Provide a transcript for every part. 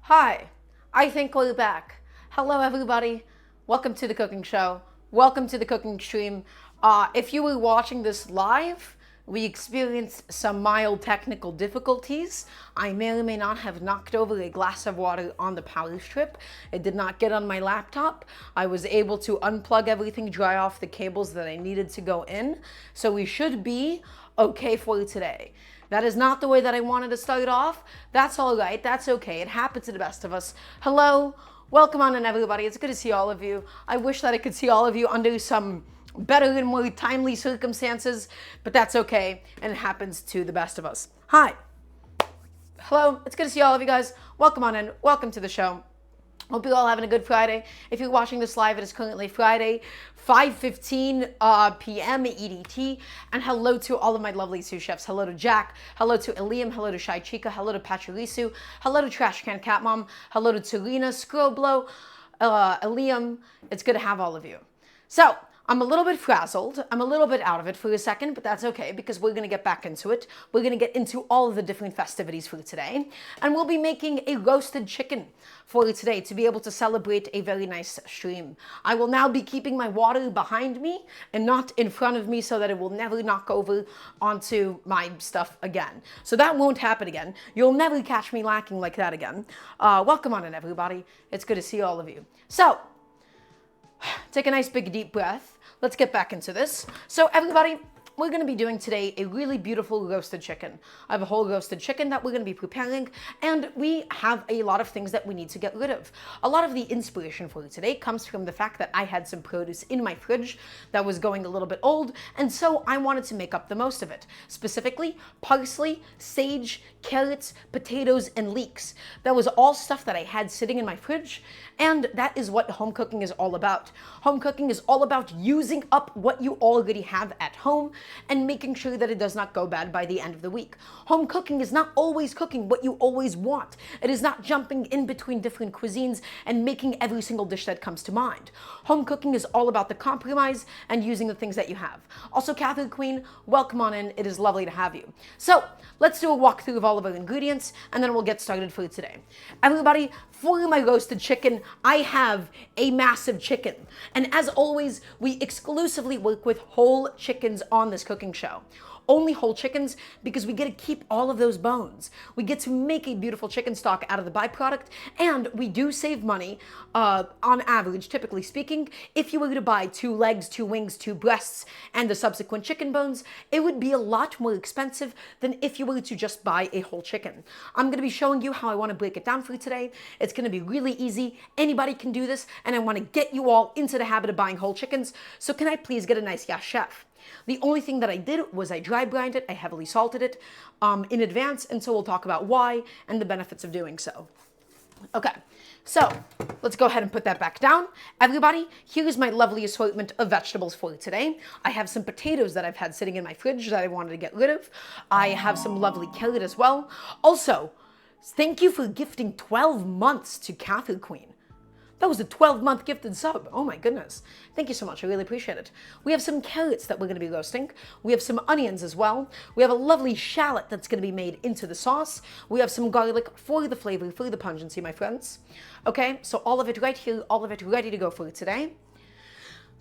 Hi, I think we're back. Hello, everybody. Welcome to the cooking show. Welcome to the cooking stream. If you were watching this live, we experienced some mild technical difficulties. I may or may not have knocked over a glass of water on the power strip. It did not get on my laptop. I was able to unplug everything, dry off the cables that I needed to go in. So we should be okay for today. That is not the way that I wanted to start off. That's all right. That's okay. It happens to the best of us. Hello. Welcome on in, everybody. It's good to see all of you. I wish that I could see all of you under some better and more timely circumstances, but that's okay, and it happens to the best of us. Hi. Hello. It's good to see all of you guys. Welcome on in. Welcome to the show. Hope you're all having a good Friday. If you're watching this live, it is currently Friday, 5:15 p.m. EDT. And hello to all of my lovely sous chefs. Hello to Jack. Hello to Eliam. Hello to Shai Chica. Hello to Pachirisu. Hello to Trash Can Cat Mom. Hello to Tarina, Scroblo, Eliam. It's good to have all of you. So, I'm a little bit frazzled. I'm a little bit out of it for a second, but that's okay because we're going to get back into it. We're going to get into all of the different festivities for today. And we'll be making a roasted chicken for today to be able to celebrate a very nice stream. I will now be keeping my water behind me and not in front of me so that it will never knock over onto my stuff again. So that won't happen again. You'll never catch me lacking like that again. Welcome on in, everybody. It's good to see all of you. So, take a nice big deep breath. Let's get back into this. So everybody, we're going to be doing today a really beautiful roasted chicken. I have a whole roasted chicken that we're going to be preparing, and we have a lot of things that we need to get rid of. A lot of the inspiration for today comes from the fact that I had some produce in my fridge that was going a little bit old, and so I wanted to make up the most of it. Specifically, parsley, sage, carrots, potatoes, and leeks. That was all stuff that I had sitting in my fridge, and that is what home cooking is all about. Home cooking is all about using up what you already have at home and making sure that it does not go bad by the end of the week. Home cooking is not always cooking what you always want. It is not jumping in between different cuisines and making every single dish that comes to mind. Home cooking is all about the compromise and using the things that you have. Also, Catholic Queen, welcome on in. It is lovely to have you. So let's do a walkthrough of all of our ingredients, and then we'll get started for today. Everybody, for my roasted chicken, I have a massive chicken. And as always, we exclusively work with whole chickens on this cooking show. Only whole chickens because we get to keep all of those bones. We get to make a beautiful chicken stock out of the byproduct, and we do save money on average, typically speaking. If you were to buy 2 legs, 2 wings, 2 breasts, and the subsequent chicken bones, it would be a lot more expensive than if you were to just buy a whole chicken. I'm going to be showing you how I want to break it down for you today. It's going to be really easy. Anybody can do this, and I want to get you all into the habit of buying whole chickens. So can I please get a nice yes, chef? The only thing that I did was I dry brined it, I heavily salted it in advance, and so we'll talk about why and the benefits of doing so. Okay, so let's go ahead and put that back down. Everybody, here's my lovely assortment of vegetables for today. I have some potatoes that I've had sitting in my fridge that I wanted to get rid of. I have some lovely carrot as well. Also, thank you for gifting 12 months to Catholic Queen. That was a 12-month gifted sub. Oh my goodness. Thank you so much. I really appreciate it. We have some carrots that we're going to be roasting. We have some onions as well. We have a lovely shallot that's going to be made into the sauce. We have some garlic for the flavor, for the pungency, my friends. Okay, so all of it right here, all of it ready to go for today.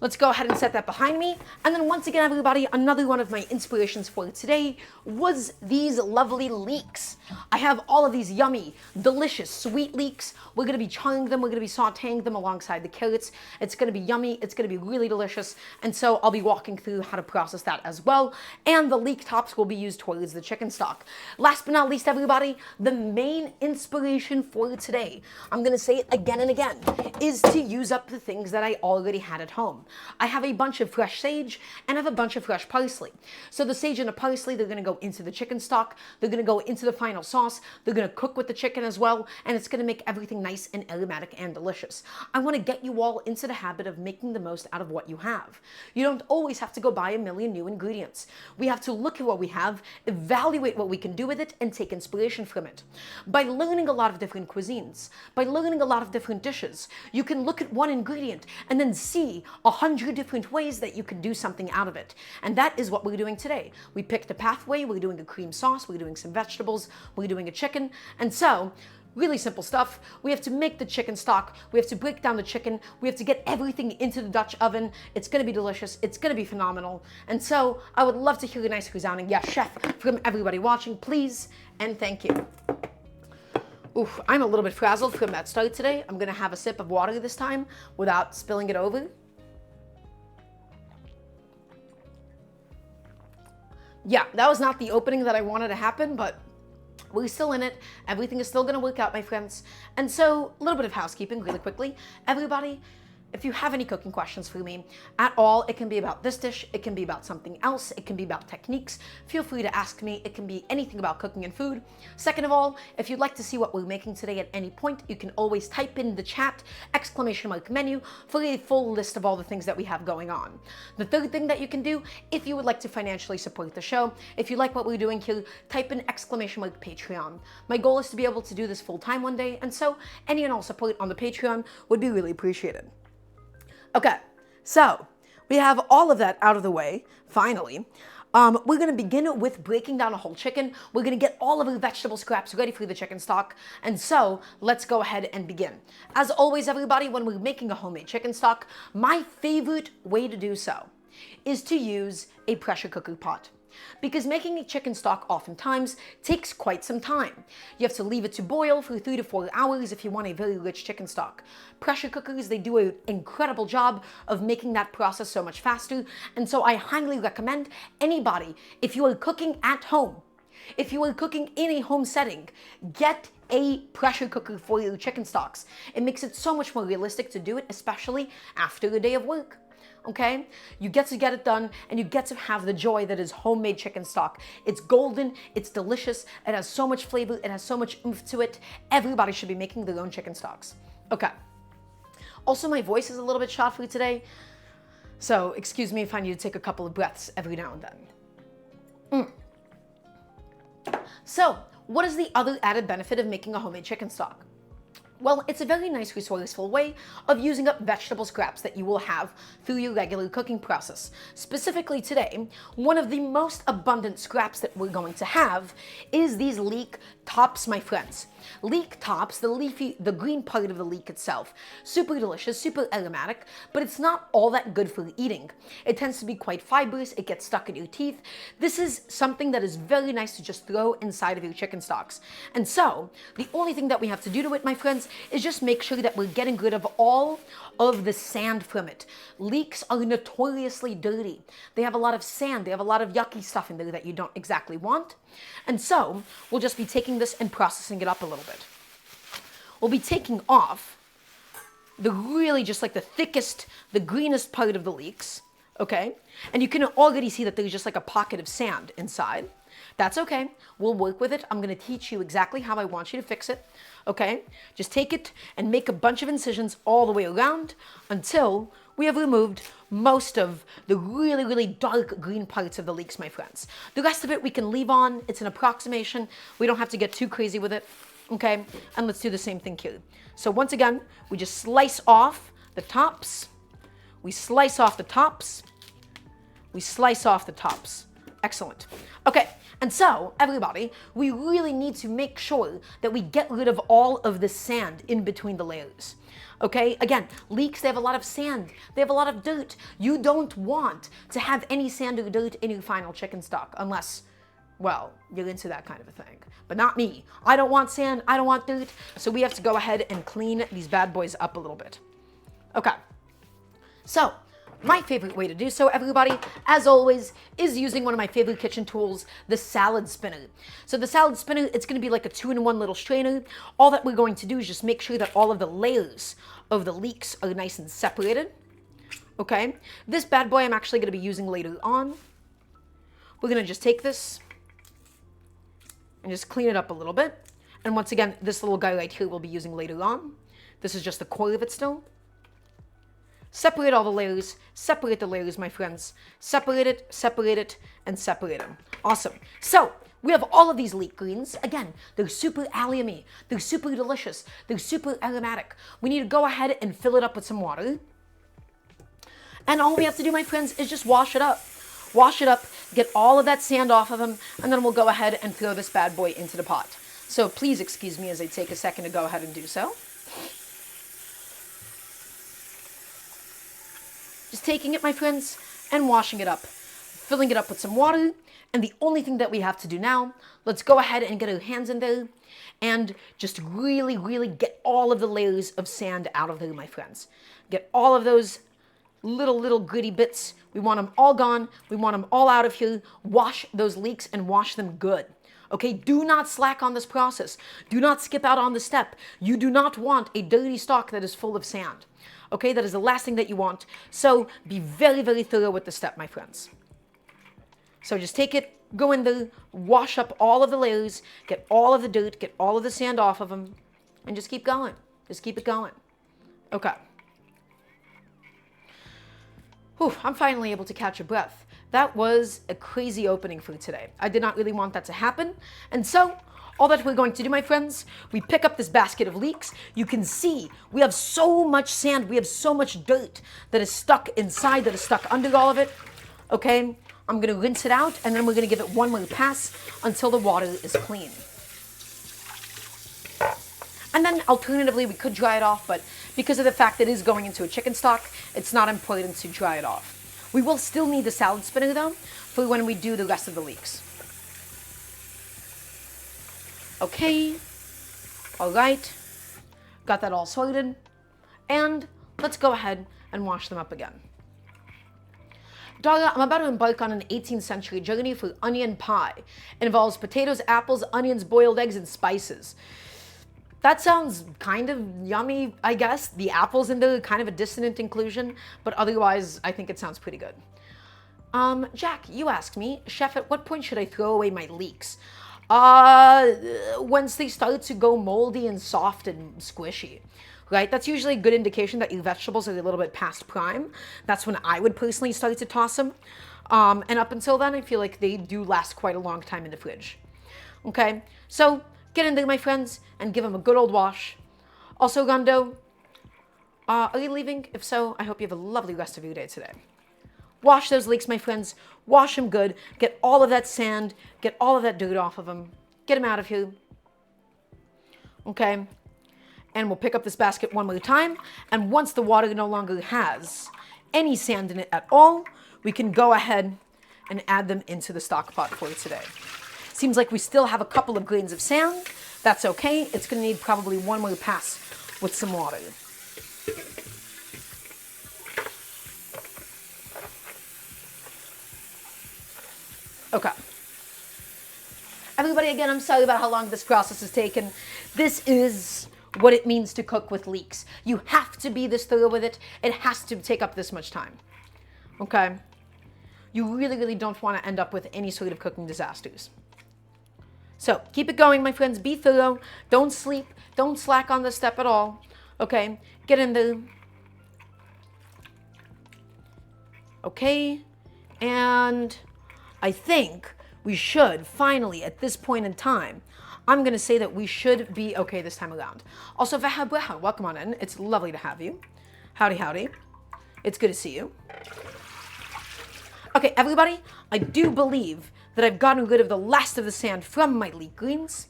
Let's go ahead and set that behind me. And then once again, everybody, another one of my inspirations for today was these lovely leeks. I have all of these yummy, delicious, sweet leeks. We're going to be charring them. We're going to be sauteing them alongside the carrots. It's going to be yummy. It's going to be really delicious. And so I'll be walking through how to process that as well. And the leek tops will be used towards the chicken stock. Last but not least, everybody, the main inspiration for today, I'm going to say it again and again, is to use up the things that I already had at home. I have a bunch of fresh sage and I have a bunch of fresh parsley. So the sage and the parsley, they're going to go into the chicken stock. They're going to go into the final sauce. They're going to cook with the chicken as well. And it's going to make everything nice and aromatic and delicious. I want to get you all into the habit of making the most out of what you have. You don't always have to go buy a million new ingredients. We have to look at what we have, evaluate what we can do with it, and take inspiration from it. By learning a lot of different cuisines, by learning a lot of different dishes, you can look at one ingredient and then see 100 different ways that you can do something out of it. And that is what we're doing today. We picked a pathway, we're doing a cream sauce, we're doing some vegetables, we're doing a chicken. And so Really simple stuff. We have to make the chicken stock. We have to break down the chicken. We have to get everything into the Dutch oven. It's gonna be delicious. It's gonna be phenomenal. And so I would love to hear a nice resounding yes, chef, from everybody watching, please, and thank you. Oof, I'm a little bit frazzled from that start today. I'm gonna have a sip of water this time without spilling it over. Yeah, that was not the opening that I wanted to happen, but we're still in it. Everything is still going to work out, my friends. And so, a little bit of housekeeping really quickly. Everybody, if you have any cooking questions for me at all, it can be about this dish, it can be about something else, it can be about techniques, feel free to ask me. It can be anything about cooking and food. Second of all, if you'd like to see what we're making today at any point, you can always type in the chat, !menu, for a full list of all the things that we have going on. The third thing that you can do, if you would like to financially support the show, if you like what we're doing here, type in Patreon. My goal is to be able to do this full time one day, and so any and all support on the Patreon would be really appreciated. Okay, so we have all of that out of the way, finally. We're gonna begin with breaking down a whole chicken. We're gonna get all of the vegetable scraps ready for the chicken stock. And so let's go ahead and begin. As always, everybody, when we're making a homemade chicken stock, my favorite way to do so is to use a pressure cooker pot. Because making a chicken stock oftentimes takes quite some time. You have to leave it to boil for 3 to 4 hours if you want a very rich chicken stock. Pressure cookers, they do an incredible job of making that process so much faster, and so I highly recommend anybody, if you are cooking at home, if you are cooking in a home setting, get a pressure cooker for your chicken stocks. It makes it so much more realistic to do it, especially after a day of work. Okay? You get to get it done, and you get to have the joy that is homemade chicken stock. It's golden, it's delicious, it has so much flavor, it has so much oomph to it. Everybody should be making their own chicken stocks. Okay. Also, my voice is a little bit shot for today, so excuse me if I need to take a couple of breaths every now and then. So, what is the other added benefit of making a homemade chicken stock? Well, it's a very nice resourceful way of using up vegetable scraps that you will have through your regular cooking process. Specifically today, one of the most abundant scraps that we're going to have is these leek tops, my friends. Leek tops, the green part of the leek itself, super delicious, super aromatic, but it's not all that good for eating. It tends to be quite fibrous, it gets stuck in your teeth. This is something that is very nice to just throw inside of your chicken stocks. And so, the only thing that we have to do to it, my friends, is just make sure that we're getting rid of all of the sand from it. Leeks are notoriously dirty. They have a lot of sand, they have a lot of yucky stuff in there that you don't exactly want. And so, we'll just be taking this and processing it up a little bit. We'll be taking off the really just like the thickest, the greenest part of the leeks, okay? And you can already see that there's just like a pocket of sand inside. That's okay. We'll work with it. I'm going to teach you exactly how I want you to fix it, okay? Just take it and make a bunch of incisions all the way around until we have removed most of the really, really dark green parts of the leeks, my friends. The rest of it we can leave on. It's an approximation. We don't have to get too crazy with it, okay? And let's do the same thing here. So once again, we just slice off the tops. We slice off the tops. We slice off the tops. Excellent. Okay, and so, everybody, we really need to make sure that we get rid of all of the sand in between the layers. Okay, again, leeks, they have a lot of sand. They have a lot of dirt. You don't want to have any sand or dirt in your final chicken stock unless, well, you're into that kind of a thing. But not me. I don't want sand. I don't want dirt. So we have to go ahead and clean these bad boys up a little bit. Okay, so my favorite way to do so, everybody, as always, is using one of my favorite kitchen tools, the salad spinner. So the salad spinner, it's going to be like a 2-in-1 little strainer. All that we're going to do is just make sure that all of the layers of the leeks are nice and separated. Okay, this bad boy I'm actually going to be using later on. We're going to just take this and just clean it up a little bit. And once again, this little guy right here we'll be using later on. This is just the core of it still. Separate all the layers. Separate the layers, my friends. Separate it, and separate them. Awesome. So, we have all of these leek greens. Again, they're super alliumy. They're super delicious. They're super aromatic. We need to go ahead and fill it up with some water. And all we have to do, my friends, is just wash it up. Wash it up, get all of that sand off of them, and then we'll go ahead and throw this bad boy into the pot. So please excuse me as I take a second to go ahead and do so. Just taking it, my friends, and washing it up, filling it up with some water. And the only thing that we have to do now, let's go ahead and get our hands in there and just really, really get all of the layers of sand out of there, my friends. Get all of those little gritty bits. We want them all gone. We want them all out of here. Wash those leeks and wash them good. Okay, do not slack on this process. Do not skip out on the step. You do not want a dirty stock that is full of sand. Okay, that is the last thing that you want. So be very, very thorough with the step, my friends. So just take it, go in there, wash up all of the layers, get all of the dirt, get all of the sand off of them, and just keep going. Just keep it going. Okay. Whew, I'm finally able to catch a breath. That was a crazy opening for today. I did not really want that to happen. And so, all that we're going to do, my friends, we pick up this basket of leeks. You can see we have so much sand, we have so much dirt that is stuck inside, that is stuck under all of it. Okay, I'm gonna rinse it out and then we're gonna give it one more pass until the water is clean. And then alternatively, we could dry it off, but because of the fact that it is going into a chicken stock, it's not important to dry it off. We will still need the salad spinner though, for when we do the rest of the leeks. Okay, all right, got that all sorted, and let's go ahead and wash them up again. Dara, I'm about to embark on an 18th century journey for onion pie. It involves potatoes, apples, onions, boiled eggs, and spices. That sounds kind of yummy, I guess. The apples in there are kind of a dissonant inclusion, but otherwise, I think it sounds pretty good. Jack, you asked me, Chef, at what point should I throw away my leeks? Once they start to go moldy and soft and squishy, right? That's usually a good indication that your vegetables are a little bit past prime. That's when I would personally start to toss them. And up until then, I feel like they do last quite a long time in the fridge. Okay, so get in there, my friends, and give them a good old wash. Also, Gondo, are you leaving? If so, I hope you have a lovely rest of your day today. Wash those leeks, my friends. Wash them good. Get all of that sand, get all of that dirt off of them. Get them out of here. Okay, and we'll pick up this basket one more time. And once the water no longer has any sand in it at all, we can go ahead and add them into the stock pot for today. Seems like we still have a couple of grains of sand. That's okay. It's going to need probably one more pass with some water. Okay. Everybody, again, I'm sorry about how long this process has taken. This is what it means to cook with leeks. You have to be this thorough with it. It has to take up this much time. Okay? You really, really don't want to end up with any sort of cooking disasters. So keep it going, my friends. Be thorough. Don't sleep. Don't slack on this step at all. Okay? Get in there. Okay? And I think we should finally, at this point in time, I'm going to say that we should be okay this time around. Also, welcome on in. It's lovely to have you. Howdy, howdy. It's good to see you. Okay, everybody, I do believe that I've gotten rid of the last of the sand from my leek greens.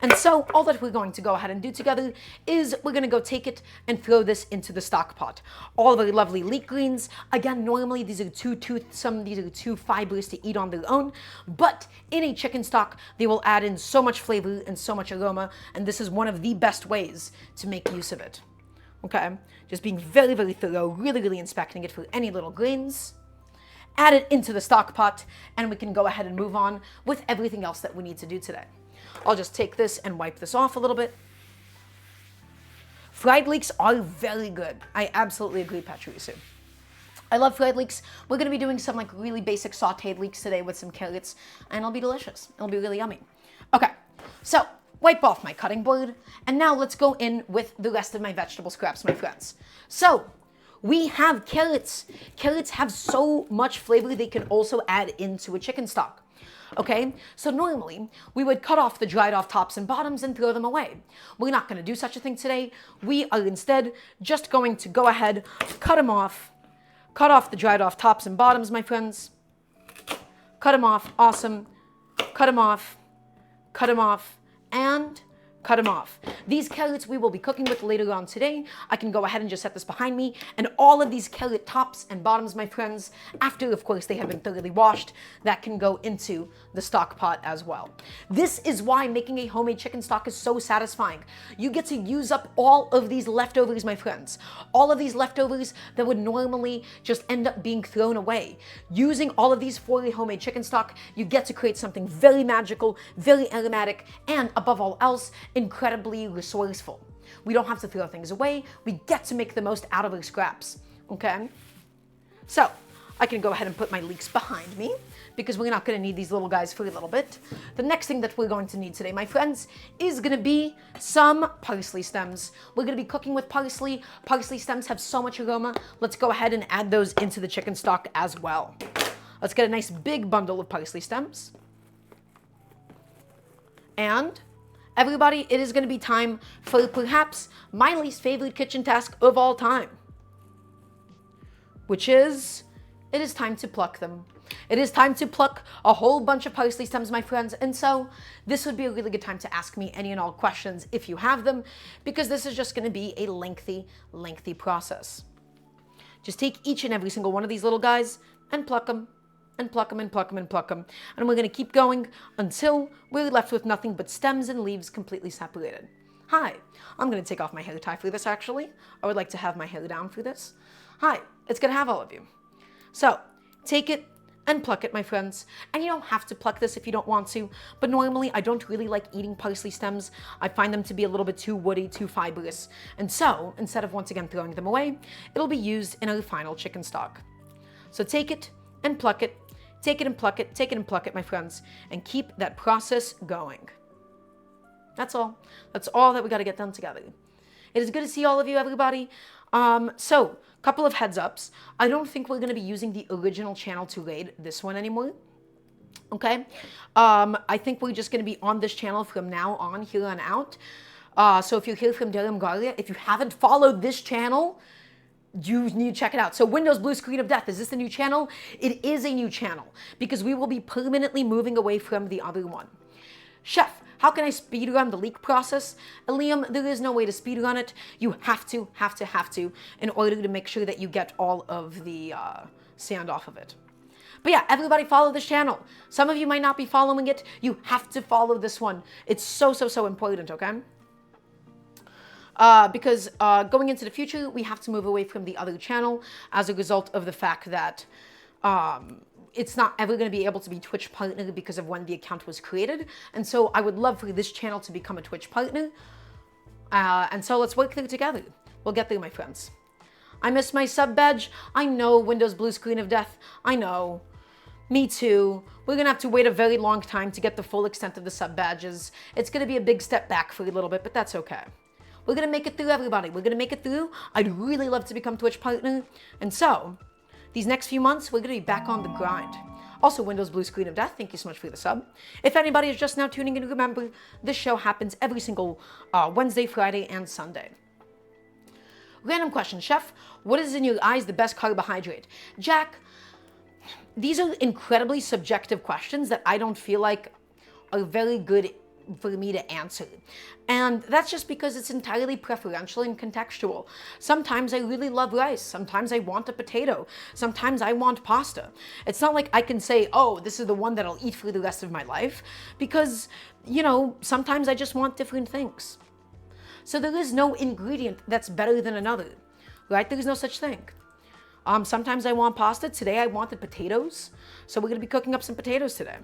And so all that we're going to go ahead and do together is we're going to go take it and throw this into the stock pot. All of the lovely leek greens. Again, normally these are too toothsome, these are too fibrous to eat on their own. But in a chicken stock, they will add in so much flavor and so much aroma. And this is one of the best ways to make use of it. Okay, just being very, very thorough, really, really inspecting it for any little grains. Add it into the stock pot, and we can go ahead and move on with everything else that we need to do today. I'll just take this and wipe this off a little bit. Fried leeks are very good. I absolutely agree, Patricia. I love fried leeks. We're going to be doing some like really basic sauteed leeks today with some carrots, and it'll be delicious. It'll be really yummy. Okay, so wipe off my cutting board, and now let's go in with the rest of my vegetable scraps, my friends. So we have carrots. Carrots have so much flavor they can also add into a chicken stock. Okay, so normally we would cut off the dried off tops and bottoms and throw them away. We're not going to do such a thing today. We are instead just going to go ahead, cut them off, cut off the dried off tops and bottoms, my friends. Cut them off, awesome. Cut them off, and cut them off. These carrots we will be cooking with later on today. I can go ahead and just set this behind me. And all of these carrot tops and bottoms, my friends, after, of course, they have been thoroughly washed, that can go into the stock pot as well. This is why making a homemade chicken stock is so satisfying. You get to use up all of these leftovers, my friends. All of these leftovers that would normally just end up being thrown away. Using all of these for a homemade chicken stock, you get to create something very magical, very aromatic, and above all else, incredibly resourceful. We don't have to throw things away. We get to make the most out of our scraps, okay? So I can go ahead and put my leeks behind me because we're not gonna need these little guys for a little bit. The next thing that we're going to need today, my friends, is gonna be some parsley stems. We're gonna be cooking with parsley. Parsley stems have so much aroma. Let's go ahead and add those into the chicken stock as well. Let's get a nice big bundle of parsley stems. And everybody, it is going to be time for perhaps my least favorite kitchen task of all time, which is, it is time to pluck them. It is time to pluck a whole bunch of parsley stems, my friends, and so this would be a really good time to ask me any and all questions if you have them, because this is just going to be a lengthy process. Just take each and every single one of these little guys and pluck them. And pluck them and pluck them and pluck them. And we're going to keep going until we're left with nothing but stems and leaves completely separated. Hi, I'm going to take off my hair tie for this actually. I would like to have my hair down for this. Hi, it's going to have all of you. So, take it and pluck it, my friends. And you don't have to pluck this if you don't want to, but normally I don't really like eating parsley stems. I find them to be a little bit too woody, too fibrous. And so, instead of once again throwing them away, it'll be used in our final chicken stock. So take it and pluck it. Take it and pluck it, take it and pluck it, my friends, and keep that process going. That's all. That's all that we got to get done together. It is good to see all of you, everybody. So, couple of heads ups. I don't think we're going to be using the original channel to raid this one anymore. Okay? I think we're just going to be on this channel from now on, here on out. So if you're here from Daramgar, if you haven't followed this channel, you need to check it out. So Windows Blue Screen of Death, is this the new channel? It is a new channel because we will be permanently moving away from the other one. Chef, how can I speedrun the leek process? Liam, there is no way to speedrun it. You have to in order to make sure that you get all of the sand off of it. But yeah, everybody follow this channel. Some of you might not be following it. You have to follow this one. It's so important, okay? Because going into the future, we have to move away from the other channel as a result of the fact that it's not ever going to be able to be Twitch partner because of when the account was created. And so I would love for this channel to become a Twitch partner. And so let's work through together. We'll get there, my friends. I miss my sub badge. I know, Windows Blue Screen of Death. I know. Me too. We're going to have to wait a very long time to get the full extent of the sub badges. It's going to be a big step back for a little bit, but that's okay. We're going to make it through, everybody. We're going to make it through. I'd really love to become Twitch partner. And so, these next few months, we're going to be back on the grind. Also, Windows Blue Screen of Death, thank you so much for the sub. If anybody is just now tuning in, remember, this show happens every single Wednesday, Friday, and Sunday. Random question, Chef. What is in your eyes the best carbohydrate? Jack, these are incredibly subjective questions that I don't feel like are very good for me to answer. And that's just because it's entirely preferential and contextual. Sometimes I really love rice. Sometimes I want a potato. Sometimes I want pasta. It's not like I can say, oh, this is the one that I'll eat for the rest of my life, because, you know, sometimes I just want different things. So there is no ingredient that's better than another, right? There is no such thing. Sometimes I want pasta. Today I wanted potatoes. So we're going to be cooking up some potatoes today.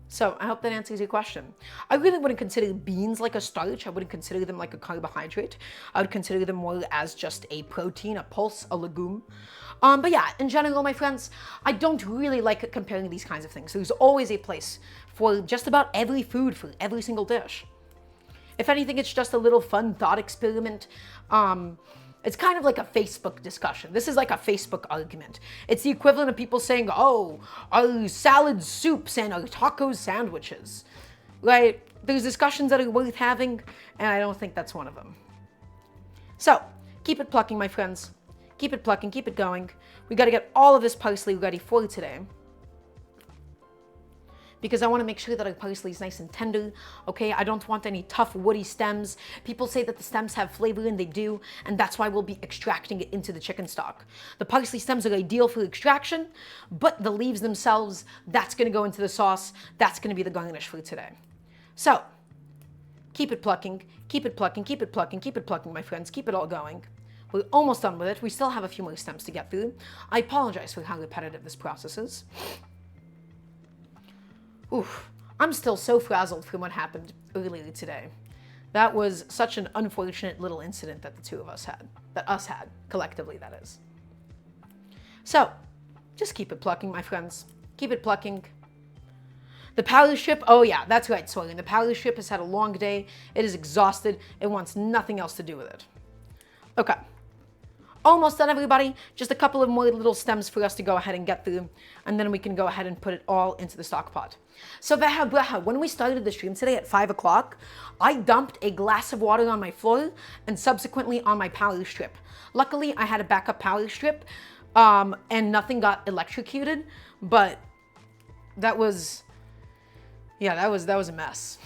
So I hope that answers your question. I really wouldn't consider beans like a starch. I wouldn't consider them like a carbohydrate. I would consider them more as just a protein, a pulse, a legume. But yeah, in general, my friends, I don't really like comparing these kinds of things. There's always a place for just about every food, for every single dish. If anything, it's just a little fun thought experiment. It's kind of like a Facebook discussion. This is like a Facebook argument. It's the equivalent of people saying, oh, are salads soups and are tacos sandwiches? Right? There's discussions that are worth having, and I don't think that's one of them. So, keep it plucking, my friends. Keep it plucking, keep it going. We got to get all of this parsley ready for today, because I want to make sure that our parsley is nice and tender, okay? I don't want any tough woody stems. People say that the stems have flavor, and they do, and that's why we'll be extracting it into the chicken stock. The parsley stems are ideal for extraction, but the leaves themselves, that's going to go into the sauce. That's going to be the garnish for today. So, keep it plucking, keep it plucking, keep it plucking, keep it plucking, my friends. Keep it all going. We're almost done with it. We still have a few more stems to get through. I apologize for how repetitive this process is. Oof, I'm still so frazzled from what happened earlier today. That was such an unfortunate little incident that the two of us had. That us had, collectively, that is. So, just keep it plucking, my friends. Keep it plucking. The power strip, oh yeah, that's right, Soylent. The power strip has had a long day. It is exhausted. It wants nothing else to do with it. Okay. Almost done, everybody. Just a couple of more little stems for us to go ahead and get through, and then we can go ahead and put it all into the stock pot. So when we started the stream today at 5 o'clock, I dumped a glass of water on my floor and subsequently on my power strip. Luckily, I had a backup power strip, and nothing got electrocuted, but that was a mess.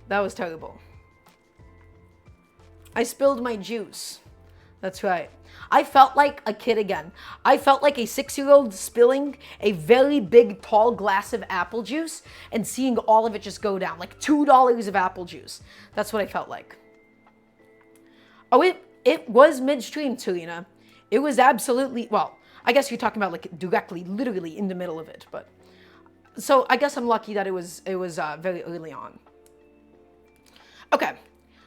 That was terrible. I spilled my juice. That's right. I felt like a kid again. I felt like a 6-year-old spilling a very big, tall glass of apple juice and seeing all of it just go down. Like $2 of apple juice. That's what I felt like. Oh, it was midstream, Tulina. It was absolutely, well, I guess you're talking about like directly, literally in the middle of it. But so I guess I'm lucky that it was very early on. Okay,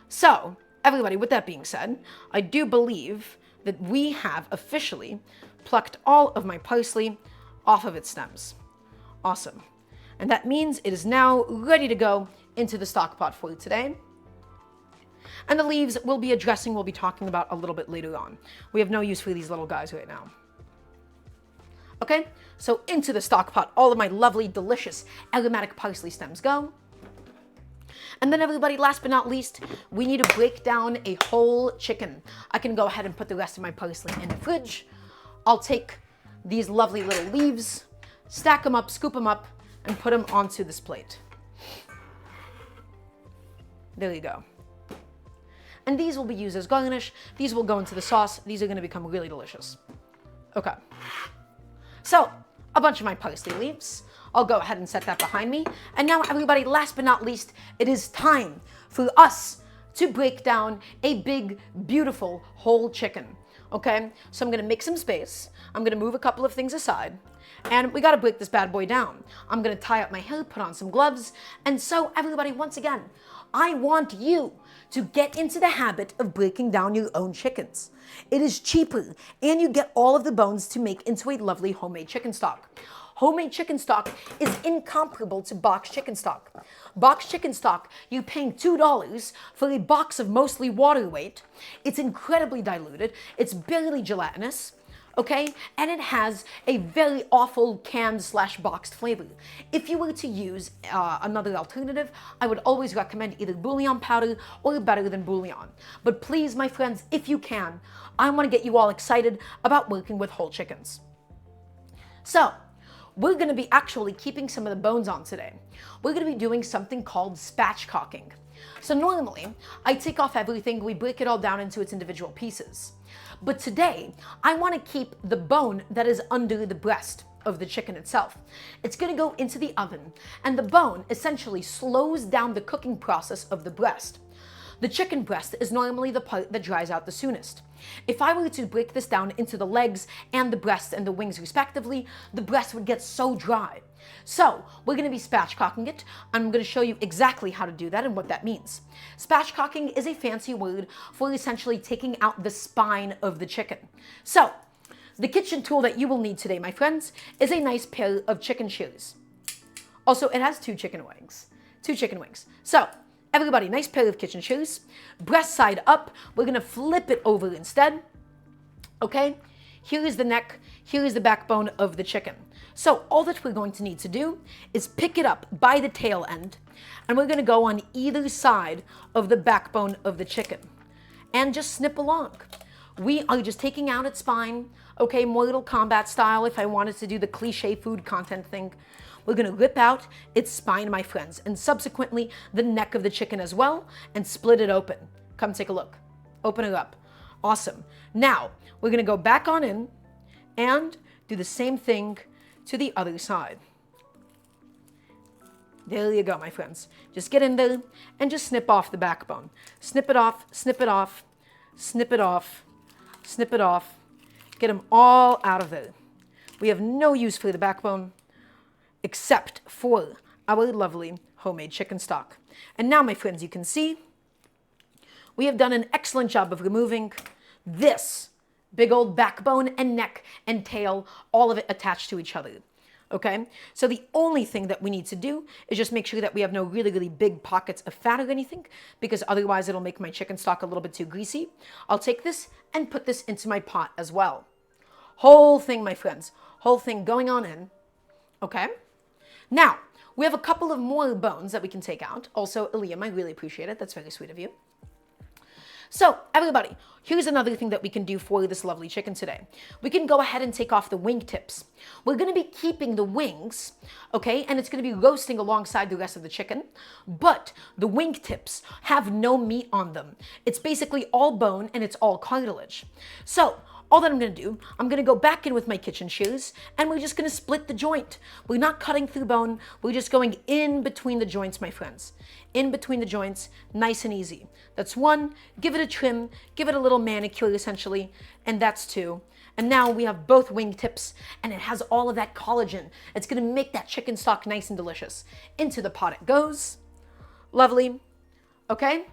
so everybody, with that being said, I do believe that we have officially plucked all of my parsley off of its stems. Awesome. And that means it is now ready to go into the stock pot for today. And the leaves we'll be talking about a little bit later on. We have no use for these little guys right now. Okay, so into the stock pot, all of my lovely, delicious, aromatic parsley stems go. And then everybody, last but not least, we need to break down a whole chicken. I can go ahead and put the rest of my parsley in the fridge. I'll take these lovely little leaves, stack them up, scoop them up, and put them onto this plate. There you go. And these will be used as garnish. These will go into the sauce. These are going to become really delicious. Okay. So, a bunch of my parsley leaves. I'll go ahead and set that behind me. And now, everybody, last but not least, it is time for us to break down a big, beautiful whole chicken. Okay? So I'm going to make some space. I'm going to move a couple of things aside. And we got to break this bad boy down. I'm going to tie up my hair, put on some gloves. And so, everybody, once again, I want you to get into the habit of breaking down your own chickens. It is cheaper, and you get all of the bones to make into a lovely homemade chicken stock. Homemade chicken stock is incomparable to boxed chicken stock. Boxed chicken stock, you're paying $2 for a box of mostly water weight. It's incredibly diluted. It's barely gelatinous. Okay, and it has a very awful canned/boxed flavor. If you were to use another alternative, I would always recommend either bouillon powder or better than bouillon. But please, my friends, if you can, I want to get you all excited about working with whole chickens. So, we're going to be actually keeping some of the bones on today. We're going to be doing something called spatchcocking. So normally, I take off everything, we break it all down into its individual pieces. But today, I want to keep the bone that is under the breast of the chicken itself. It's going to go into the oven, and the bone essentially slows down the cooking process of the breast. The chicken breast is normally the part that dries out the soonest. If I were to break this down into the legs and the breast and the wings respectively, the breast would get so dry. So, we're going to be spatchcocking it. I'm going to show you exactly how to do that and what that means. Spatchcocking is a fancy word for essentially taking out the spine of the chicken. So, the kitchen tool that you will need today, my friends, is a nice pair of chicken shears. Also, it has two chicken wings. So, everybody, nice pair of kitchen shears. Breast side up. We're going to flip it over instead. Okay? Here is the neck. Here is the backbone of the chicken. So all that we're going to need to do is pick it up by the tail end, and we're going to go on either side of the backbone of the chicken and just snip along. We are just taking out its spine, okay, Mortal Kombat style if I wanted to do the cliche food content thing. we're gonna rip out its spine, my friends, and subsequently the neck of the chicken as well, and split it open. Come take a look. Open it up. Awesome. Now, we're gonna go back on in and do the same thing to the other side. There you go, my friends. Just get in there and just snip off the backbone. Snip it off, snip it off, snip it off, snip it off. Get them all out of there. We have no use for the backbone except for our lovely homemade chicken stock. And now, my friends, you can see we have done an excellent job of removing this big old backbone and neck and tail, all of it attached to each other. Okay, so the only thing that we need to do is just make sure that we have no really, really big pockets of fat or anything, because otherwise it'll make my chicken stock a little bit too greasy. I'll take this and put this into my pot as well. Whole thing, my friends, whole thing going on in. Okay, now we have a couple of more bones that we can take out. Also, Liam, I really appreciate it. That's very sweet of you. So, everybody, here's another thing that we can do for this lovely chicken today. We can go ahead and take off the wing tips. We're going to be keeping the wings, okay, and it's going to be roasting alongside the rest of the chicken, but the wing tips have no meat on them. It's basically all bone and it's all cartilage. So, all that I'm going to do, I'm going to go back in with my kitchen shears and we're just going to split the joint. We're not cutting through bone. We're just going in between the joints, my friends. In between the joints, nice and easy. That's one. Give it a trim. Give it a little manicure, essentially. And that's two. And now we have both wing tips and it has all of that collagen. It's going to make that chicken stock nice and delicious. Into the pot it goes. Lovely. Okay?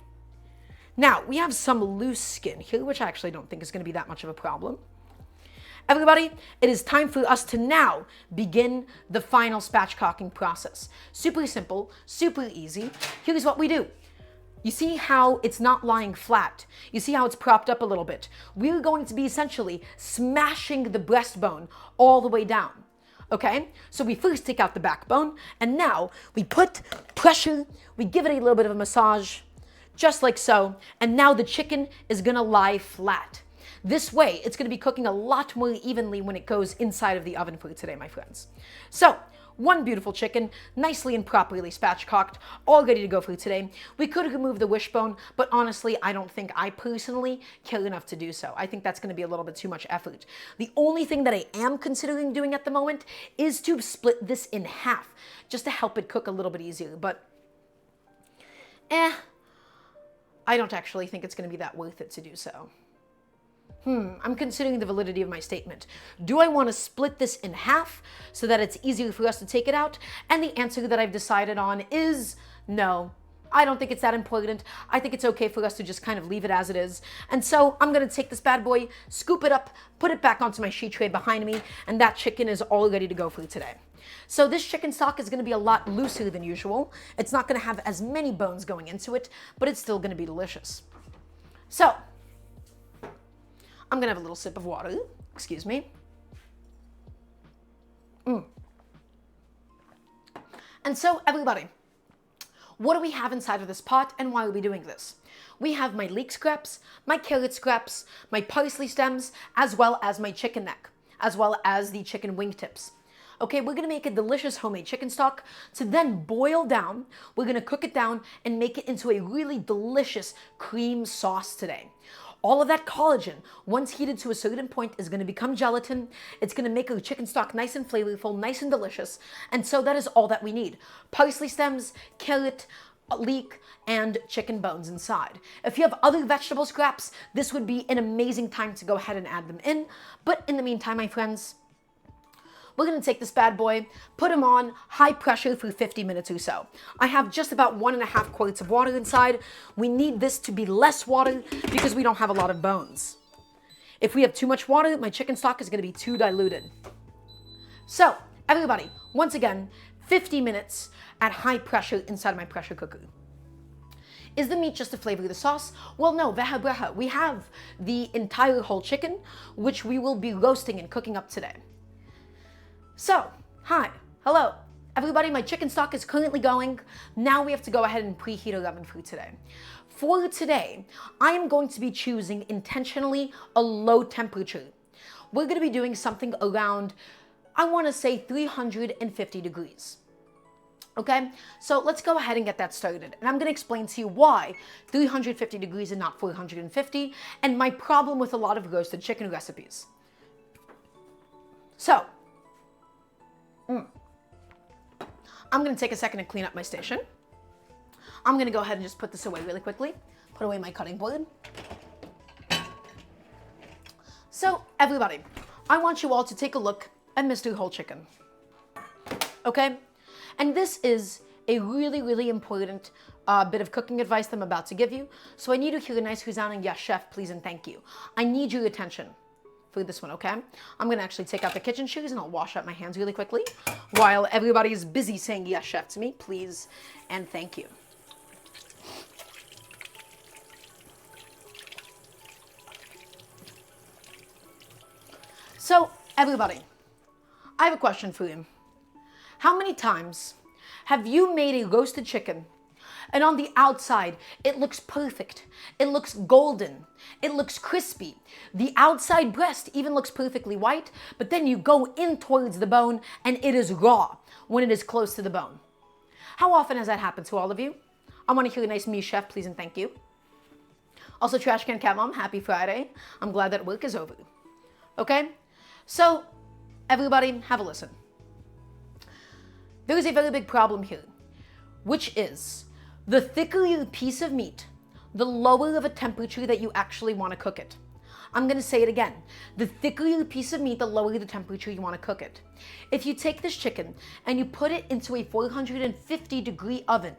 Now, we have some loose skin here, which I actually don't think is going to be that much of a problem. Everybody, it is time for us to now begin the final spatchcocking process. Super simple, super easy. Here's what we do. You see how it's not lying flat? You see how it's propped up a little bit? We're going to be essentially smashing the breastbone all the way down. Okay? So we first take out the backbone, and now we put pressure, we give it a little bit of a massage, just like so, and now the chicken is gonna lie flat. This way, it's gonna be cooking a lot more evenly when it goes inside of the oven for today, my friends. So, one beautiful chicken, nicely and properly spatchcocked, all ready to go for today. We could remove the wishbone, but honestly, I don't think I personally care enough to do so. I think that's gonna be a little bit too much effort. The only thing that I am considering doing at the moment is to split this in half, just to help it cook a little bit easier, but I don't actually think it's going to be that worth it to do so. I'm considering the validity of my statement. Do I want to split this in half so that it's easier for us to take it out? And the answer that I've decided on is no. I don't think it's that important. I think it's okay for us to just kind of leave it as it is. And so I'm going to take this bad boy, scoop it up, put it back onto my sheet tray behind me, and that chicken is all ready to go for today. So this chicken stock is going to be a lot looser than usual. It's not going to have as many bones going into it, but it's still going to be delicious. So I'm going to have a little sip of water. Excuse me. And so everybody, what do we have inside of this pot and why are we doing this? We have my leek scraps, my carrot scraps, my parsley stems, as well as my chicken neck, as well as the chicken wing tips. Okay, we're gonna make a delicious homemade chicken stock to then boil down. We're gonna cook it down and make it into a really delicious cream sauce today. All of that collagen, once heated to a certain point, is gonna become gelatin. It's gonna make our chicken stock nice and flavorful, nice and delicious. And so that is all that we need. Parsley stems, carrot, leek, and chicken bones inside. If you have other vegetable scraps, this would be an amazing time to go ahead and add them in. But in the meantime, my friends, we're going to take this bad boy, put him on high pressure for 50 minutes or so. I have just about 1.5 quarts of water inside. We need this to be less water because we don't have a lot of bones. If we have too much water, my chicken stock is going to be too diluted. So, everybody, once again, 50 minutes at high pressure inside my pressure cooker. Is the meat just to flavor the sauce? Well, no, we have the entire whole chicken, which we will be roasting and cooking up today. So, hi, hello, everybody, my chicken stock is currently going. Now we have to go ahead and preheat our oven for today. For today, I am going to be choosing intentionally a low temperature. We're going to be doing something around, I want to say 350 degrees. Okay, so let's go ahead and get that started. And I'm gonna explain to you why 350 degrees and not 450, and my problem with a lot of roasted chicken recipes. So, I'm gonna take a second to clean up my station. I'm gonna go ahead and just put this away really quickly. Put away my cutting board. So, everybody, I want you all to take a look at Mr. Whole Chicken. Okay? And this is a really, really important bit of cooking advice that I'm about to give you. So I need to hear a nice resounding yes, chef, please, and thank you. I need your attention for this one, okay? I'm gonna actually take out the kitchen shoes and I'll wash out my hands really quickly while everybody is busy saying yes, chef to me, please, and thank you. So, everybody, I have a question for you. How many times have you made a roasted chicken and on the outside it looks perfect, it looks golden, it looks crispy, the outside breast even looks perfectly white, but then you go in towards the bone and it is raw when it is close to the bone? How often has that happened to all of you? I want to hear a nice me, chef, please and thank you. Also, Trash Can Cat Mom, happy Friday. I'm glad that work is over. Okay? So, everybody, have a listen. There is a very big problem here, which is the thicker your piece of meat, the lower of a temperature that you actually want to cook it. I'm going to say it again. The thicker your piece of meat, the lower the temperature you want to cook it. If you take this chicken and you put it into a 450-degree oven,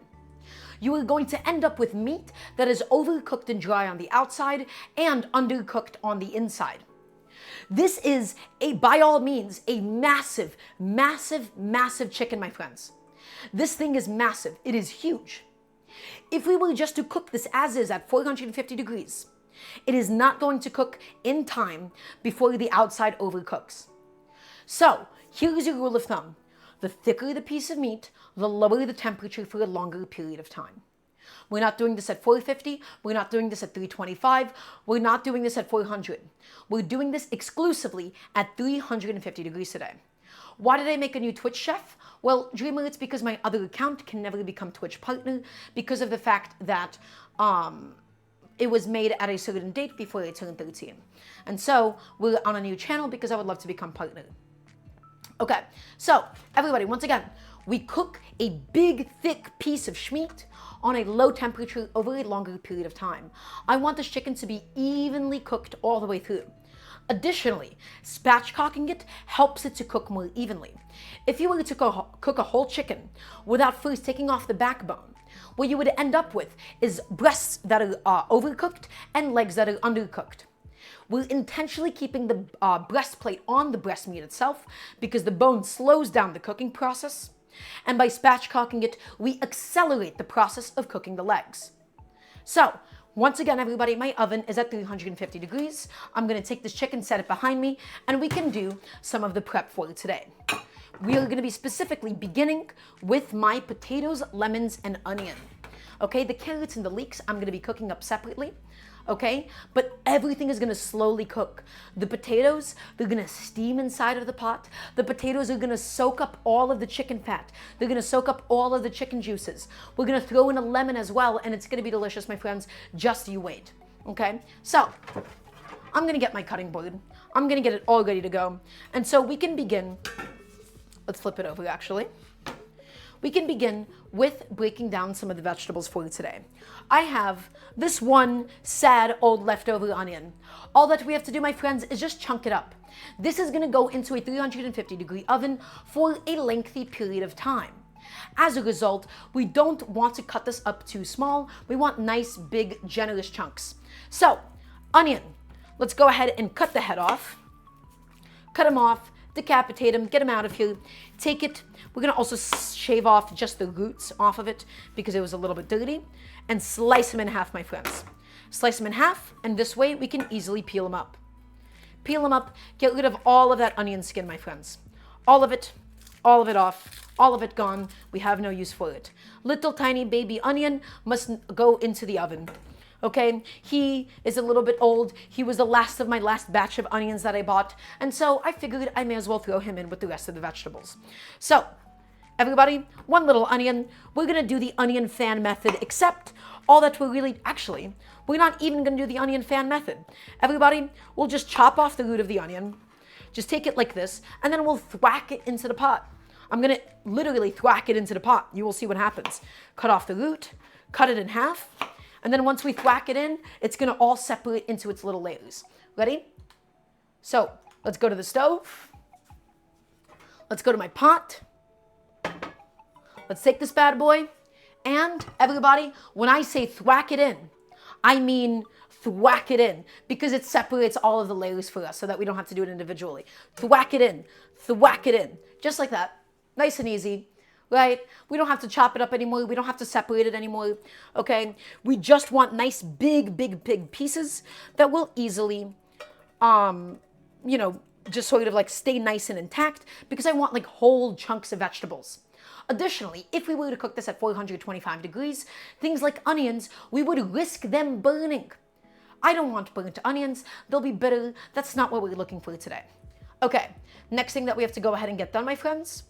you are going to end up with meat that is overcooked and dry on the outside and undercooked on the inside. This is, by all means, a massive, massive, massive chicken, my friends. This thing is massive. It is huge. If we were just to cook this as is at 450 degrees, it is not going to cook in time before the outside overcooks. So, here's your rule of thumb. The thicker the piece of meat, the lower the temperature for a longer period of time. We're not doing this at 450. We're not doing this at 325. We're not doing this at 400. We're doing this exclusively at 350 degrees today. Why did I make a new Twitch chef? Well, Dreamer, it's because my other account can never become Twitch partner because of the fact that it was made at a certain date before I turned 13. And so we're on a new channel because I would love to become partner. Okay, so everybody, once again, we cook a big, thick piece of meat on a low temperature over a longer period of time. I want this chicken to be evenly cooked all the way through. Additionally, spatchcocking it helps it to cook more evenly. If you were to cook a whole chicken without first taking off the backbone, what you would end up with is breasts that are overcooked and legs that are undercooked. We're intentionally keeping the breastplate on the breast meat itself because the bone slows down the cooking process. And by spatchcocking it, we accelerate the process of cooking the legs. So, once again, everybody, my oven is at 350 degrees. I'm gonna take this chicken, set it behind me, and we can do some of the prep for today. We are gonna be specifically beginning with my potatoes, lemons, and onion. Okay, the carrots and the leeks I'm gonna be cooking up separately. Okay, but everything is gonna slowly cook. The potatoes, they're gonna steam inside of the pot. The potatoes are gonna soak up all of the chicken fat. They're gonna soak up all of the chicken juices. We're gonna throw in a lemon as well, and it's gonna be delicious, my friends. Just you wait. Okay, so I'm gonna get my cutting board. I'm gonna get it all ready to go. And so we can begin. Let's flip it over actually. We can begin with breaking down some of the vegetables for today. I have this one sad old leftover onion. All that we have to do, my friends, is just chunk it up. This is gonna go into a 350-degree oven for a lengthy period of time. As a result, we don't want to cut this up too small. We want nice, big, generous chunks. So, onion, let's go ahead and cut the head off. Cut him off, decapitate him, get him out of here, take it. We're gonna also shave off just the roots off of it because it was a little bit dirty, and slice him in half, my friends. Slice him in half, and this way we can easily peel him up. Peel him up, get rid of all of that onion skin, my friends. All of it off, all of it gone. We have no use for it. Little tiny baby onion must go into the oven. Okay, he is a little bit old. He was the last of my last batch of onions that I bought. And so I figured I may as well throw him in with the rest of the vegetables. So Everybody, one little onion. We're gonna do the onion fan method, except all that we're really, actually, we're not even gonna do the onion fan method. Everybody, we'll just chop off the root of the onion. Just take it like this, and then we'll thwack it into the pot. I'm gonna literally thwack it into the pot. You will see what happens. Cut off the root, cut it in half, and then once we thwack it in, it's gonna all separate into its little layers. Ready? So, let's go to the stove. Let's go to my pot. Let's take this bad boy. And everybody, when I say thwack it in, I mean thwack it in, because it separates all of the layers for us so that we don't have to do it individually. Thwack it in, just like that. Nice and easy, right? We don't have to chop it up anymore. We don't have to separate it anymore, okay? We just want nice, big pieces that will easily, just sort of like stay nice and intact, because I want like whole chunks of vegetables. Additionally, if we were to cook this at 425 degrees, things like onions, we would risk them burning. I don't want burnt onions. They'll be bitter. That's not what we're looking for today. Okay, next thing that we have to go ahead and get done, my friends,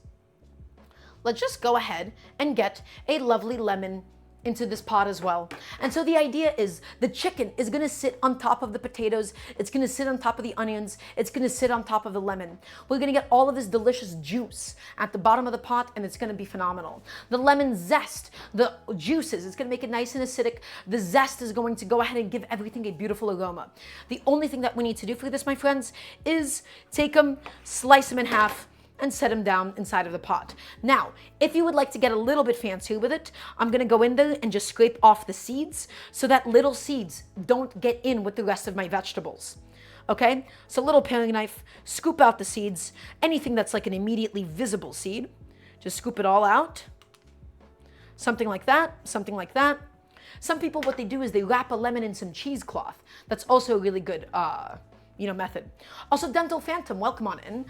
let's just go ahead and get a lovely lemon into this pot as well. And so the idea is the chicken is gonna sit on top of the potatoes, it's gonna sit on top of the onions, it's gonna sit on top of the lemon. We're gonna get all of this delicious juice at the bottom of the pot, and it's gonna be phenomenal. The lemon zest, the juices, it's gonna make it nice and acidic. The zest is going to go ahead and give everything a beautiful aroma. The only thing that we need to do for this, my friends, is take them, slice them in half, and set them down inside of the pot. Now, if you would like to get a little bit fancier with it, I'm gonna go in there and just scrape off the seeds so that little seeds don't get in with the rest of my vegetables. Okay, so little paring knife, scoop out the seeds, anything that's like an immediately visible seed, just scoop it all out. Something like that, something like that. Some people, what they do is they wrap a lemon in some cheesecloth. That's also a really good method. Also, Dental Phantom, welcome on in.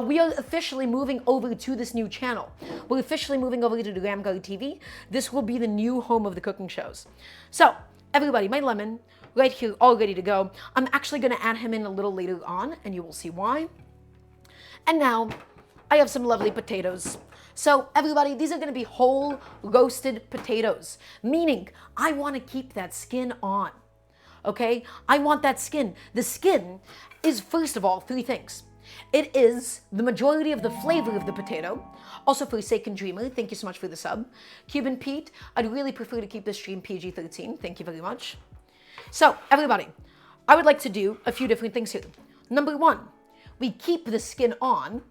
We are officially moving over to this new channel. We're officially moving over to Daramgar TV. This will be the new home of the cooking shows. So, everybody, my lemon, right here, all ready to go. I'm actually gonna add him in a little later on, and you will see why. And now, I have some lovely potatoes. So, everybody, these are gonna be whole roasted potatoes, meaning I wanna keep that skin on. Okay, I want that skin. The skin is, first of all, three things. It is the majority of the flavor of the potato. Also, for Forsaken Dreamer, thank you so much for the sub. Cuban Pete, I'd really prefer to keep this stream PG-13. Thank you very much. So, everybody, I would like to do a few different things here. Number one, we keep the skin on,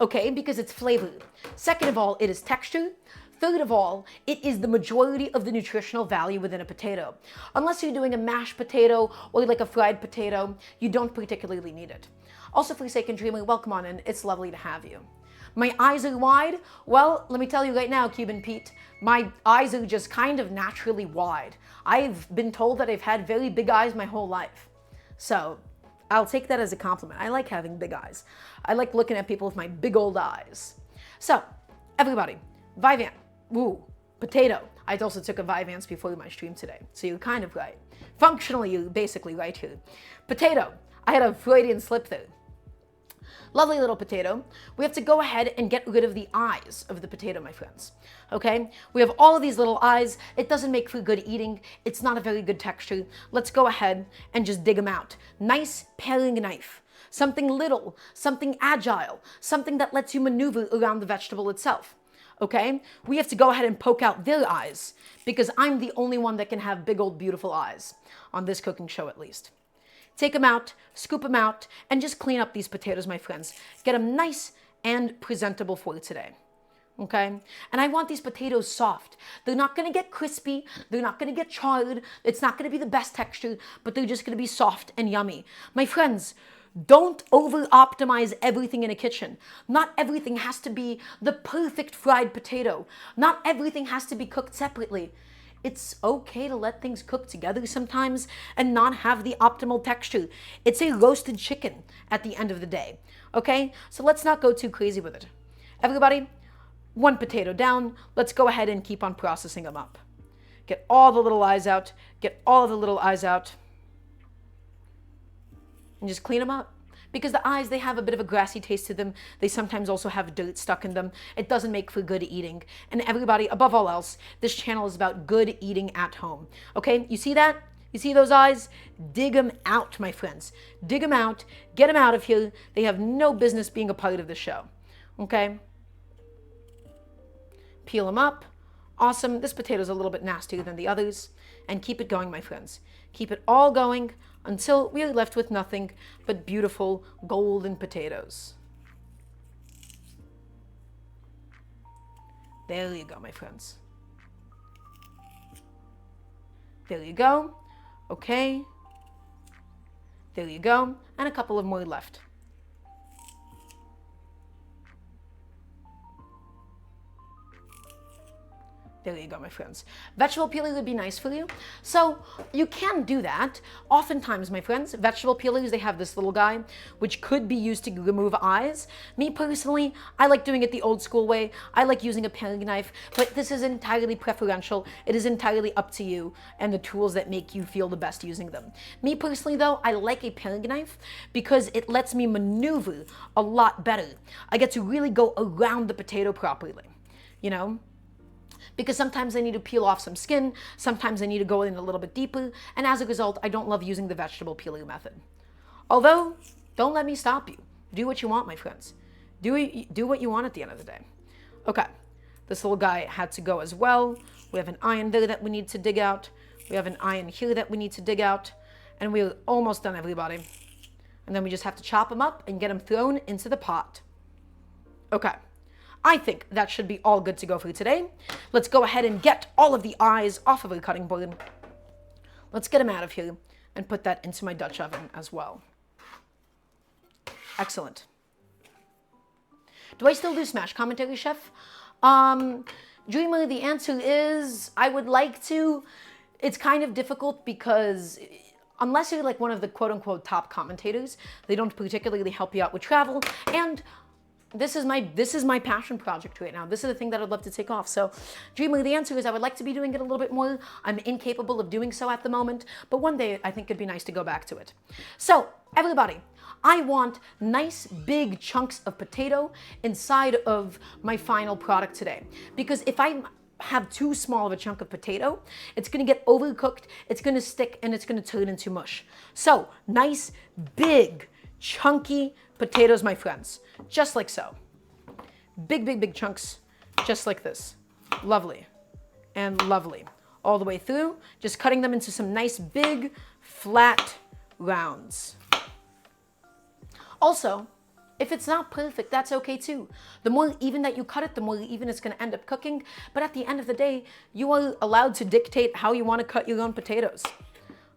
okay, because it's flavored. Second of all, it is texture. Third of all, it is the majority of the nutritional value within a potato. Unless you're doing a mashed potato or like a fried potato, you don't particularly need it. Also, Forsaken Dreamer, welcome on in. It's lovely to have you. My eyes are wide. Well, let me tell you right now, Cuban Pete, my eyes are just kind of naturally wide. I've been told that I've had very big eyes my whole life. So, I'll take that as a compliment. I like having big eyes. I like looking at people with my big old eyes. So, everybody, Vyvanse. Ooh, potato. I also took a Vyvanse before my stream today, so you're kind of right. Functionally, you're basically right here. Potato. I had a Freudian slip there. Lovely little potato. We have to go ahead and get rid of the eyes of the potato, my friends. Okay? We have all of these little eyes. It doesn't make for good eating. It's not a very good texture. Let's go ahead and just dig them out. Nice paring knife. Something little, something agile, something that lets you maneuver around the vegetable itself. Okay? We have to go ahead and poke out their eyes, because I'm the only one that can have big old beautiful eyes, on this cooking show at least. Take them out, scoop them out, and just clean up these potatoes, my friends. Get them nice and presentable for today. Okay? And I want these potatoes soft. They're not gonna get crispy, they're not gonna get charred, it's not gonna be the best texture, but they're just gonna be soft and yummy. My friends, don't over-optimize everything in a kitchen. Not everything has to be the perfect fried potato. Not everything has to be cooked separately. It's okay to let things cook together sometimes and not have the optimal texture. It's a roasted chicken at the end of the day. Okay? So let's not go too crazy with it. Everybody, one potato down. Let's go ahead and keep on processing them up. Get all the little eyes out. Get all the little eyes out. And just clean them up. because the eyes, they have a bit of a grassy taste to them. They sometimes also have dirt stuck in them. It doesn't make for good eating. And everybody, above all else, this channel is about good eating at home. Okay, you see that? You see those eyes? Dig them out, my friends. Dig them out. Get them out of here. They have no business being a part of the show. Okay? Peel them up. Awesome. This potato is a little bit nastier than the others. And keep it going, my friends. Keep it all going until we are left with nothing but beautiful golden potatoes. There you go, my friends. There you go. Okay. There you go. And a couple of more left. There you go, my friends. Vegetable peeler would be nice for you. So you can do that. Oftentimes, my friends, vegetable peelers, they have this little guy, which could be used to remove eyes. Me personally, I like doing it the old school way. I like using a paring knife, but this is entirely preferential. It is entirely up to you and the tools that make you feel the best using them. Me personally, though, I like a paring knife because it lets me maneuver a lot better. I get to really go around the potato properly, you know? Because sometimes I need to peel off some skin, sometimes I need to go in a little bit deeper, and as a result, I don't love using the vegetable peeler method. Although, don't let me stop you. Do what you want, my friends. Do what you want at the end of the day. Okay, this little guy had to go as well. We have an iron there that we need to dig out. We have an iron here that we need to dig out. And we're almost done, everybody. And then we just have to chop them up and get them thrown into the pot. Okay. I think that should be all good to go for today. Let's go ahead and get all of the eyes off of our cutting board. Let's get them out of here and put that into my Dutch oven as well. Excellent. Do I still do Smash commentary, Chef? Dreamer, the answer is I would like to. It's kind of difficult because unless you're like one of the quote-unquote top commentators, they don't particularly help you out with travel. And this is my passion project right now. This is the thing that I'd love to take off. So, Dreamer, the answer is I would like to be doing it a little bit more. I'm incapable of doing so at the moment, but one day I think it'd be nice to go back to it. So, everybody, I want nice big chunks of potato inside of my final product today. Because if I have too small of a chunk of potato, it's gonna get overcooked, it's gonna stick, and it's gonna turn into mush. So, nice, big, chunky potatoes, my friends. Just like so. Big, big, big chunks, just like this. Lovely and lovely. All the way through, just cutting them into some nice big, flat rounds. Also, if it's not perfect, that's okay too. The more even that you cut it, the more even it's gonna end up cooking. But at the end of the day, you are allowed to dictate how you wanna cut your own potatoes,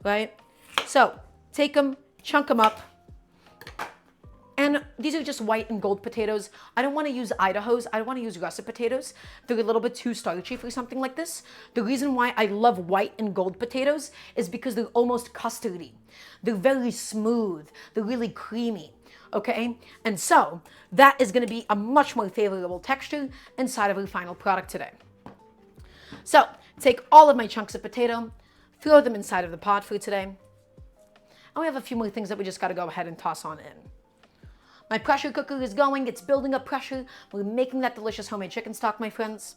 right? So, take them, chunk them up. And these are just white and gold potatoes. I don't want to use Idahos. I don't want to use russet potatoes. They're a little bit too starchy for something like this. The reason why I love white and gold potatoes is because they're almost custardy. They're very smooth. They're really creamy. Okay? And so that is going to be a much more favorable texture inside of our final product today. So take all of my chunks of potato, throw them inside of the pot for today. And we have a few more things that we just got to go ahead and toss on in. My pressure cooker is going, it's building up pressure. We're making that delicious homemade chicken stock, my friends.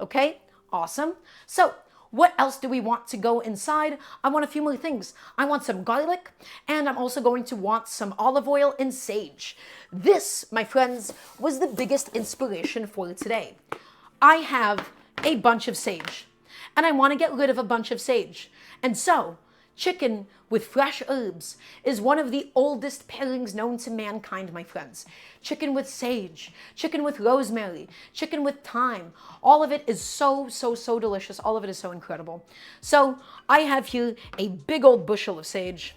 Okay, awesome. So, what else do we want to go inside? I want a few more things. I want some garlic, and I'm also going to want some olive oil and sage. This, my friends, was the biggest inspiration for today. I have a bunch of sage, and I want to get rid of a bunch of sage. And so, chicken with fresh herbs is one of the oldest pairings known to mankind, my friends. Chicken with sage, chicken with rosemary, chicken with thyme. All of it is so, so, so delicious. All of it is so incredible. So I have here a big old bushel of sage,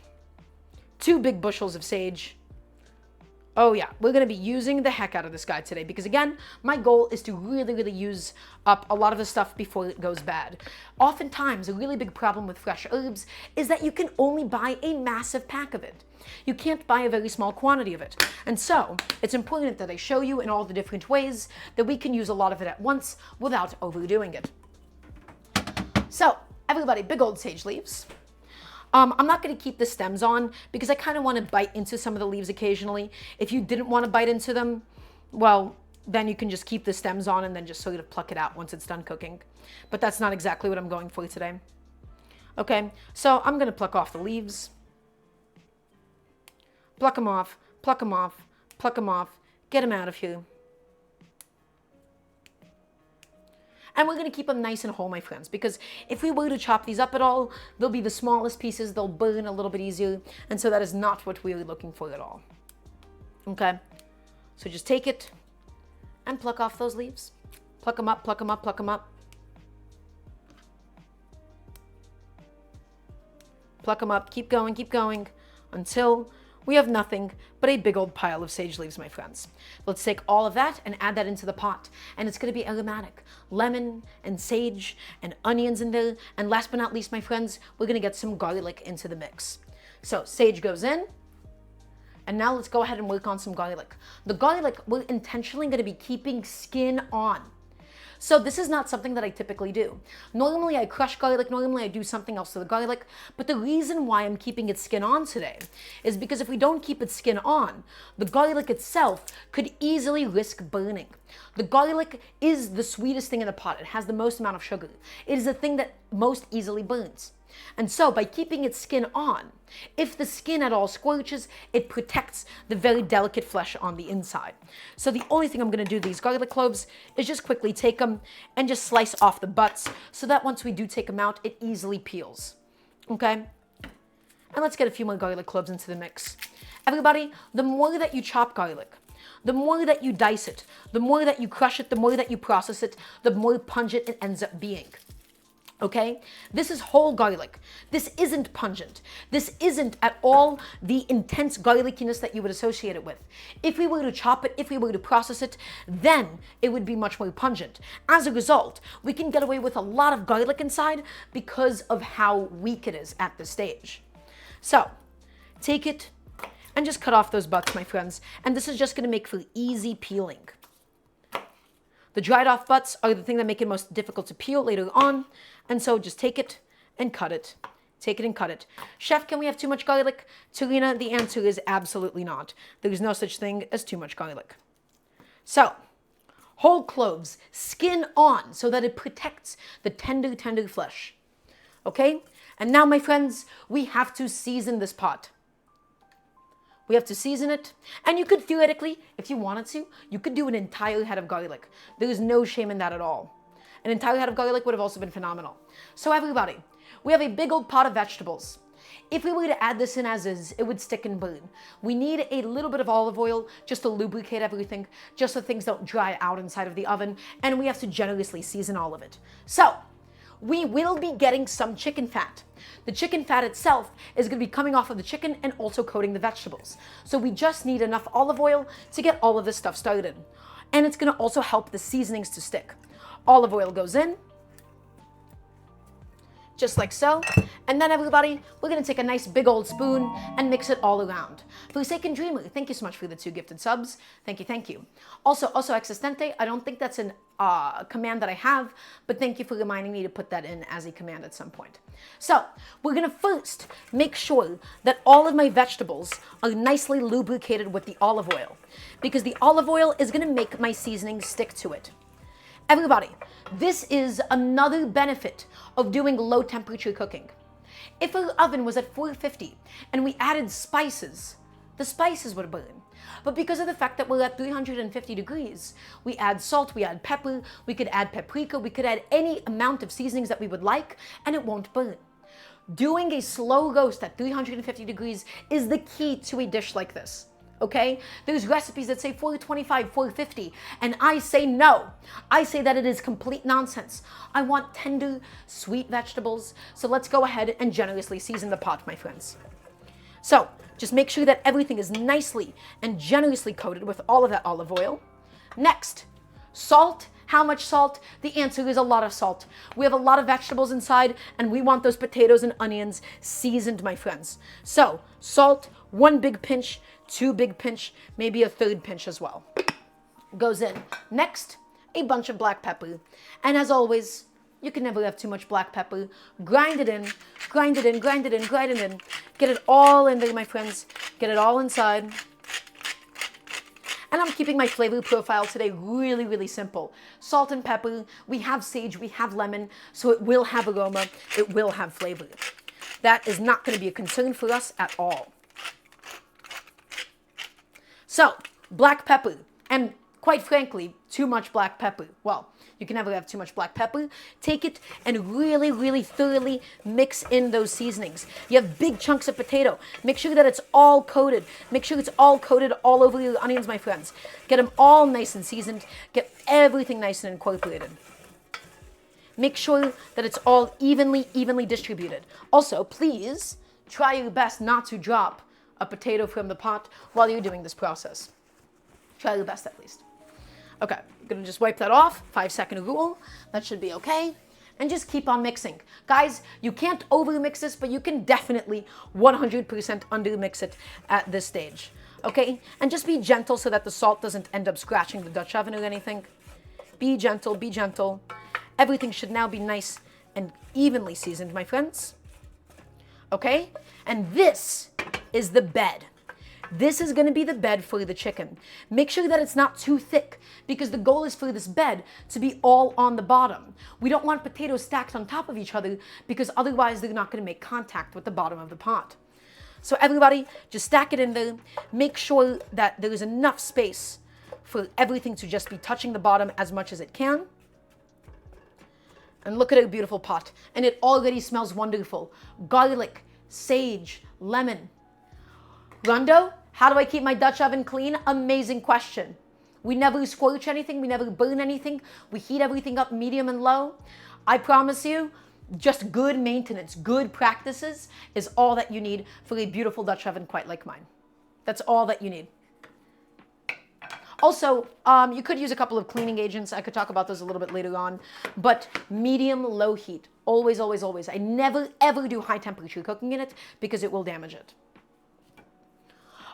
2 big bushels of sage. Oh yeah, we're gonna be using the heck out of this guy today because again, my goal is to really, really use up a lot of the stuff before it goes bad. Oftentimes, a really big problem with fresh herbs is that you can only buy a massive pack of it. You can't buy a very small quantity of it. And so, it's important that I show you in all the different ways that we can use a lot of it at once without overdoing it. So, everybody, big old sage leaves. I'm not going to keep the stems on because I kind of want to bite into some of the leaves occasionally. If you didn't want to bite into them, well, then you can just keep the stems on and then just sort of pluck it out once it's done cooking. But that's not exactly what I'm going for today. Okay, so I'm going to pluck off the leaves. Pluck them off, pluck them off, pluck them off, get them out of here. And we're going to keep them nice and whole, my friends, because if we were to chop these up at all, they'll be the smallest pieces, they'll burn a little bit easier, and so that is not what we're looking for at all. Okay, so just take it and pluck off those leaves. Pluck them up, pluck them up, pluck them up. Pluck them up, keep going, until we have nothing but a big old pile of sage leaves, my friends. Let's take all of that and add that into the pot. And it's going to be aromatic. Lemon and sage and onions in there. And last but not least, my friends, we're going to get some garlic into the mix. So sage goes in. And now let's go ahead and work on some garlic. The garlic, we're intentionally going to be keeping skin on. So this is not something that I typically do. Normally I crush garlic, normally I do something else to the garlic, but the reason why I'm keeping its skin on today is because if we don't keep its skin on, the garlic itself could easily risk burning. The garlic is the sweetest thing in the pot. It has the most amount of sugar. It is the thing that most easily burns. And so by keeping its skin on, if the skin at all scorches, it protects the very delicate flesh on the inside. So the only thing I'm going to do these garlic cloves is just quickly take them and just slice off the butts so that once we do take them out, it easily peels. Okay? And let's get a few more garlic cloves into the mix. Everybody, the more that you chop garlic, the more that you dice it, the more that you crush it, the more that you process it, the more pungent it ends up being. Okay, this is whole garlic. This isn't pungent. This isn't at all the intense garlickiness that you would associate it with. If we were to chop it, if we were to process it, then it would be much more pungent. As a result, we can get away with a lot of garlic inside because of how weak it is at this stage. So, take it and just cut off those butts, my friends. And this is just going to make for easy peeling. The dried off butts are the thing that make it most difficult to peel later on. And so just take it and cut it. Take it and cut it. Chef, can we have too much garlic? Tarina, the answer is absolutely not. There is no such thing as too much garlic. So, whole cloves, skin on so that it protects the tender, tender flesh. Okay? And now, my friends, we have to season this pot. We have to season it. And you could theoretically, if you wanted to, you could do an entire head of garlic. There is no shame in that at all. An entire head of garlic would have also been phenomenal. So everybody, we have a big old pot of vegetables. If we were to add this in as is, it would stick and burn. We need a little bit of olive oil just to lubricate everything, just so things don't dry out inside of the oven, and we have to generously season all of it. So, we will be getting some chicken fat. The chicken fat itself is going to be coming off of the chicken and also coating the vegetables. So we just need enough olive oil to get all of this stuff started. And it's going to also help the seasonings to stick. Olive oil goes in, just like so. And then everybody, we're going to take a nice big old spoon and mix it all around. Forsaken Dreamer, thank you so much for the 2 gifted subs. Thank you, thank you. Also existente, I don't think that's an command that I have, but thank you for reminding me to put that in as a command at some point. So, we're going to first make sure that all of my vegetables are nicely lubricated with the olive oil, because the olive oil is going to make my seasoning stick to it. Everybody, this is another benefit of doing low temperature cooking. If our oven was at 450 and we added spices, the spices would burn. But because of the fact that we're at 350 degrees, we add salt, we add pepper, we could add paprika, we could add any amount of seasonings that we would like, and it won't burn. Doing a slow roast at 350 degrees is the key to a dish like this. Okay? There's recipes that say 425, 450, and I say no. I say that it is complete nonsense. I want tender, sweet vegetables, so let's go ahead and generously season the pot, my friends. So, just make sure that everything is nicely and generously coated with all of that olive oil. Next, salt. How much salt? The answer is a lot of salt. We have a lot of vegetables inside, and we want those potatoes and onions seasoned, my friends. So, salt, 1 big pinch, 2 big pinch, maybe a 3rd pinch as well. Goes in. Next, a bunch of black pepper. And as always, You can never have too much black pepper. Grind it in, grind it in, grind it in, grind it in. Get it all in there, my friends. Get it all inside. And I'm keeping my flavor profile today really, really simple. Salt and pepper, we have sage, we have lemon, so it will have aroma, it will have flavor. That is not going to be a concern for us at all. So, black pepper, and quite frankly, too much black pepper. Well, you can never have too much black pepper. Take it and really, really thoroughly mix in those seasonings. You have big chunks of potato. Make sure that it's all coated. Make sure it's all coated all over your onions, my friends. Get them all nice and seasoned. Get everything nice and incorporated. Make sure that it's all evenly distributed. Also, please try your best not to drop a potato from the pot while you're doing this process. Try your best at least. Okay, I'm gonna just wipe that off, 5-second rule. That should be okay. And just keep on mixing. Guys, you can't over mix this, but you can definitely 100% under mix it at this stage. Okay, and just be gentle so that the salt doesn't end up scratching the Dutch oven or anything. Be gentle, be gentle. Everything should now be nice and evenly seasoned, my friends. Okay, and this is the bed. This is going to be the bed for the chicken. Make sure that it's not too thick because the goal is for this bed to be all on the bottom. We don't want potatoes stacked on top of each other because otherwise they're not going to make contact with the bottom of the pot. So everybody, just stack it in there. Make sure that there is enough space for everything to just be touching the bottom as much as it can. And look at our beautiful pot. And it already smells wonderful. Garlic, sage, lemon. Rondo, how do I keep my Dutch oven clean? Amazing question. We never scorch anything. We never burn anything. We heat everything up medium and low. I promise you, just good maintenance, good practices is all that you need for a beautiful Dutch oven quite like mine. That's all that you need. Also, you could use a couple of cleaning agents. I could talk about those a little bit later on. But medium, low heat. Always, always, always. I never, ever do high temperature cooking in it because it will damage it.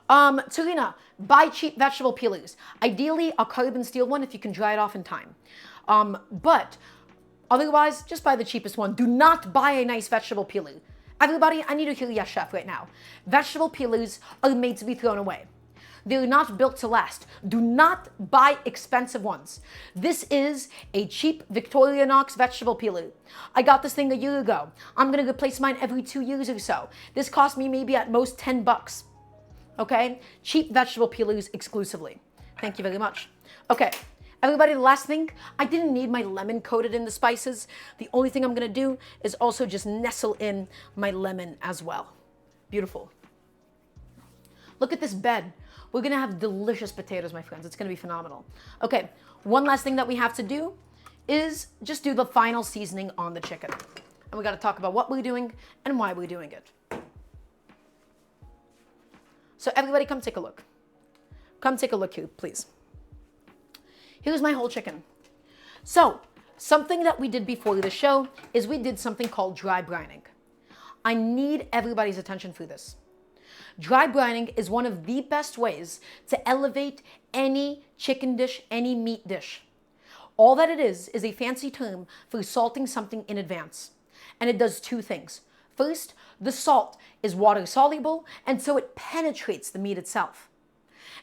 Tarina, buy cheap vegetable peelers. Ideally, a carbon steel one if you can dry it off in time. But otherwise, just buy the cheapest one. Do not buy a nice vegetable peeler. Everybody, I need to hear yes, chef, right now. Vegetable peelers are made to be thrown away. They're not built to last. Do not buy expensive ones. This is a cheap Victorinox vegetable peeler. I got this thing a year ago. I'm going to replace mine every 2 years or so. This cost me maybe at most $10. Okay? Cheap vegetable peelers exclusively. Thank you very much. Okay. Everybody, the last thing, I didn't need my lemon coated in the spices. The only thing I'm going to do is also just nestle in my lemon as well. Beautiful. Look at this bed. We're going to have delicious potatoes, my friends. It's going to be phenomenal. Okay, one last thing that we have to do is just do the final seasoning on the chicken. And we got to talk about what we're doing and why we're doing it. So everybody come take a look. Come take a look here, please. Here's my whole chicken. So something that we did before the show is we did something called dry brining. I need everybody's attention for this. Dry brining is one of the best ways to elevate any chicken dish, any meat dish. All that it is a fancy term for salting something in advance. And it does two things. First, the salt is water soluble, and so it penetrates the meat itself.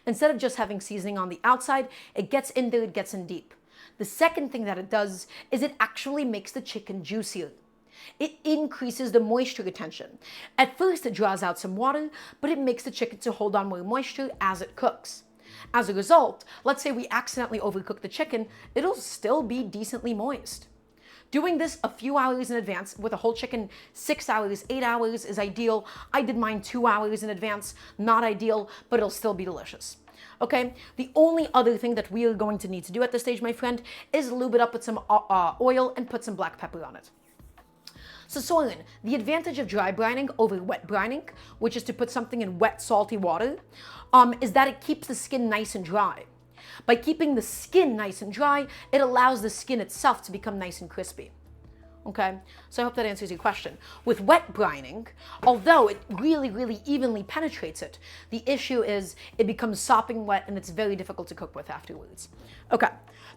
Instead of just having seasoning on the outside, it gets in there, it gets in deep. The second thing that it does is it actually makes the chicken juicier. It increases the moisture retention. At first, it draws out some water, but it makes the chicken to hold on more moisture as it cooks. As a result, let's say we accidentally overcook the chicken, it'll still be decently moist. Doing this a few hours in advance with a whole chicken, 6 hours, 8 hours is ideal. I did mine 2 hours in advance, not ideal, but it'll still be delicious. Okay, the only other thing that we are going to need to do at this stage, my friend, is lube it up with some oil and put some black pepper on it. So Soren, the advantage of dry brining over wet brining, which is to put something in wet, salty water, is that it keeps the skin nice and dry. By keeping the skin nice and dry, it allows the skin itself to become nice and crispy. Okay, so I hope that answers your question. With wet brining, although it really, really evenly penetrates it, the issue is it becomes sopping wet and it's very difficult to cook with afterwards. Okay,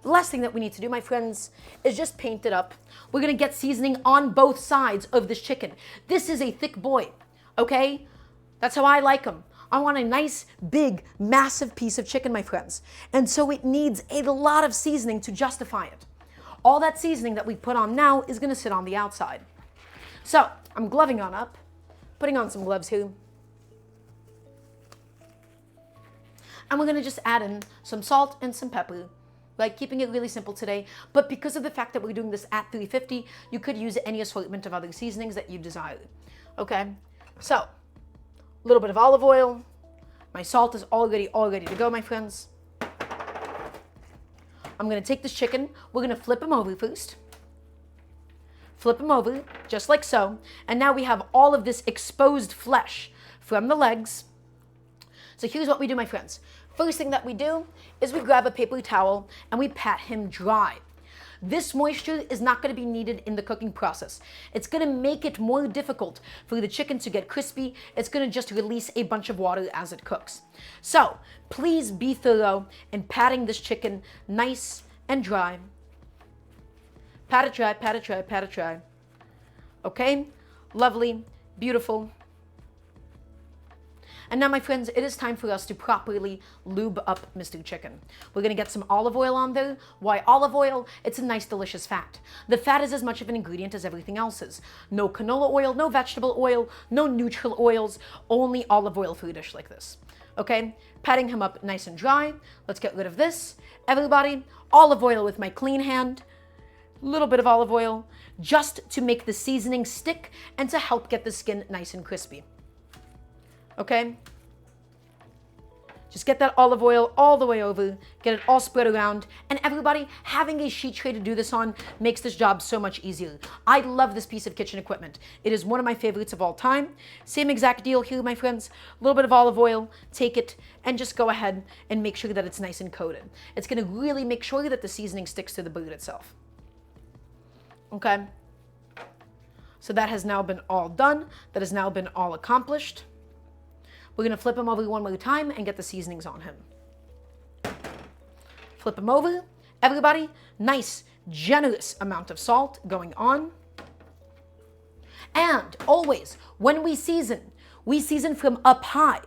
The last thing that we need to do, my friends, is just paint it up. We're gonna get seasoning on both sides of this chicken. This is a thick boy, okay? That's how I like them. I want a nice, big, massive piece of chicken, my friends. And so it needs a lot of seasoning to justify it. All that seasoning that we put on now is gonna sit on the outside. So I'm gloving on up, putting on some gloves here. And we're gonna just add in some salt and some pepper, like keeping it really simple today. But because of the fact that we're doing this at 350, you could use any assortment of other seasonings that you desire. Okay, so a little bit of olive oil. My salt is all ready to go, my friends. I'm gonna take this chicken, we're gonna flip him over first. Flip him over, just like so. And now we have all of this exposed flesh from the legs. So here's what we do, my friends. First thing that we do is we grab a paper towel and we pat him dry. This moisture is not going to be needed in the cooking process. It's going to make it more difficult for the chicken to get crispy. It's going to just release a bunch of water as it cooks. So please be thorough in patting this chicken nice and dry. Pat it dry, pat it dry, pat it dry. Okay? Lovely, beautiful. And now, my friends, it is time for us to properly lube up Mr. Chicken. We're gonna get some olive oil on there. Why olive oil? It's a nice, delicious fat. The fat is as much of an ingredient as everything else is. No canola oil, no vegetable oil, no neutral oils, only olive oil for a dish like this. Okay? Patting him up nice and dry. Let's get rid of this. Everybody, olive oil with my clean hand. Little bit of olive oil, just to make the seasoning stick and to help get the skin nice and crispy. Okay? Just get that olive oil all the way over, get it all spread around, and everybody, having a sheet tray to do this on makes this job so much easier. I love this piece of kitchen equipment. It is one of my favorites of all time. Same exact deal here, my friends. A little bit of olive oil, take it, and just go ahead and make sure that it's nice and coated. It's gonna really make sure that the seasoning sticks to the bird itself. Okay? So that has now been all done. That has now been all accomplished. We're gonna flip him over one more time and get the seasonings on him. Flip him over. Everybody, nice, generous amount of salt going on. And always, when we season from up high.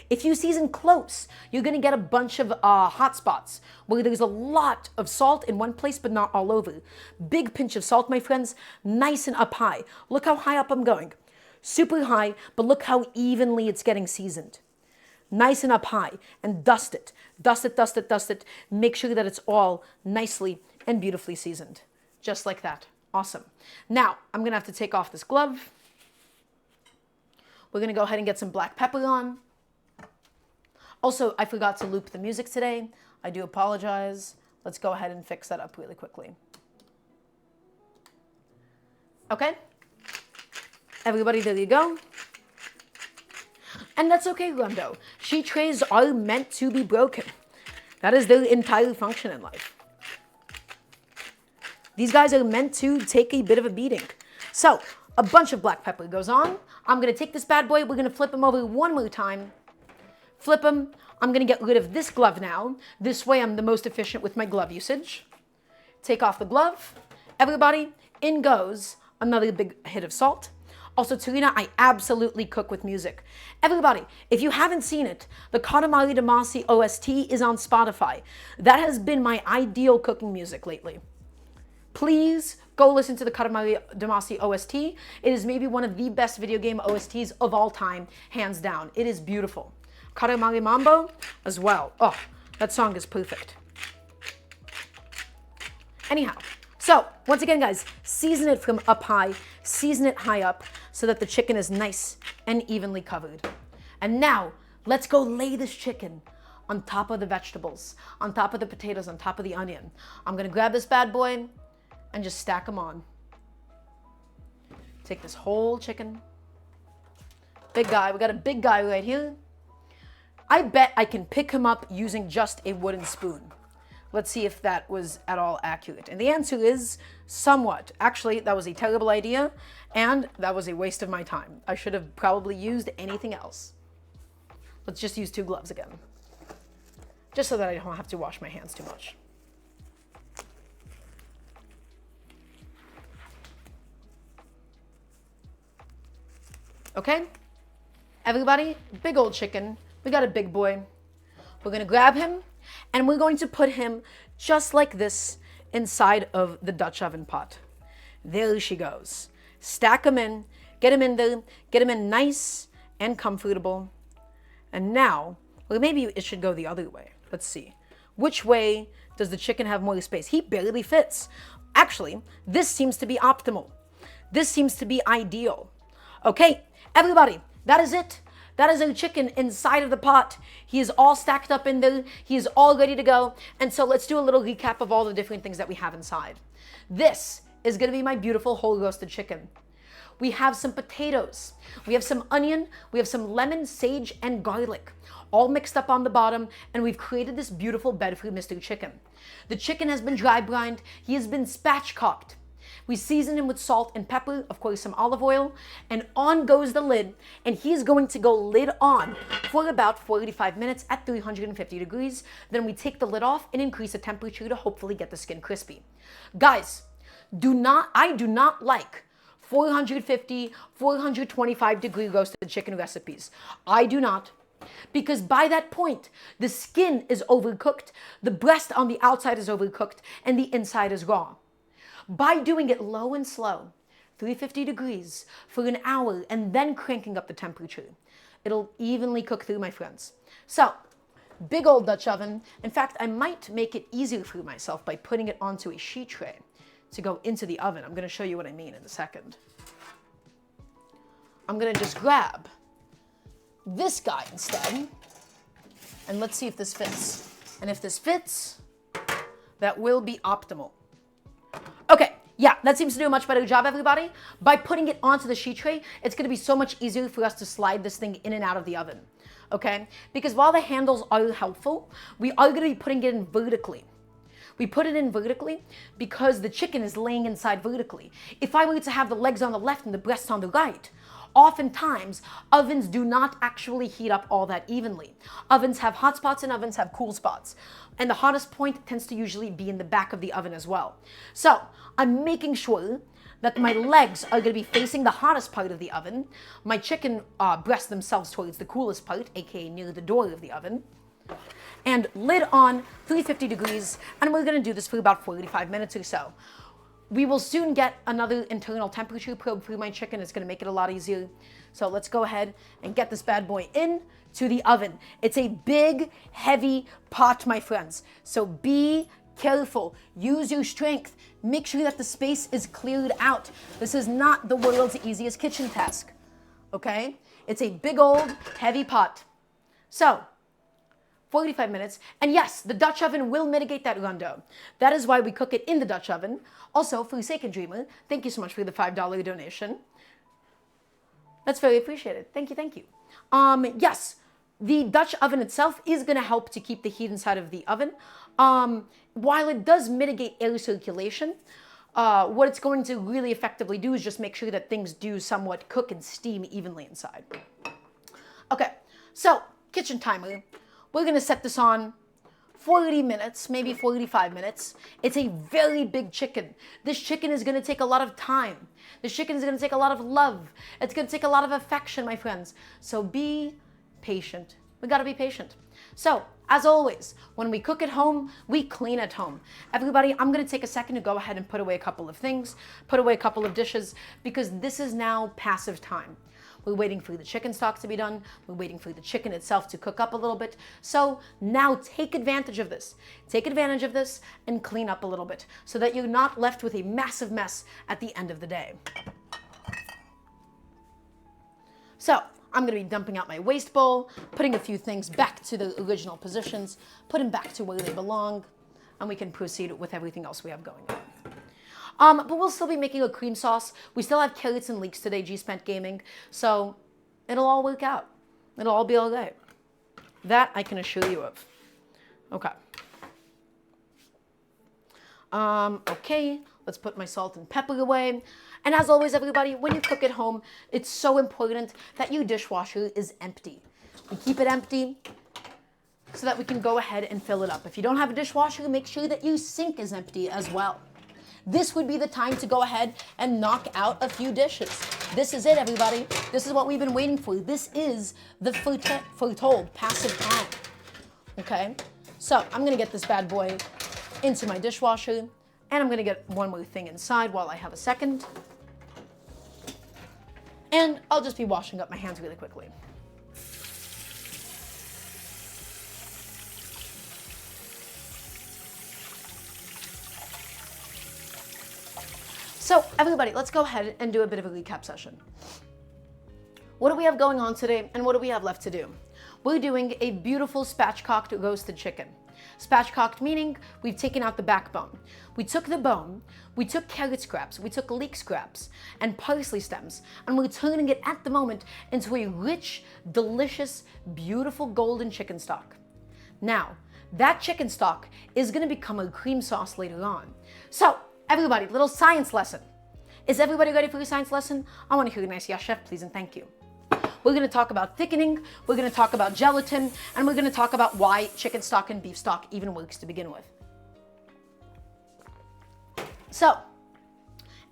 If you season close, you're gonna get a bunch of hot spots where there's a lot of salt in one place, but not all over. Big pinch of salt, my friends, nice and up high. Look how high up I'm going. Super high, but look how evenly it's getting seasoned. Nice and up high, and dust it. Dust it, dust it, dust it. Make sure that it's all nicely and beautifully seasoned. Just like that. Awesome. Now, I'm gonna have to take off this glove. We're gonna go ahead and get some black pepper on. Also, I forgot to loop the music today. I do apologize. Let's go ahead and fix that up really quickly. Okay? Everybody, there you go. And that's okay, Grundo. Sheet trays are meant to be broken. That is their entire function in life. These guys are meant to take a bit of a beating. So, a bunch of black pepper goes on. I'm gonna take this bad boy, we're gonna flip him over one more time. Flip him. I'm gonna get rid of this glove now. This way I'm the most efficient with my glove usage. Take off the glove. Everybody, in goes another big hit of salt. Also, Tarina, I absolutely cook with music. Everybody, if you haven't seen it, the Katamari Damacy OST is on Spotify. That has been my ideal cooking music lately. Please go listen to the Katamari Damacy OST. It is maybe one of the best video game OSTs of all time, hands down. It is beautiful. Katamari Mambo as well. Oh, that song is perfect. Anyhow, so once again, guys, season it from up high, season it high up so that the chicken is nice and evenly covered. And now let's go lay this chicken on top of the vegetables, on top of the potatoes, on top of the onion. I'm gonna grab this bad boy and just stack them on. Take this whole chicken. Big guy, we got a big guy right here. I bet I can pick him up using just a wooden spoon. Let's see if that was at all accurate. And the answer is somewhat. Actually, that was a terrible idea, and that was a waste of my time. I should have probably used anything else. Let's just use 2 gloves again. Just so that I don't have to wash my hands too much. Okay? Everybody, big old chicken. We got a big boy. We're gonna grab him and we're going to put him just like this inside of the Dutch oven pot. There she goes. Stack him in, get him in there, get him in nice and comfortable. And now, well, maybe it should go the other way. Let's see. Which way does the chicken have more space? He barely fits. Actually, this seems to be optimal. This seems to be ideal. Okay, everybody, that is it. That is a chicken inside of the pot. He is all stacked up in there. He is all ready to go. And so let's do a little recap of all the different things that we have inside. This is gonna be my beautiful whole roasted chicken. We have some potatoes. We have some onion. We have some lemon, sage, and garlic, all mixed up on the bottom, and we've created this beautiful Bedford mystery chicken. The chicken has been dry brined. He has been spatchcocked. We season him with salt and pepper, of course some olive oil, and on goes the lid, and he's going to go lid on for about 45 minutes at 350 degrees. Then we take the lid off and increase the temperature to hopefully get the skin crispy. Guys, I do not like 450, 425 degree roasted chicken recipes. I do not. Because by that point, the skin is overcooked, the breast on the outside is overcooked, and the inside is raw. By doing it low and slow, 350 degrees for an hour, and then cranking up the temperature, it'll evenly cook through, my friends. So, big old Dutch oven. In fact, I might make it easier for myself by putting it onto a sheet tray to go into the oven. I'm gonna show you what I mean in a second. I'm gonna just grab this guy instead, and let's see if this fits. And if this fits, that will be optimal. Okay, yeah, that seems to do a much better job, everybody. By putting it onto the sheet tray, it's gonna be so much easier for us to slide this thing in and out of the oven, okay? Because while the handles are helpful, we are gonna be putting it in vertically. We put it in vertically because the chicken is laying inside vertically. If I were to have the legs on the left and the breasts on the right, oftentimes ovens do not actually heat up all that evenly. Ovens have hot spots and ovens have cool spots. And the hottest point tends to usually be in the back of the oven as well. So I'm making sure that my legs are going to be facing the hottest part of the oven. My chicken breasts themselves towards the coolest part, aka near the door of the oven. And lid on, 350 degrees, and we're gonna do this for about 45 minutes or so. We will soon get another internal temperature probe through my chicken. It's gonna make it a lot easier. So let's go ahead and get this bad boy in to the oven. It's a big, heavy pot, my friends. So be careful, use your strength. Make sure that the space is cleared out. This is not the world's easiest kitchen task, okay? It's a big old, heavy pot. So, 45 minutes. And yes, the Dutch oven will mitigate that rundown. That is why we cook it in the Dutch oven. Also, Forsaken Dreamer, thank you so much for the $5 donation. That's very appreciated. Thank you, thank you. Yes, the Dutch oven itself is going to help to keep the heat inside of the oven. While it does mitigate air circulation, what it's going to really effectively do is just make sure that things do somewhat cook and steam evenly inside. Okay, so kitchen timer. We're gonna set this on 40 minutes, maybe 45 minutes. It's a very big chicken. This chicken is gonna take a lot of time. This chicken is gonna take a lot of love. It's gonna take a lot of affection, my friends. So be patient. We gotta be patient. So, as always, when we cook at home, we clean at home. Everybody, I'm gonna take a second to go ahead and put away a couple of things, put away a couple of dishes, because this is now passive time. We're waiting for the chicken stock to be done. We're waiting for the chicken itself to cook up a little bit. So now take advantage of this. Take advantage of this and clean up a little bit so that you're not left with a massive mess at the end of the day. So I'm gonna be dumping out my waste bowl, putting a few things back to the original positions, put them back to where they belong, and we can proceed with everything else we have going on. But we'll still be making a cream sauce. We still have carrots and leeks today, G-Spent Gaming. So it'll all work out. It'll all be all right. That I can assure you of. Okay. Okay, let's put my salt and pepper away. And as always, everybody, when you cook at home, it's so important that your dishwasher is empty. We keep it empty so that we can go ahead and fill it up. If you don't have a dishwasher, make sure that your sink is empty as well. This would be the time to go ahead and knock out a few dishes. This is it, everybody. This is what we've been waiting for. This is the foretold passive time. Okay, so I'm gonna get this bad boy into my dishwasher, and I'm gonna get one more thing inside while I have a second. And I'll just be washing up my hands really quickly. So everybody, let's go ahead and do a bit of a recap session. What do we have going on today, and what do we have left to do? We're doing a beautiful spatchcocked roasted chicken. Spatchcocked meaning we've taken out the backbone. We took the bone, we took carrot scraps, we took leek scraps, and parsley stems, and we're turning it at the moment into a rich, delicious, beautiful golden chicken stock. Now, that chicken stock is gonna become a cream sauce later on. So, everybody, little science lesson. Is everybody ready for your science lesson? I wanna hear a nice yes, chef, please, and thank you. We're gonna talk about thickening, we're gonna talk about gelatin, and we're gonna talk about why chicken stock and beef stock even works to begin with. So,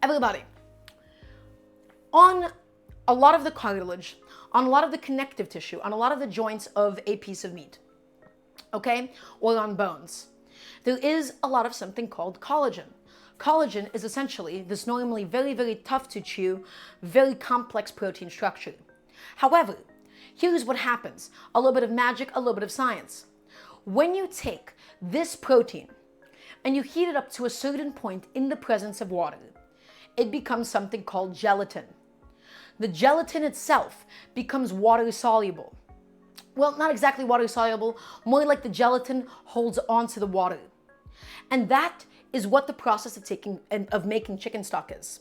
everybody, on a lot of the cartilage, on a lot of the connective tissue, on a lot of the joints of a piece of meat, okay, or on bones, there is a lot of something called collagen. Collagen is essentially this normally very, very tough to chew, very complex protein structure. However, here's what happens. A little bit of magic, a little bit of science. When you take this protein and you heat it up to a certain point in the presence of water, it becomes something called gelatin. The gelatin itself becomes water soluble. Well, not exactly water soluble, more like the gelatin holds onto the water. And that is what the process of making chicken stock is.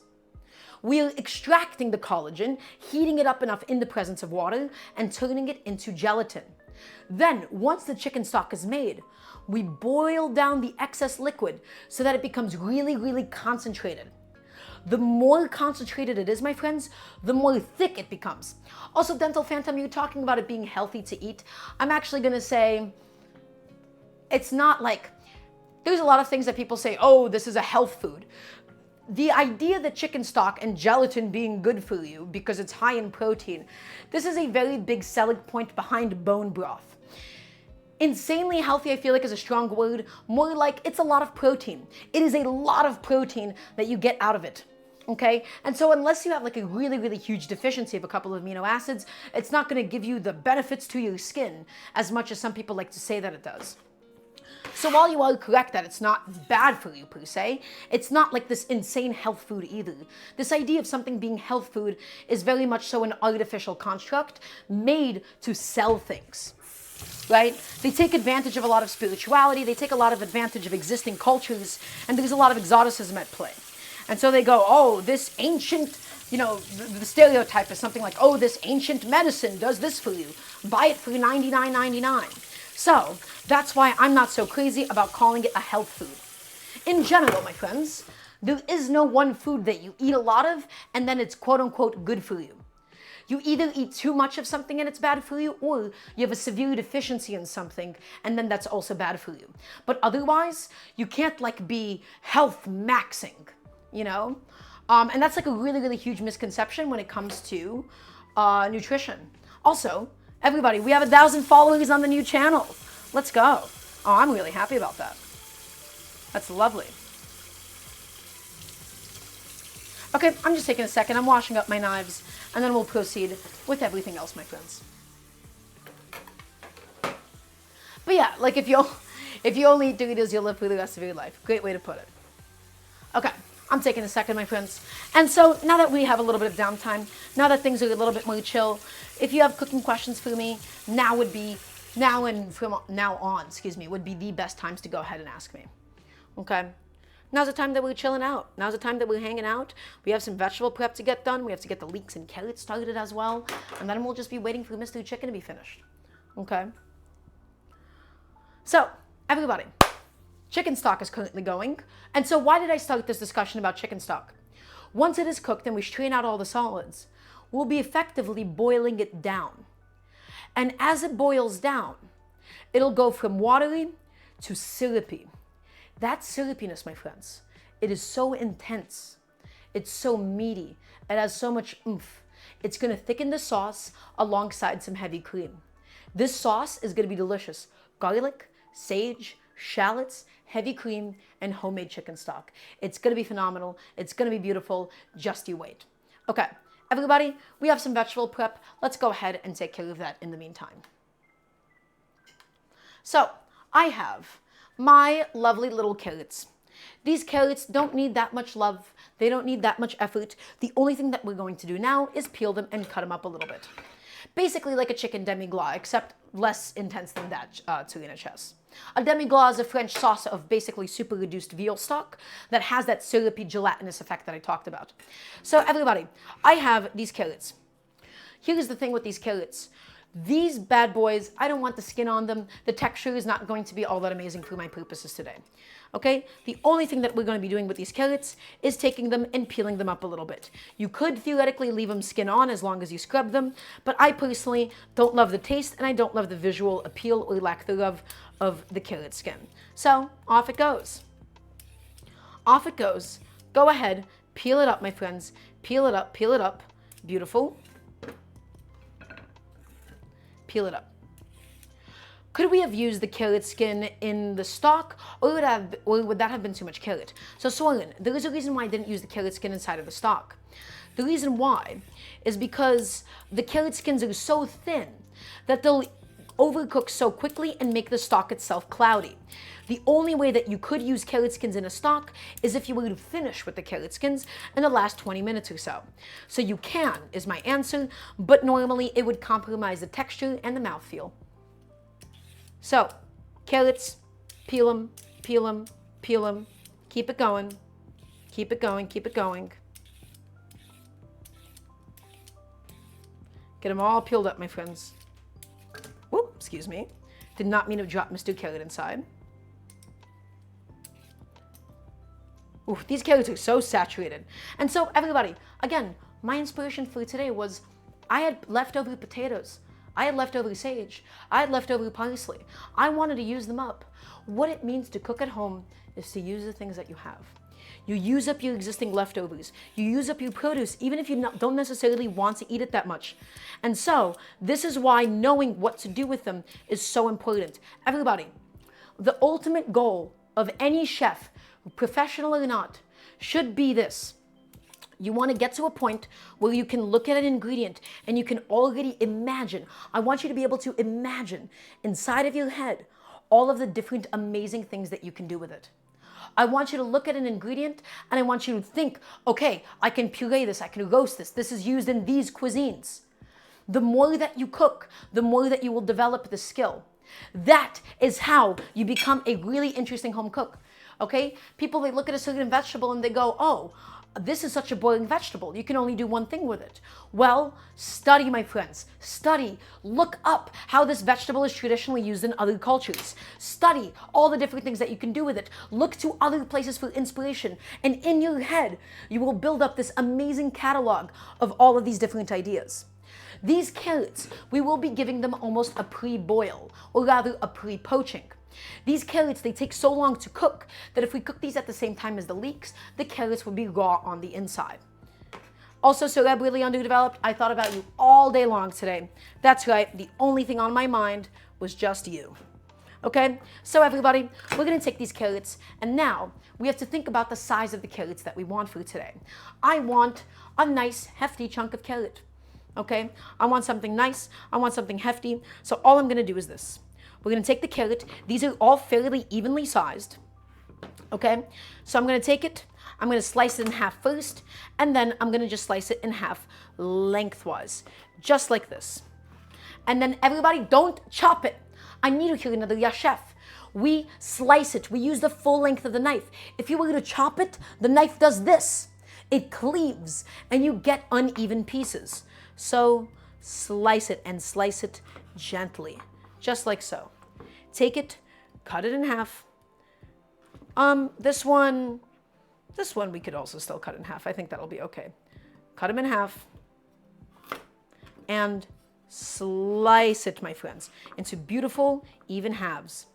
We are extracting the collagen, heating it up enough in the presence of water, and turning it into gelatin. Then, once the chicken stock is made, we boil down the excess liquid so that it becomes really, really concentrated. The more concentrated it is, my friends, the more thick it becomes. Also, Dental Phantom, you're talking about it being healthy to eat. I'm actually gonna say, it's not like, there's a lot of things that people say, oh, this is a health food. The idea that chicken stock and gelatin being good for you because it's high in protein, this is a very big selling point behind bone broth. Insanely healthy, I feel like, is a strong word. More like it's a lot of protein. It is a lot of protein that you get out of it. Okay? And so unless you have like a really, really huge deficiency of a couple of amino acids, it's not going to give you the benefits to your skin as much as some people like to say that it does. So while you are correct that it's not bad for you per se, it's not like this insane health food either. This idea of something being health food is very much so an artificial construct made to sell things, right? They take advantage of a lot of spirituality, they take a lot of advantage of existing cultures, and there's a lot of exoticism at play. And so they go, oh, this ancient, you know, the stereotype is something like, oh, this ancient medicine does this for you. Buy it for $99.99. So that's why I'm not so crazy about calling it a health food. In general, my friends, there is no one food that you eat a lot of and then it's quote unquote good for you. You either eat too much of something and it's bad for you, or you have a severe deficiency in something and then that's also bad for you. But otherwise, you can't like be health maxing, you know? And that's like a really, really huge misconception when it comes to nutrition. Also, everybody, we have 1,000 followers on the new channel. Let's go. Oh, I'm really happy about that. That's lovely. Okay, I'm just taking a second. I'm washing up my knives, and then we'll proceed with everything else, my friends. But yeah, like if you only eat Doritos, you'll live for the rest of your life. Great way to put it. Okay, I'm taking a second, my friends. And so now that we have a little bit of downtime, now that things are a little bit more chill, if you have cooking questions for me, now and from now on, would be the best times to go ahead and ask me. Okay? Now's the time that we're chilling out. Now's the time that we're hanging out. We have some vegetable prep to get done. We have to get the leeks and carrots started as well. And then we'll just be waiting for Mr. Chicken to be finished. Okay? So, everybody, chicken stock is currently going. And so why did I start this discussion about chicken stock? Once it is cooked and we strain out all the solids, we'll be effectively boiling it down. And as it boils down, it'll go from watery to syrupy. That syrupiness, my friends, it is so intense. It's so meaty. It has so much oomph. It's gonna thicken the sauce alongside some heavy cream. This sauce is gonna be delicious. Garlic, sage, shallots, heavy cream, and homemade chicken stock. It's gonna be phenomenal. It's gonna be beautiful. Just you wait. Okay, everybody, we have some vegetable prep. Let's go ahead and take care of that in the meantime. So, I have my lovely little carrots. These carrots don't need that much love. They don't need that much effort. The only thing that we're going to do now is peel them and cut them up a little bit. Basically like a chicken demi-glace, except less intense than that, Serena Chess. A demi-glace is a French sauce of basically super reduced veal stock that has that syrupy gelatinous effect that I talked about. So everybody, I have these carrots. Here's the thing with these carrots. These bad boys, I don't want the skin on them. The texture is not going to be all that amazing for my purposes today. Okay? The only thing that we're going to be doing with these carrots is taking them and peeling them up a little bit. You could theoretically leave them skin on as long as you scrub them, but I personally don't love the taste and I don't love the visual appeal or lack thereof of the carrot skin. So, off it goes. Off it goes. Go ahead, peel it up, my friends. Peel it up, peel it up. Beautiful. Peel it up. Could we have used the carrot skin in the stock, or would that have been too much carrot? So Soren, there is a reason why I didn't use the carrot skin inside of the stock. The reason why is because the carrot skins are so thin that they'll overcook so quickly and make the stock itself cloudy. The only way that you could use carrot skins in a stock is if you were to finish with the carrot skins in the last 20 minutes or so. So you can, is my answer, but normally it would compromise the texture and the mouthfeel. So, carrots, peel them, peel them, peel them, keep it going, keep it going, keep it going. Get them all peeled up, my friends. Whoop, excuse me. Did not mean to drop Mr. Carrot inside. Ooh, these carrots are so saturated. And so, everybody, again, my inspiration for today was I had leftover potatoes. I had leftover sage. I had leftover parsley. I wanted to use them up. What it means to cook at home is to use the things that you have. You use up your existing leftovers. You use up your produce, even if you don't necessarily want to eat it that much. And so, this is why knowing what to do with them is so important. Everybody, the ultimate goal of any chef, professional or not, should be this. You want to get to a point where you can look at an ingredient and you can already imagine. I want you to be able to imagine inside of your head all of the different amazing things that you can do with it. I want you to look at an ingredient and I want you to think, okay, I can puree this, I can roast this. This is used in these cuisines. The more that you cook, the more that you will develop the skill. That is how you become a really interesting home cook. Okay? People, they look at a certain vegetable and they go, oh, this is such a boring vegetable. You can only do one thing with it. Well, study, my friends. Study. Look up how this vegetable is traditionally used in other cultures. Study all the different things that you can do with it. Look to other places for inspiration. And in your head, you will build up this amazing catalog of all of these different ideas. These carrots, we will be giving them almost a pre-boil, or rather a pre-poaching. These carrots, they take so long to cook that if we cook these at the same time as the leeks, the carrots would be raw on the inside. Also, cerebrally underdeveloped, I thought about you all day long today. That's right, the only thing on my mind was just you. Okay, so everybody, we're gonna take these carrots, and now we have to think about the size of the carrots that we want for today. I want a nice, hefty chunk of carrot. Okay, I want something nice, I want something hefty, so all I'm gonna do is this. We're going to take the carrot. These are all fairly evenly sized. Okay? So I'm going to take it. I'm going to slice it in half first. And then I'm going to just slice it in half lengthwise. Just like this. And then everybody, don't chop it. I need to hear another yes, chef. We slice it. We use the full length of the knife. If you were to chop it, the knife does this. It cleaves and you get uneven pieces. So slice it and slice it gently. Just like so. Take it, cut it in half. This one we could also still cut in half. I think that'll be okay. Cut them in half and slice it, my friends, into beautiful, even halves.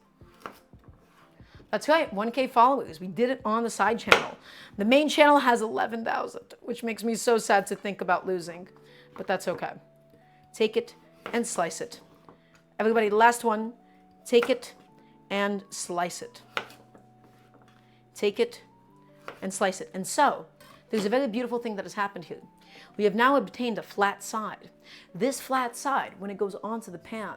That's right, 1K followers. We did it on the side channel. The main channel has 11,000, which makes me so sad to think about losing, but that's okay. Take it and slice it. Everybody, last one. Take it and slice it. Take it and slice it. And so, there's a very beautiful thing that has happened here. We have now obtained a flat side. This flat side, when it goes onto the pan,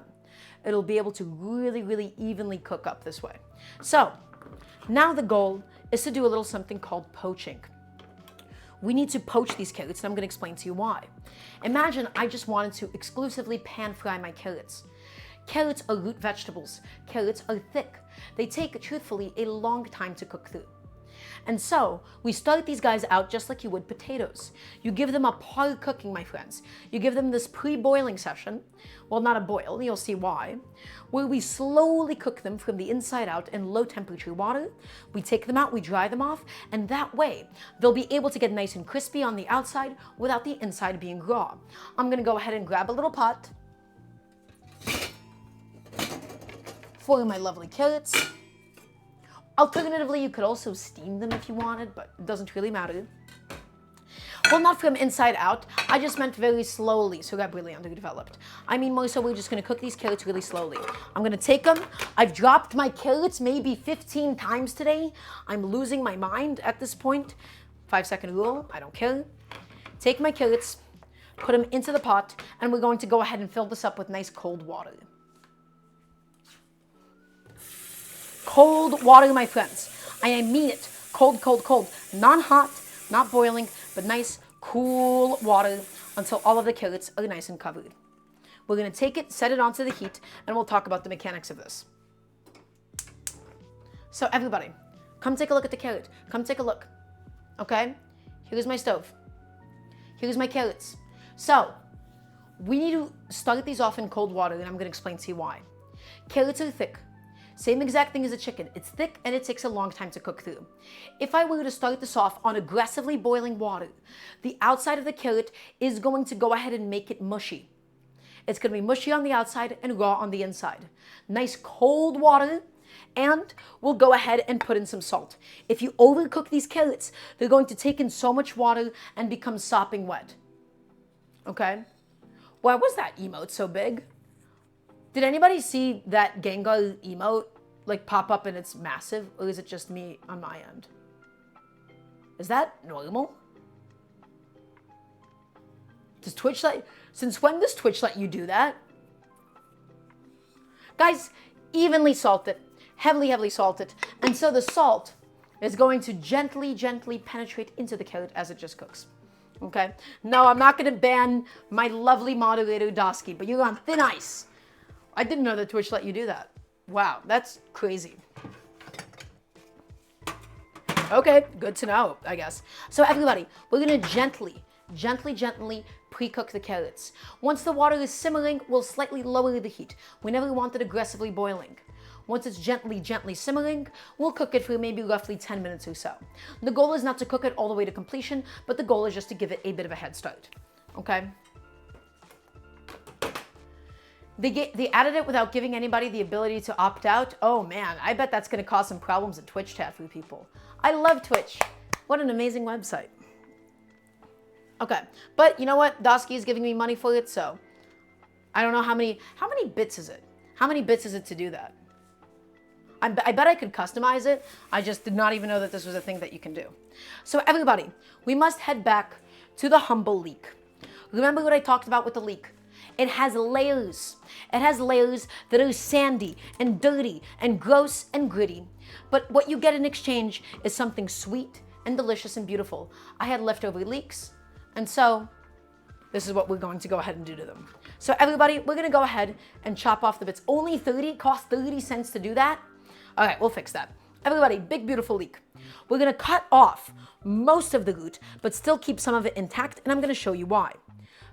it'll be able to really, really evenly cook up this way. So, now the goal is to do a little something called poaching. We need to poach these carrots, and I'm going to explain to you why. Imagine I just wanted to exclusively pan fry my carrots. Carrots are root vegetables. Carrots are thick. They take, truthfully, a long time to cook through. And so, we start these guys out just like you would potatoes. You give them a par cooking, my friends. You give them this pre-boiling session, well, not a boil, you'll see why, where we slowly cook them from the inside out in low temperature water. We take them out, we dry them off, and that way, they'll be able to get nice and crispy on the outside without the inside being raw. I'm gonna go ahead and grab a little pot for my lovely carrots. Alternatively, you could also steam them if you wanted, but it doesn't really matter. Well, not from inside out. I just meant very slowly, so it got really underdeveloped. I mean more so we're just gonna cook these carrots really slowly. I'm gonna take them. I've dropped my carrots maybe 15 times today. I'm losing my mind at this point. 5-second rule, I don't care. Take my carrots, put them into the pot, and we're going to go ahead and fill this up with nice cold water. Cold water, my friends. I mean it. Cold, cold, cold. Not hot, not boiling, but nice, cool water until all of the carrots are nice and covered. We're going to take it, set it onto the heat, and we'll talk about the mechanics of this. So everybody, come take a look at the carrot. Come take a look. Okay? Here's my stove. Here's my carrots. So, we need to start these off in cold water, and I'm going to explain to you why. Carrots are thick. Same exact thing as a chicken. It's thick and it takes a long time to cook through. If I were to start this off on aggressively boiling water, the outside of the carrot is going to go ahead and make it mushy. It's going to be mushy on the outside and raw on the inside. Nice cold water, and we'll go ahead and put in some salt. If you overcook these carrots, they're going to take in so much water and become sopping wet. Okay? Why was that emote so big? Did anybody see that Gengar emote like pop up and it's massive, or is it just me on my end? Is that normal? Does Twitch since when does Twitch let you do that? Guys, evenly salt it, heavily, heavily salt it, and so the salt is going to gently, gently penetrate into the carrot as it just cooks. Okay? No, I'm not gonna ban my lovely moderator Dosky, but you're on thin ice. I didn't know that Twitch let you do that. Wow, that's crazy. Okay, good to know, I guess. So everybody, we're gonna gently, gently pre-cook the carrots. Once the water is simmering, we'll slightly lower the heat. We never want it aggressively boiling. Once it's gently simmering, we'll cook it for maybe roughly 10 minutes or so. The goal is not to cook it all the way to completion, but the goal is just to give it a bit of a head start, okay? They added it without giving anybody the ability to opt out. Oh man, I bet that's gonna cause some problems in Twitch chat for people. I love Twitch. What an amazing website. Okay, but you know what? Dosky is giving me money for it, so I don't know how many bits is it? How many bits is it to do that? I bet I could customize it. I just did not even know that this was a thing that you can do. So everybody, we must head back to the humble Leek. Remember what I talked about with the Leek? It has layers. It has layers that are sandy and dirty and gross and gritty. But what you get in exchange is something sweet and delicious and beautiful. I had leftover Leeks, and so this is what we're going to go ahead and do to them. So everybody, we're gonna go ahead and chop off the bits. Only 30, cost 30 cents to do that. All right, we'll fix that. Everybody, big beautiful Leek. We're gonna cut off most of the root, but still keep some of it intact, and I'm gonna show you why.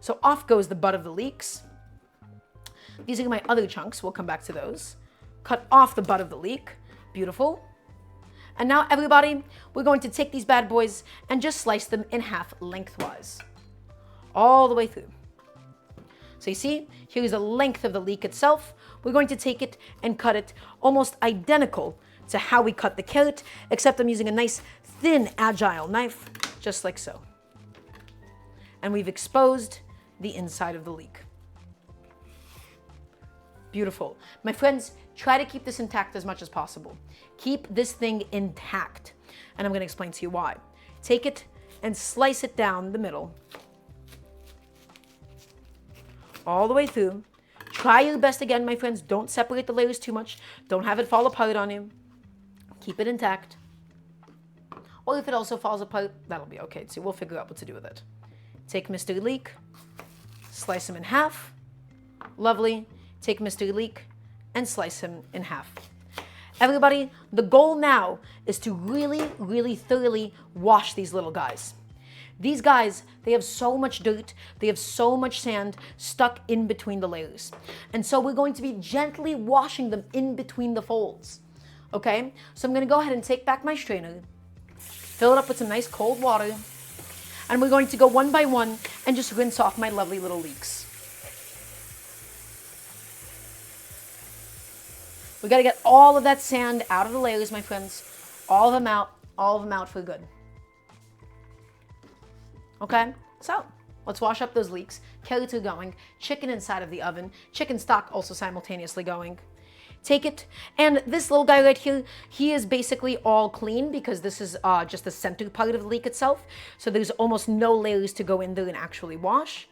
So off goes the butt of the Leeks. These are my other chunks. We'll come back to those. Cut off the butt of the Leek. Beautiful. And now everybody, we're going to take these bad boys and just slice them in half lengthwise. All the way through. So you see, here's the length of the Leek itself. We're going to take it and cut it almost identical to how we cut the carrot, except I'm using a nice, thin, agile knife, just like so. And we've exposed the inside of the leek. Beautiful. My friends, try to keep this intact as much as possible. Keep this thing intact. And I'm going to explain to you why. Take it and slice it down the middle. All the way through. Try your best again, my friends. Don't separate the layers too much. Don't have it fall apart on you. Keep it intact. Or if it also falls apart, that'll be okay too. We'll figure out what to do with it. Take Mr. Leek, slice him in half. Lovely. Take Mr. Leek and slice him in half. Everybody, the goal now is to really, really thoroughly wash these little guys. These guys, they have so much dirt, they have so much sand stuck in between the layers. And so we're going to be gently washing them in between the folds. Okay? So I'm going to go ahead and take back my strainer, fill it up with some nice cold water, and we're going to go one by one and just rinse off my lovely little leeks. We got to get all of that sand out of the layers, my friends. All of them out for good. Okay, so let's wash up those leeks. Carrots are going. Chicken inside of the oven. Chicken stock also simultaneously going. Take it, and this little guy right here, he is basically all clean because this is just the center part of the leek itself. So there's almost no layers to go in there and actually wash.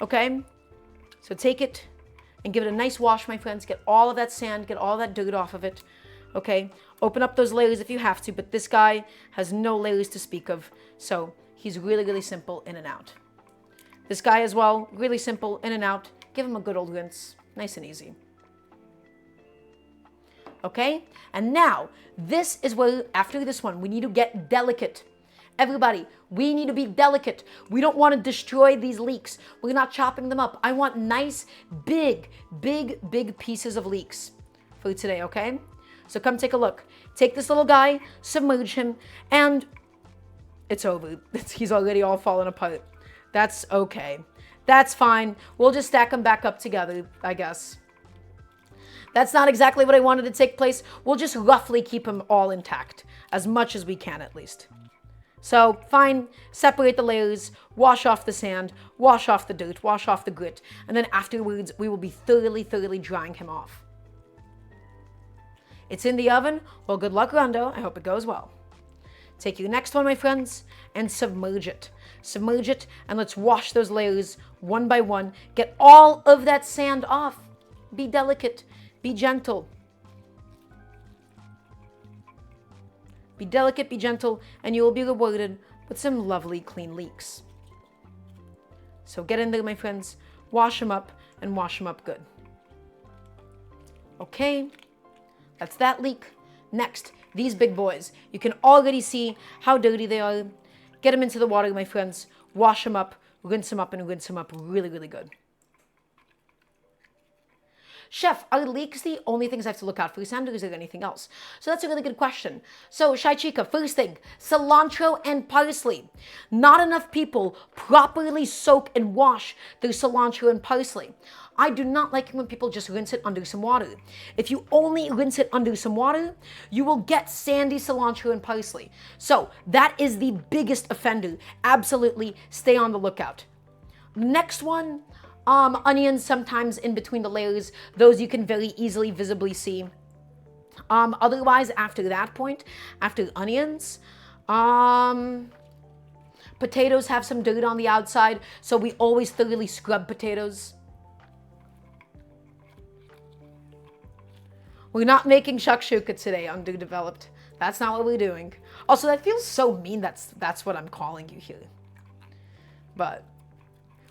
Okay. So take it and give it a nice wash, my friends. Get all of that sand, get all that dirt off of it. Okay? Open up those layers if you have to, but this guy has no layers to speak of. So he's really, really simple in and out. This guy as well, really simple in and out. Give him a good old rinse. Nice and easy. Okay? And now, this is where, after this one, we need to get delicate. Everybody, we need to be delicate. We don't want to destroy these leeks. We're not chopping them up. I want nice, big, big, big pieces of leeks for today, okay? So come take a look. Take this little guy, submerge him, and it's over. He's already all fallen apart. That's okay. That's fine. We'll just stack them back up together, I guess. That's not exactly what I wanted to take place. We'll just roughly keep them all intact, as much as we can at least. So, fine, separate the layers, wash off the sand, wash off the dirt, wash off the grit, and then afterwards, we will be thoroughly, thoroughly drying him off. It's in the oven. Well, good luck, Rondo. I hope it goes well. Take your next one, my friends, and submerge it. Submerge it, and let's wash those layers one by one. Get all of that sand off. Be delicate. Be gentle. Be delicate, be gentle, and you will be rewarded with some lovely clean leeks. So get in there, my friends. Wash them up, and wash them up good. Okay, that's that leek. Next, these big boys. You can already see how dirty they are. Get them into the water, my friends. Wash them up, rinse them up, and rinse them up really, really good. Chef, are leeks the only things I have to look out for, Sandra, or is there anything else? So that's a really good question. So, Shai Chica, first thing, cilantro and parsley. Not enough people properly soak and wash their cilantro and parsley. I do not like it when people just rinse it under some water. If you only rinse it under some water, you will get sandy cilantro and parsley. So, that is the biggest offender. Absolutely stay on the lookout. Next one, onions sometimes in between the layers. Those you can very easily visibly see. Otherwise, after that point, after onions, potatoes have some dirt on the outside, so we always thoroughly scrub potatoes. We're not making shakshuka today, underdeveloped. That's not what we're doing. Also, that feels so mean. That's what I'm calling you here. But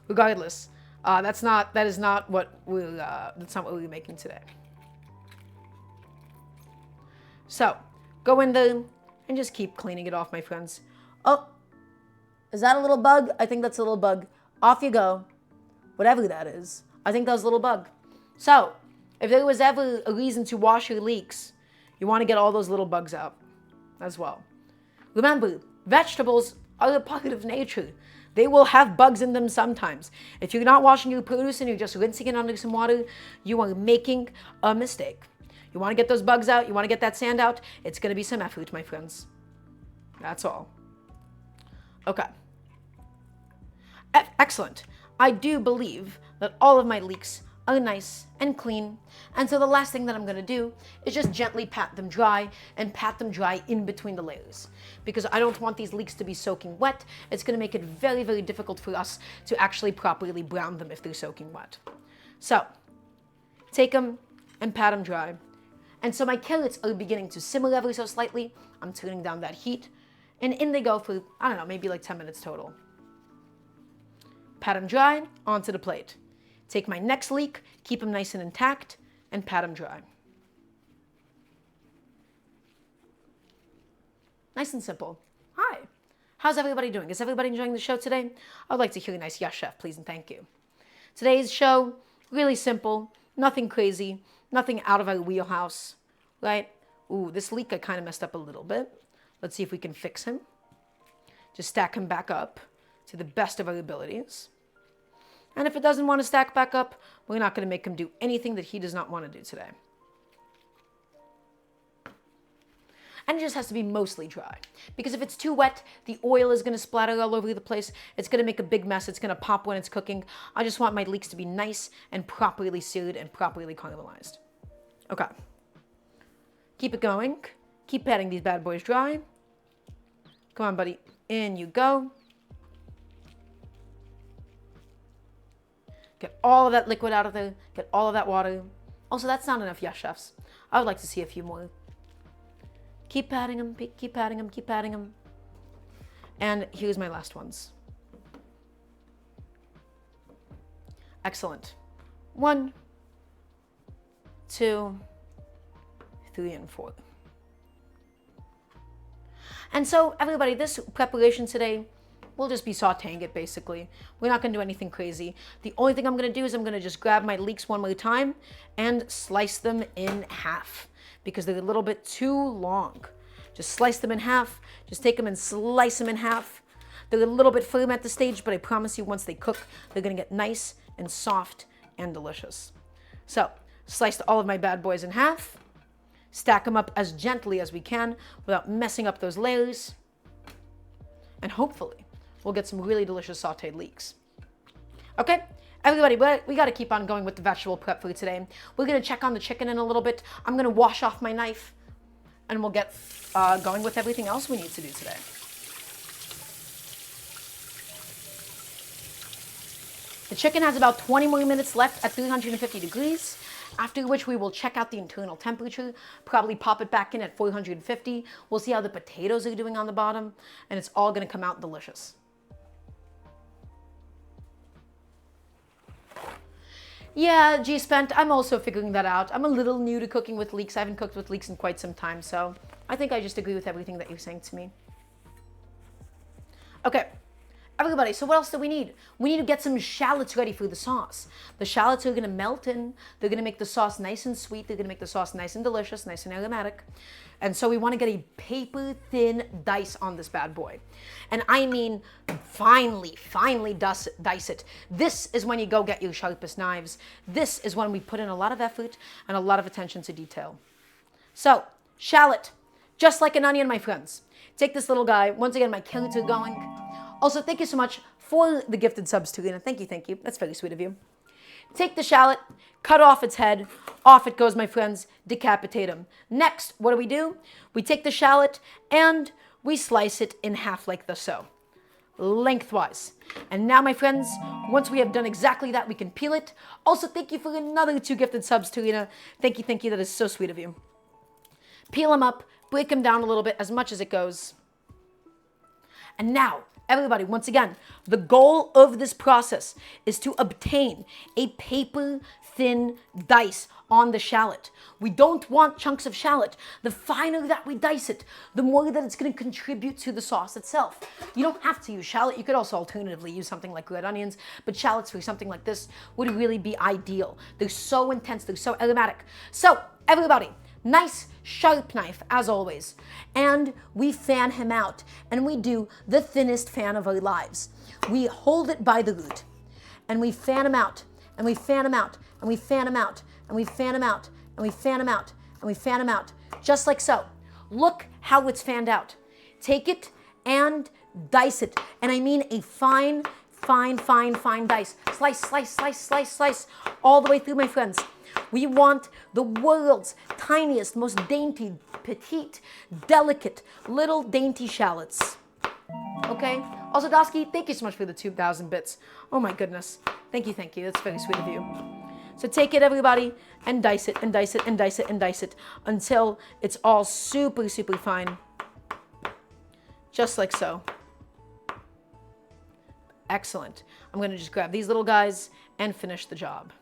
regardless, that's not what we're making today. So go in there and just keep cleaning it off, my friends. Oh, is that a little bug? I think that's a little bug. Off you go. Whatever that is. I think that was a little bug. So if there was ever a reason to wash your leeks, you want to get all those little bugs out as well. Remember, vegetables are a part of nature. They will have bugs in them sometimes. If you're not washing your produce and you're just rinsing it under some water, you are making a mistake. You want to get those bugs out, you want to get that sand out, it's going to be some effort, my friends. That's all. Okay. Excellent. I do believe that all of my leeks are nice and clean. And so the last thing that I'm going to do is just gently pat them dry and pat them dry in between the layers. Because I don't want these leeks to be soaking wet. It's going to make it very, very difficult for us to actually properly brown them if they're soaking wet. So, take them and pat them dry. And so my carrots are beginning to simmer ever so slightly. I'm turning down that heat. And in they go for, I don't know, maybe like 10 minutes total. Pat them dry, onto the plate. Take my next leek, keep them nice and intact, and pat them dry. Nice and simple. Hi. How's everybody doing? Is everybody enjoying the show today? I'd like to hear a nice yes, chef, please and thank you. Today's show, really simple, nothing crazy, nothing out of our wheelhouse, right? Ooh, this leek I kind of messed up a little bit. Let's see if we can fix him. Just stack him back up to the best of our abilities. And if it doesn't want to stack back up, we're not going to make him do anything that he does not want to do today. And it just has to be mostly dry. Because if it's too wet, the oil is going to splatter all over the place. It's going to make a big mess. It's going to pop when it's cooking. I just want my leeks to be nice and properly seared and properly caramelized. Okay. Keep it going. Keep patting these bad boys dry. Come on, buddy. In you go. Get all of that liquid out of there. Get all of that water. Also, that's not enough, yes, chefs. I would like to see a few more. Keep patting them, keep patting them, keep patting them. And here's my last ones. Excellent. 1, 2, 3, and 4. And so, everybody, this preparation today, we'll just be sauteing it, basically. We're not going to do anything crazy. The only thing I'm going to do is I'm going to just grab my leeks one more time and slice them in half because they're a little bit too long. Just slice them in half. Just take them and slice them in half. They're a little bit firm at the stage, but I promise you once they cook, they're going to get nice and soft and delicious. So, sliced all of my bad boys in half. Stack them up as gently as we can without messing up those layers. And hopefully, we'll get some really delicious sauteed leeks. Okay, everybody, we got to keep on going with the vegetable prep for today. We're going to check on the chicken in a little bit. I'm going to wash off my knife, and we'll get going with everything else we need to do today. The chicken has about 20 more minutes left at 350 degrees, after which we will check out the internal temperature, probably pop it back in at 450. We'll see how the potatoes are doing on the bottom, and it's all going to come out delicious. Yeah, G-Spent, I'm also figuring that out. I'm a little new to cooking with leeks. I haven't cooked with leeks in quite some time, so I think I just agree with everything that you're saying to me. Okay. Everybody, so what else do we need? We need to get some shallots ready for the sauce. The shallots are going to melt in. They're going to make the sauce nice and sweet. They're going to make the sauce nice and delicious, nice and aromatic. And so we want to get a paper-thin dice on this bad boy. And I mean finely dice it. This is when you go get your sharpest knives. This is when we put in a lot of effort and a lot of attention to detail. So, shallot, just like an onion, my friends. Take this little guy. Once again, my carrots are going. Also, thank you so much for the gifted subs, Tarina. Thank you. That's very sweet of you. Take the shallot, cut off its head. Off it goes, my friends. Decapitate him. Next, what do? We take the shallot and we slice it in half like this so. Lengthwise. And now, my friends, once we have done exactly that, we can peel it. Also, thank you for another 2 gifted subs, Tarina. Thank you. That is so sweet of you. Peel them up, break them down a little bit as much as it goes. And now, everybody, once again, the goal of this process is to obtain a paper-thin dice on the shallot. We don't want chunks of shallot. The finer that we dice it, the more that it's going to contribute to the sauce itself. You don't have to use shallot. You could also alternatively use something like red onions, but shallots for something like this would really be ideal. They're so intense. They're so aromatic. So, everybody, Nice sharp knife, as always. And we fan him out, and we do the thinnest fan of our lives. We hold it by the root, and we fan him out, and we fan him out, and we fan him out, and we fan him out, and we fan him out, and we fan him out, just like so. Look how it's fanned out. Take it and dice it, and I mean a fine, fine, fine, fine dice. Slice, slice, slice, slice, slice, all the way through, my friends. We want the world's tiniest, most dainty, petite, delicate, little dainty shallots. Okay? Also, Dosky, thank you so much for the 2,000 bits. Oh my goodness. Thank you, thank you. That's very sweet of you. So take it, everybody, and dice it, and dice it, and dice it, and dice it until it's all super, super fine. Just like so. Excellent. I'm going to just grab these little guys and finish the job.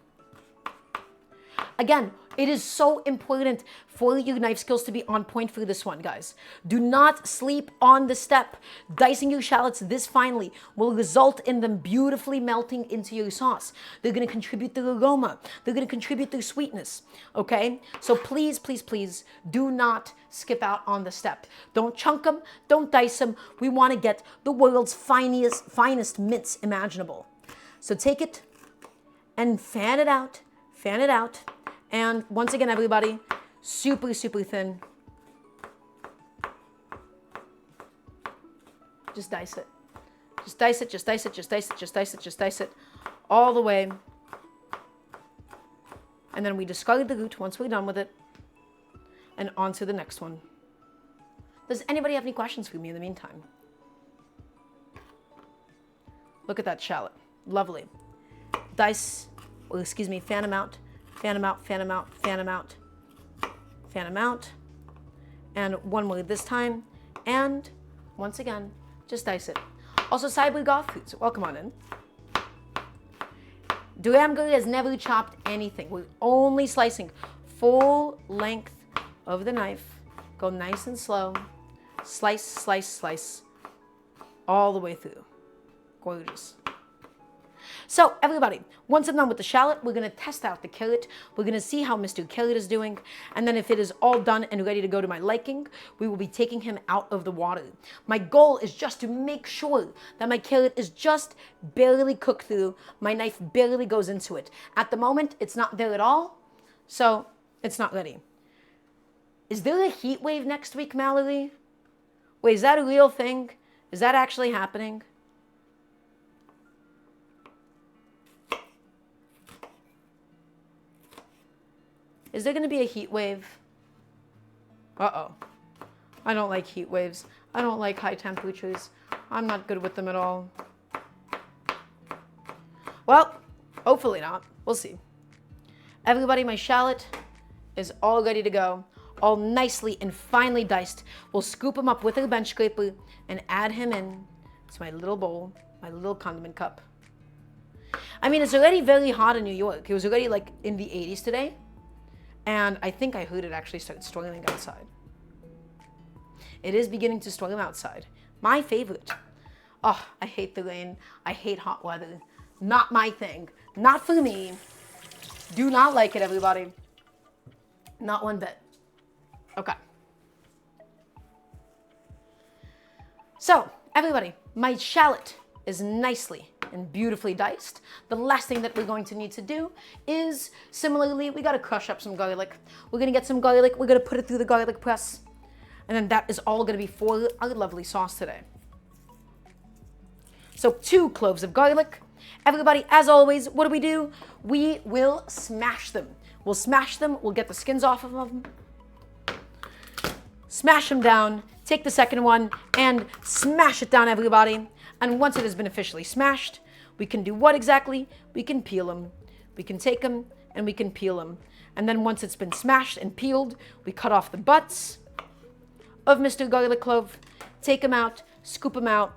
Again, it is so important for your knife skills to be on point for this one, guys. Do not sleep on the step. Dicing your shallots this finely will result in them beautifully melting into your sauce. They're going to contribute their aroma. They're going to contribute their sweetness, okay? So please, please, please do not skip out on the step. Don't chunk them. Don't dice them. We want to get the world's finest mince imaginable. So take it and fan it out. Fan it out. And once again, everybody, super, super thin. Just dice it. Just dice it, just dice it, just dice it, just dice it, just dice it. All the way. And then we discard the root once we're done with it. And on to the next one. Does anybody have any questions for me in the meantime? Look at that shallot. Lovely. Dice, or excuse me, fan them out. Fan them out, fan them out, fan them out, fan them out. And one more this time. And once again, just dice it. Also, Cyber Golf Foods, welcome on in. Daramgar has never chopped anything. We're only slicing full length of the knife. Go nice and slow. Slice, slice, slice. All the way through. Gorgeous. So, everybody, once I'm done with the shallot, we're going to test out the carrot. We're going to see how Mr. Carrot is doing. And then if it is all done and ready to go to my liking, we will be taking him out of the water. My goal is just to make sure that my carrot is just barely cooked through. My knife barely goes into it. At the moment, it's not there at all, so it's not ready. Is there a heat wave next week, Mallory? Wait, is that a real thing? Is that actually happening? Is there going to be a heat wave? Uh-oh. I don't like heat waves. I don't like high temperatures. I'm not good with them at all. Well, hopefully not. We'll see. Everybody, my shallot is all ready to go. All nicely and finely diced. We'll scoop him up with a bench scraper and add him in to my little bowl, my little condiment cup. I mean, it's already very hot in New York. It was already like in the 80s today. And I think I heard it actually start storming outside. It is beginning to storm outside. My favorite. Oh, I hate the rain. I hate hot weather. Not my thing. Not for me. Do not like it, everybody. Not one bit. Okay. So, everybody, my shallot is nicely and beautifully diced. The last thing that we're going to need to do is, similarly, we gotta crush up some garlic. We're gonna get some garlic, we're gonna put it through the garlic press, and then that is all gonna be for our lovely sauce today. So 2 cloves of garlic. Everybody, as always, what do? We will smash them. We'll smash them, we'll get the skins off of them. Smash them down, take the second one, and smash it down, everybody. And once it has been officially smashed, we can do what exactly? We can peel them. We can take them and we can peel them. And then once it's been smashed and peeled, we cut off the butts of Mr. Garlic Clove, take him out, scoop him out.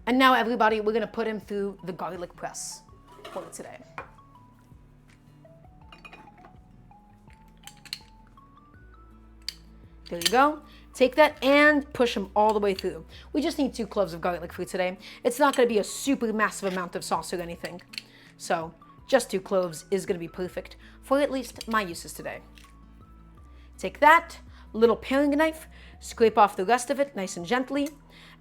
And now, everybody, we're going to put him through the garlic press for today. There you go. Take that and push them all the way through. We just need 2 cloves of garlic for today. It's not going to be a super massive amount of sauce or anything. So just 2 cloves is going to be perfect for at least my uses today. Take that, little paring knife, scrape off the rest of it nice and gently,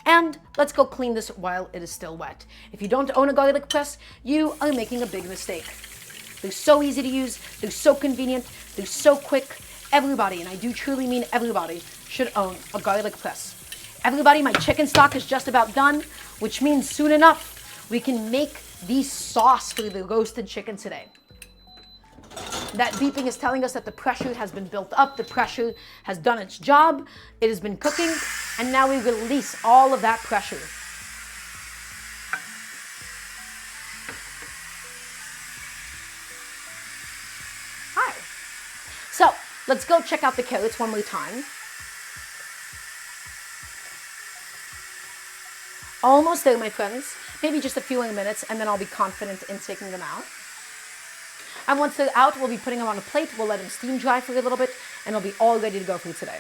and let's go clean this while it is still wet. If you don't own a garlic press, you are making a big mistake. They're so easy to use, they're so convenient, they're so quick. Everybody, and I do truly mean everybody, should own a garlic press. Everybody, my chicken stock is just about done, which means soon enough, we can make the sauce for the roasted chicken today. That beeping is telling us that the pressure has been built up, the pressure has done its job, it has been cooking, and now we release all of that pressure. Hi. So, let's go check out the carrots one more time. Almost there, my friends. Maybe just a few more minutes, and then I'll be confident in taking them out. And once they're out, we'll be putting them on a plate. We'll let them steam dry for a little bit, and they'll be all ready to go for today.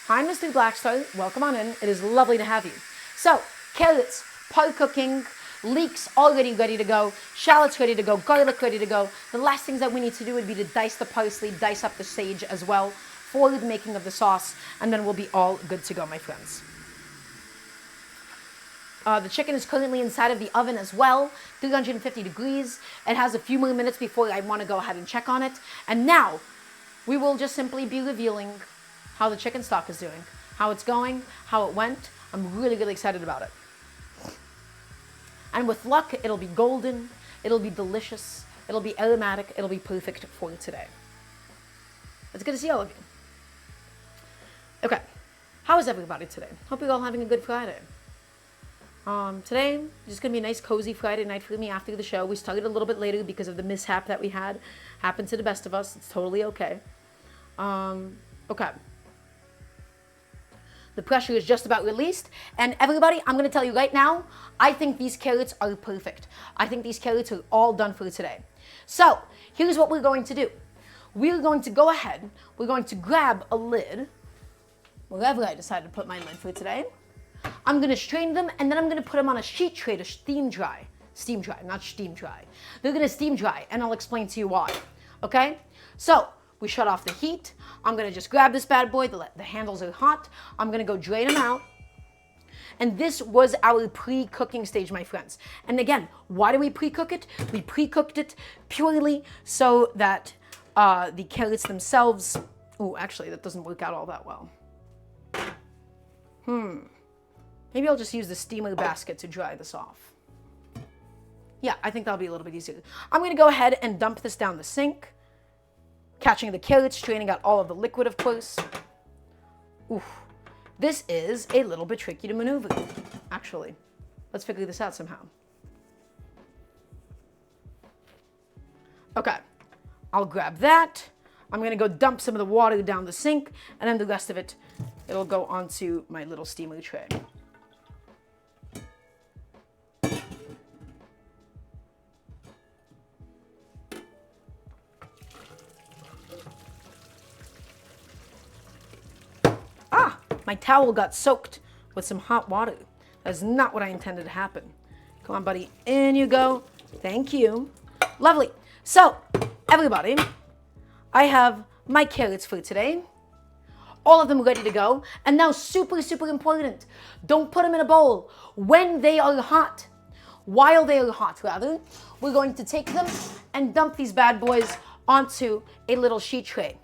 Hi, Mr. Blackstar. Welcome on in. It is lovely to have you. So, carrots, par cooking, leeks already ready to go, shallots ready to go, garlic ready to go. The last things that we need to do would be to dice the parsley, dice up the sage as well for the making of the sauce, and then we'll be all good to go, my friends. The chicken is currently inside of the oven as well, 350 degrees. It has a few more minutes before I want to go ahead and check on it. And now, we will just simply be revealing how the chicken stock is doing, how it's going, how it went. I'm really, really excited about it. And with luck, it'll be golden, it'll be delicious, it'll be aromatic, it'll be perfect for today. It's good to see all of you. Okay, how is everybody today? Hope you're all having a good Friday. Today, just going to be a nice cozy Friday night for me after the show. We started a little bit later because of the mishap that we had. Happened to the best of us. It's totally okay. Okay. The pressure is just about released. And everybody, I'm going to tell you right now, I think these carrots are perfect. I think these carrots are all done for today. So, here's what we're going to do. We're going to go ahead. We're going to grab a lid, wherever I decide to put my lid for today. I'm going to strain them, and then I'm going to put them on a sheet tray to steam dry. Steam dry, not steam dry. They're going to steam dry, and I'll explain to you why. Okay? So, we shut off the heat. I'm going to just grab this bad boy. The handles are hot. I'm going to go drain them out. And this was our pre-cooking stage, my friends. And again, why do we pre-cook it? We pre-cooked it purely so that the carrots themselves... Oh, actually, that doesn't work out all that well. Maybe I'll just use the steamer basket to dry this off. Yeah, I think that'll be a little bit easier. I'm going to go ahead and dump this down the sink, catching the carrots, straining out all of the liquid, of course. Oof. This is a little bit tricky to maneuver, actually. Let's figure this out somehow. Okay, I'll grab that. I'm going to go dump some of the water down the sink, and then the rest of it, it'll go onto my little steamer tray. My towel got soaked with some hot water. That's not what I intended to happen. Come on, buddy. In you go. Thank you. Lovely. So, everybody, I have my carrots for today. All of them ready to go. And now, super, super important. Don't put them in a bowl. When they are hot, while they are hot, rather, we're going to take them and dump these bad boys onto a little sheet tray.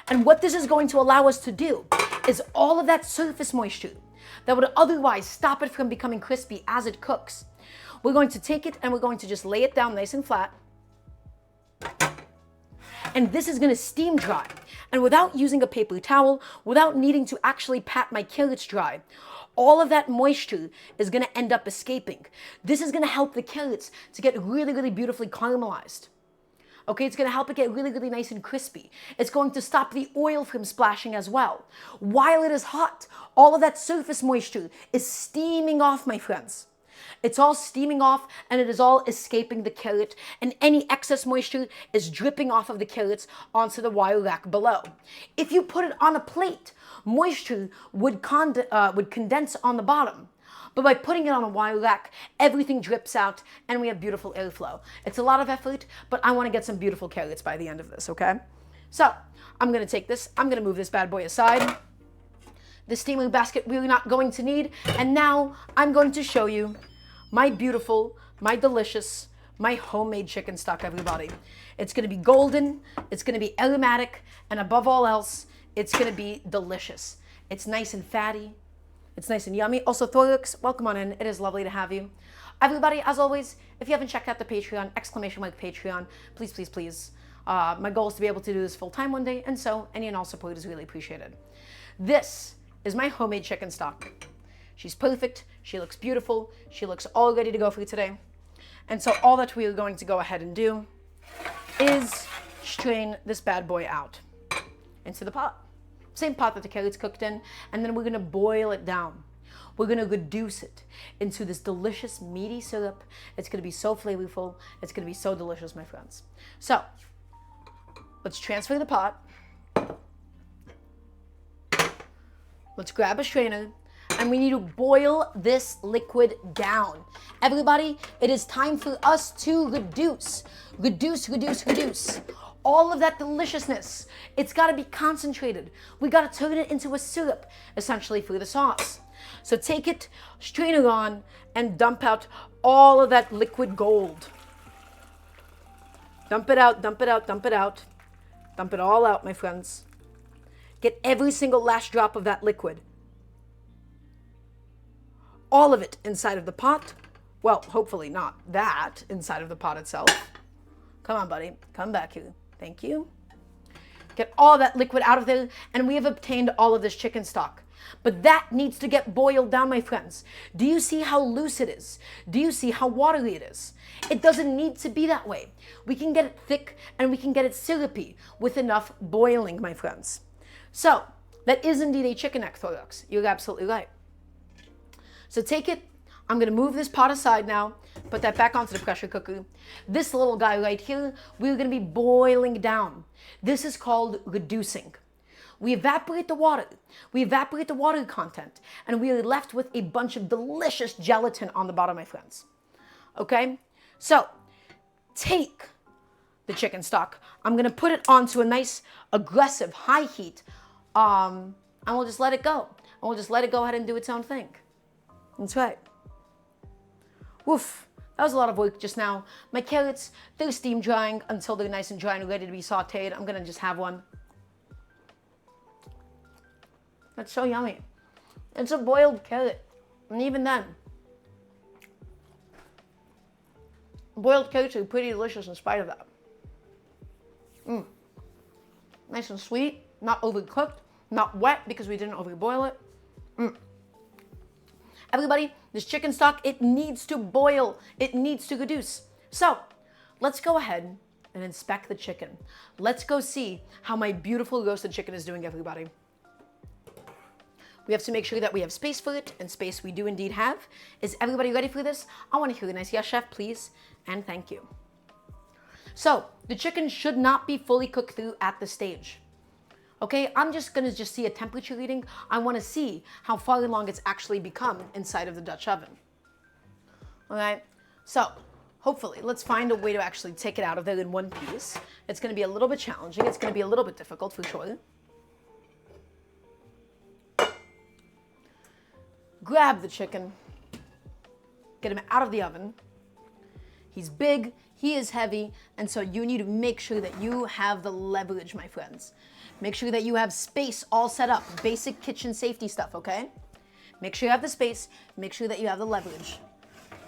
And what this is going to allow us to do is all of that surface moisture that would otherwise stop it from becoming crispy as it cooks. We're going to take it and we're going to just lay it down nice and flat. And this is going to steam dry. And without using a paper towel, without needing to actually pat my carrots dry, all of that moisture is going to end up escaping. This is going to help the carrots to get really, really beautifully caramelized. Okay, it's going to help it get really, really nice and crispy. It's going to stop the oil from splashing as well. While it is hot, all of that surface moisture is steaming off, my friends. It's all steaming off and it is all escaping the carrot, and any excess moisture is dripping off of the carrots onto the wire rack below. If you put it on a plate, moisture would condense on the bottom. But by putting it on a wire rack, everything drips out and we have beautiful airflow. It's a lot of effort, but I want to get some beautiful carrots by the end of this, okay? So I'm going to take this, I'm going to move this bad boy aside. The steaming basket we're not going to need. And now I'm going to show you my beautiful, my delicious, my homemade chicken stock, everybody. It's going to be golden, it's going to be aromatic, and above all else, it's going to be delicious. It's nice and fatty. It's nice and yummy. Also, Thorilux, welcome on in. It is lovely to have you. Everybody, as always, if you haven't checked out the Patreon, exclamation mark Patreon, please, please, please. My goal is to be able to do this full time one day, and so any and all support is really appreciated. This is my homemade chicken stock. She's perfect. She looks beautiful. She looks all ready to go for you today. And so all that we are going to go ahead and do is strain this bad boy out into the pot. Same pot that the carrots cooked in, and then we're gonna boil it down. We're gonna reduce it into this delicious meaty syrup. It's gonna be so flavorful. It's gonna be so delicious, my friends. So let's transfer the pot. Let's grab a strainer, and we need to boil this liquid down. Everybody, it is time for us to reduce all of that deliciousness. It's got to be concentrated. We got to turn it into a syrup, essentially, for the sauce. So take it, strainer on, and dump out all of that liquid gold. Dump it out, dump it out, dump it out. Dump it all out, my friends. Get every single last drop of that liquid. All of it inside of the pot. Well, hopefully not that inside of the pot itself. Come on, buddy. Come back here. Thank you. Get all that liquid out of there, and we have obtained all of this chicken stock. But that needs to get boiled down, my friends. Do you see how loose it is? Do you see how watery it is? It doesn't need to be that way. We can get it thick and we can get it syrupy with enough boiling, my friends. So that is indeed a chicken neck, Thorilux. You're absolutely right. So take it. I'm going to move this pot aside now, put that back onto the pressure cooker. This little guy right here, we're going to be boiling down. This is called reducing. We evaporate the water. We evaporate the water content, and we are left with a bunch of delicious gelatin on the bottom, my friends. Okay? So take the chicken stock. I'm going to put it onto a nice, aggressive, high heat, and we'll just let it go. And we'll just let it go ahead and do its own thing. That's right. Woof, that was a lot of work just now. My carrots, they're steam drying until they're nice and dry and ready to be sauteed. I'm gonna just have one. That's so yummy. It's a boiled carrot, and even then, boiled carrots are pretty delicious in spite of that. Nice and sweet, not overcooked, not wet because we didn't overboil it. Everybody, this chicken stock, it needs to boil. It needs to reduce. So let's go ahead and inspect the chicken. Let's go see how my beautiful roasted chicken is doing, everybody. We have to make sure that we have space for it, and space we do indeed have. Is everybody ready for this? I want to hear a nice yes, chef, please, and thank you. So the chicken should not be fully cooked through at this stage. Okay, I'm just gonna see a temperature reading. I wanna see how far along it's actually become inside of the Dutch oven. All right, so hopefully, let's find a way to actually take it out of there in one piece. It's gonna be a little bit challenging. It's gonna be a little bit difficult for sure. Grab the chicken, get him out of the oven. He's big, he is heavy, and so you need to make sure that you have the leverage, my friends. Make sure that you have space all set up. Basic kitchen safety stuff, okay? Make sure you have the space. Make sure that you have the leverage.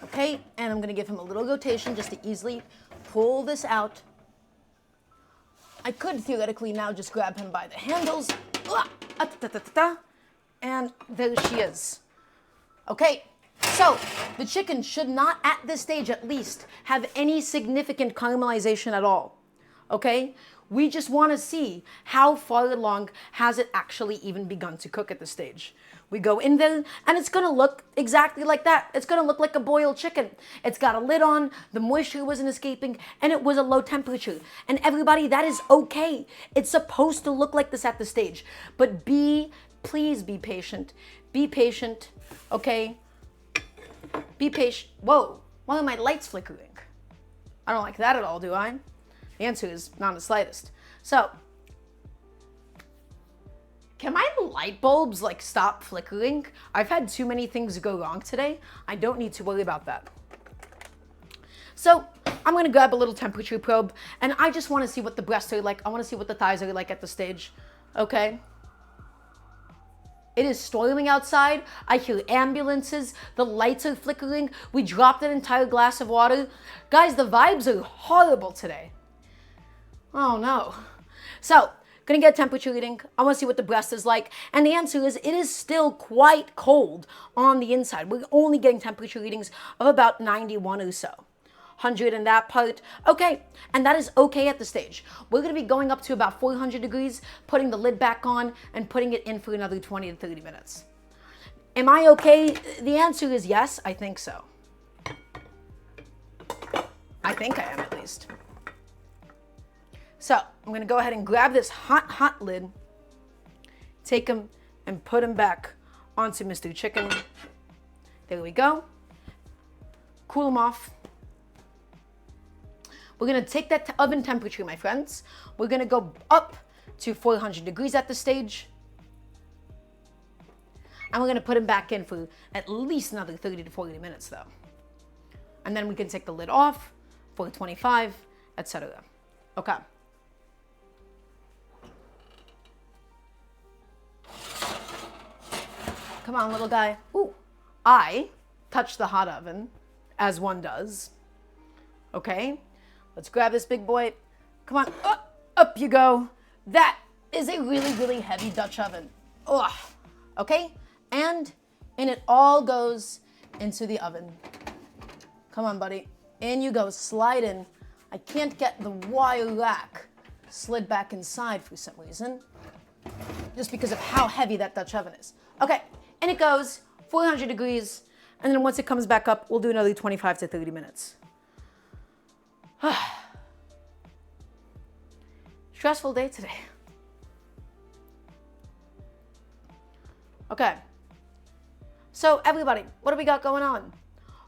Okay? And I'm gonna give him a little rotation just to easily pull this out. I could theoretically now just grab him by the handles. And there she is. Okay, so the chicken should not, at this stage at least, have any significant caramelization at all. Okay? We just want to see how far along has it actually even begun to cook at this stage. We go in there, and it's going to look exactly like that. It's going to look like a boiled chicken. It's got a lid on, the moisture wasn't escaping, and it was a low temperature. And everybody, that is okay. It's supposed to look like this at this stage. But please be patient. Be patient, okay? Be patient. Whoa, why are my lights flickering? I don't like that at all, do I? The answer is not the slightest. So, can my light bulbs like stop flickering? I've had too many things go wrong today. I don't need to worry about that. So I'm gonna grab a little temperature probe and I just wanna see what the breasts are like. I wanna see what the thighs are like at the stage, okay? It is storming outside. I hear ambulances. The lights are flickering. We dropped an entire glass of water. Guys, the vibes are horrible today. Oh no. So, gonna get a temperature reading. I wanna see what the breast is like. And the answer is, it is still quite cold on the inside. We're only getting temperature readings of about 91 or so. 100 in that part. Okay, and that is okay at the stage. We're gonna be going up to about 400 degrees, putting the lid back on, and putting it in for another 20 to 30 minutes. Am I okay? The answer is yes, I think so. I think I am at least. So, I'm gonna go ahead and grab this hot lid, take him and put him back onto Mr. Chicken. There we go. Cool him off. We're gonna take that oven temperature, my friends. We're gonna go up to 400 degrees at the stage. And we're gonna put him back in for at least another 30 to 40 minutes though. And then we can take the lid off for 25, etc. Okay. Come on, little guy. Ooh, I touched the hot oven, as one does. Okay. Let's grab this big boy. Come on, up you go. That is a really, really heavy Dutch oven. Ugh. Okay, and in it all goes into the oven. Come on, buddy. In you go, slide in. I can't get the wire rack slid back inside for some reason, just because of how heavy that Dutch oven is. Okay, in it goes, 400 degrees, and then once it comes back up, we'll do another 25 to 30 minutes. Stressful day today. Okay. So everybody, what do we got going on?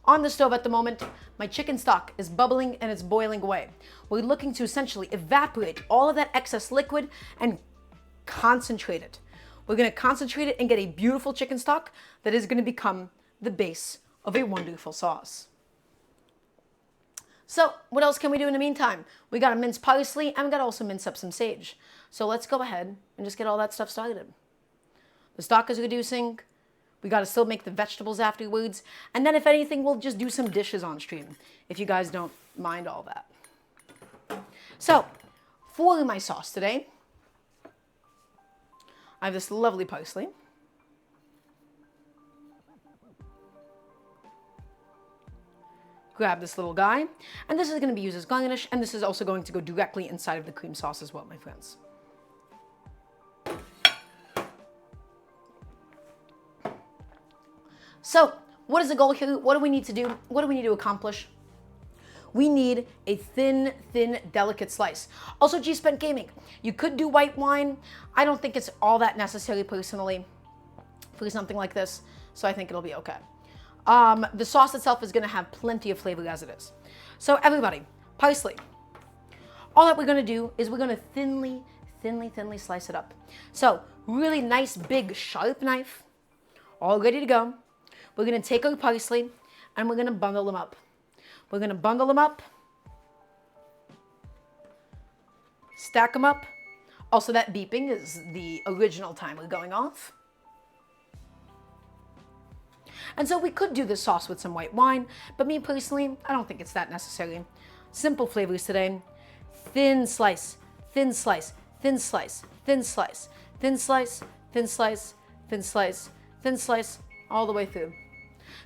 On the stove at the moment, my chicken stock is bubbling and it's boiling away. We're looking to essentially evaporate all of that excess liquid and concentrate it. We're gonna concentrate it and get a beautiful chicken stock that is gonna become the base of a wonderful sauce. So what else can we do in the meantime? We gotta mince parsley and we gotta also mince up some sage. So let's go ahead and just get all that stuff started. The stock is reducing. We gotta still make the vegetables afterwards. And then if anything, we'll just do some dishes on stream, if you guys don't mind all that. So for my sauce today, I have this lovely parsley. Grab this little guy, and this is going to be used as garnish, and this is also going to go directly inside of the cream sauce as well, my friends. So, what is the goal here? What do we need to do? What do we need to accomplish? We need a thin, delicate slice. Also, G-Spent Gaming, you could do white wine. I don't think it's all that necessary personally for something like this, so I think it'll be okay. The sauce itself is going to have plenty of flavor as it is. So everybody, parsley. All that we're going to do is we're going to thinly slice it up. So really nice, big, sharp knife, all ready to go. We're going to take our parsley and we're going to bundle them up. We're going to bundle them up, stack them up. Also, that beeping is the original timer going off. And so we could do this sauce with some white wine, but me personally, I don't think it's that necessary. Simple flavors today. Thin slice, thin slice, thin slice, thin slice, thin slice, thin slice, thin slice, thin slice, all the way through.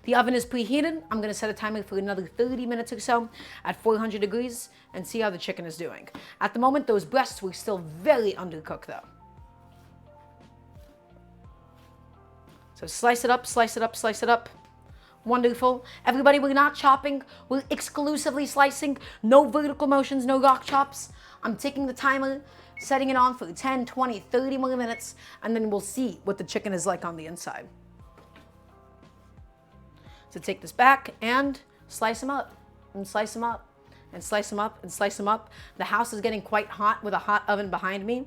The oven is preheated. I'm going to set a timer for another 30 minutes or so at 400 degrees and see how the chicken is doing. At the moment, those breasts were still very undercooked though. So slice it up, slice it up, slice it up. Wonderful. Everybody, we're not chopping. We're exclusively slicing. No vertical motions, no rock chops. I'm taking the timer, setting it on for 10, 20, 30 more minutes, and then we'll see what the chicken is like on the inside. So take this back and slice them up, and slice them up, and slice them up, and slice them up. The house is getting quite hot with a hot oven behind me.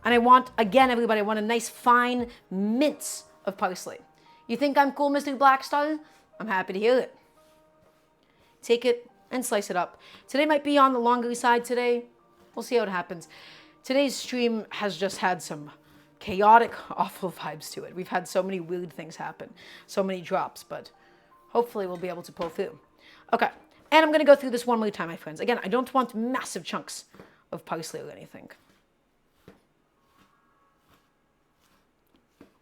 And I want, again, everybody, I want a nice fine mince of parsley. You think I'm cool, Mr. Blackstar? I'm happy to hear it. Take it and slice it up. Today might be on the longer side today. We'll see how it happens. Today's stream has just had some chaotic, awful vibes to it. We've had so many weird things happen, so many drops, but hopefully we'll be able to pull through. Okay, and I'm gonna go through this one more time, my friends. Again, I don't want massive chunks of parsley or anything.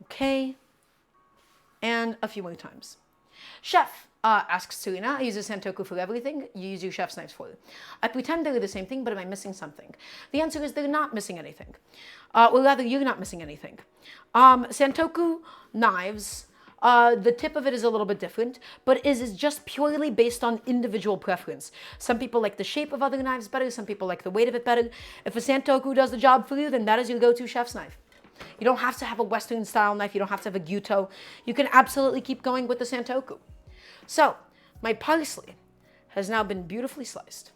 Okay, and a few more times. Chef, asks Serena, I use a Santoku for everything. You use your chef's knives for it. I pretend they're the same thing, but am I missing something? The answer is they're not missing anything. Or rather, you're not missing anything. Santoku knives, the tip of it is a little bit different, but is just purely based on individual preference. Some people like the shape of other knives better. Some people like the weight of it better. If a Santoku does the job for you, then that is your go-to chef's knife. You don't have to have a Western style knife. You don't have to have a gyuto. You can absolutely keep going with the Santoku. So my parsley has now been beautifully sliced.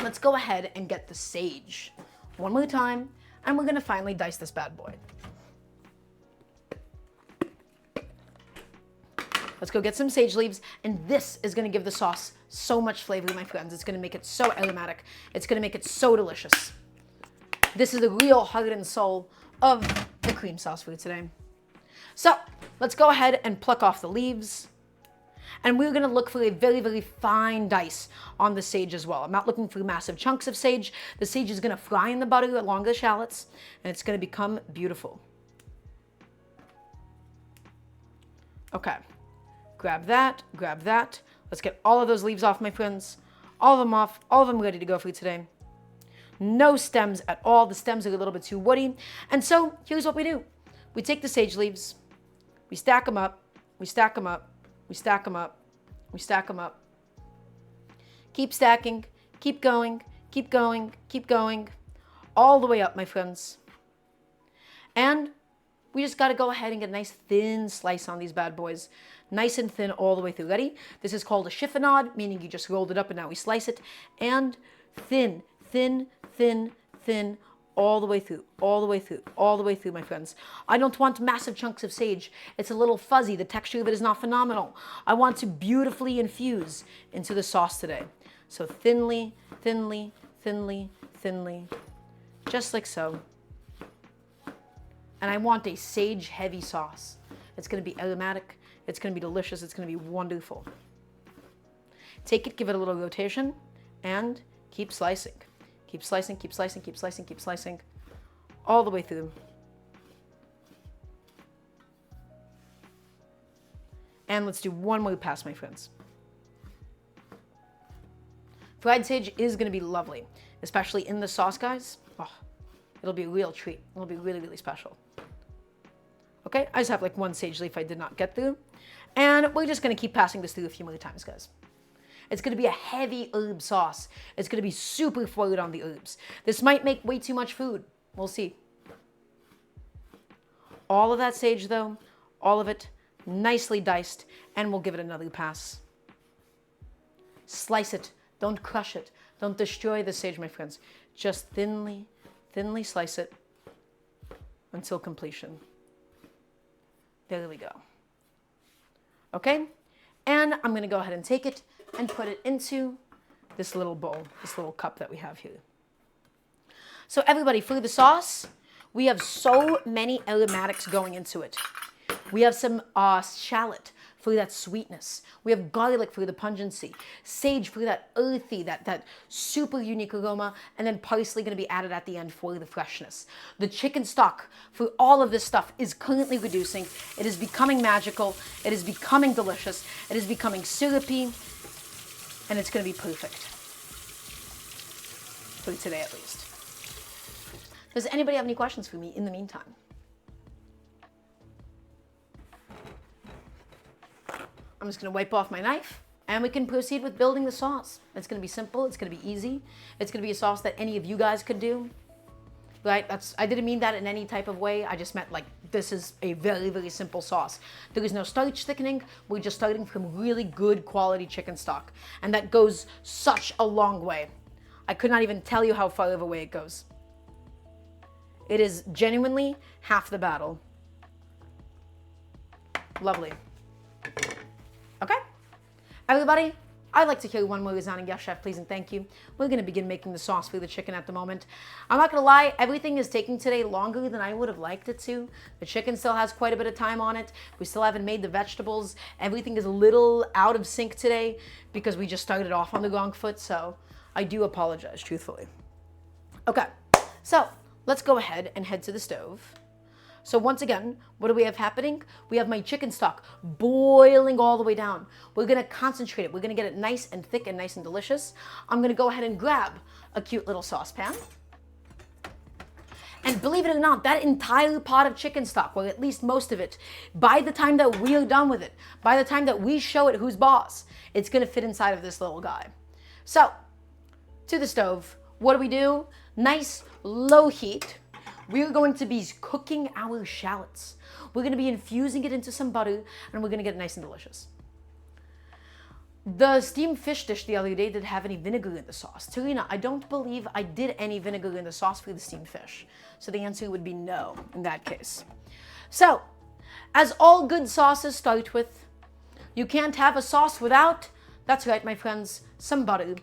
Let's go ahead and get the sage one more time, and we're gonna finally dice this bad boy. Let's go get some sage leaves, and this is gonna give the sauce so much flavor, my friends. It's gonna make it so aromatic. It's gonna make it so delicious. This is the real heart and soul of the cream sauce for today. So let's go ahead and pluck off the leaves. And we're gonna look for a very, very fine dice on the sage as well. I'm not looking for massive chunks of sage. The sage is gonna fry in the butter along the shallots, and it's gonna become beautiful. Okay, grab that, grab that. Let's get all of those leaves off, my friends. All of them off, all of them ready to go for today. No stems at all. The stems are a little bit too woody. And so here's what we do. We take the sage leaves, we stack them up, we stack them up, we stack them up, we stack them up. Keep stacking, keep going, keep going, keep going, all the way up, my friends. And we just gotta go ahead and get a nice thin slice on these bad boys. Nice and thin all the way through. Ready? This is called a chiffonade, meaning you just rolled it up and now we slice it. And thin, thin, thin, thin, all the way through, all the way through, all the way through, my friends. I don't want massive chunks of sage. It's a little fuzzy. The texture of it is not phenomenal. I want to beautifully infuse into the sauce today. So thinly, thinly, thinly, thinly, just like so. And I want a sage heavy sauce. It's gonna be aromatic. It's gonna be delicious. It's gonna be wonderful. Take it, give it a little rotation, and keep slicing. Keep slicing, keep slicing, keep slicing, keep slicing, all the way through. And let's do one more pass, my friends. Fried sage is gonna be lovely, especially in the sauce, guys. Oh, it'll be a real treat. It'll be really, really special. Okay, I just have like one sage leaf I did not get through. And we're just gonna keep passing this through a few more times, guys. It's gonna be a heavy herb sauce. It's gonna be super forward on the herbs. This might make way too much food. We'll see. All of that sage though, all of it nicely diced, and we'll give it another pass. Slice it, don't crush it. Don't destroy the sage, my friends. Just thinly, thinly slice it until completion. There we go. Okay, and I'm gonna go ahead and take it and put it into this little bowl, this little cup that we have here. So everybody, for the sauce, we have so many aromatics going into it. We have some shallot for that sweetness. We have garlic for the pungency, sage for that earthy, that super unique aroma, and then parsley gonna be added at the end for the freshness. The chicken stock for all of this stuff is currently reducing. It is becoming magical. It is becoming delicious. It is becoming syrupy. And it's going to be perfect. For today, at least. Does anybody have any questions for me in the meantime? I'm just going to wipe off my knife, and we can proceed with building the sauce. It's going to be simple. It's going to be easy. It's going to be a sauce that any of you guys could do. right? I didn't mean that in any type of way. I just meant like this is a very, very simple sauce. There is no starch thickening. We're just starting from really good quality chicken stock. And that goes such a long way. I could not even tell you how far of a way it goes. It is genuinely half the battle. Lovely. Okay, everybody, I'd like to hear one more lasagna, yes chef, please and thank you. We're gonna begin making the sauce for the chicken at the moment. I'm not gonna lie, everything is taking today longer than I would have liked it to. The chicken still has quite a bit of time on it. We still haven't made the vegetables. Everything is a little out of sync today because we just started off on the wrong foot, so I do apologize, truthfully. Okay, so let's go ahead and head to the stove. So once again, what do we have happening? We have my chicken stock boiling all the way down. We're gonna concentrate it. We're gonna get it nice and thick and nice and delicious. I'm gonna go ahead and grab a cute little saucepan. And believe it or not, that entire pot of chicken stock, well, at least most of it, by the time that we're done with it, by the time that we show it who's boss, it's gonna fit inside of this little guy. So, to the stove, what do? Nice low heat. We're going to be cooking our shallots. We're going to be infusing it into some butter, and we're going to get it nice and delicious. The steamed fish dish the other day didn't have any vinegar in the sauce. Tarina, I don't believe I did any vinegar in the sauce for the steamed fish. So the answer would be no in that case. So, as all good sauces start with, you can't have a sauce without, that's right, my friends, some butter.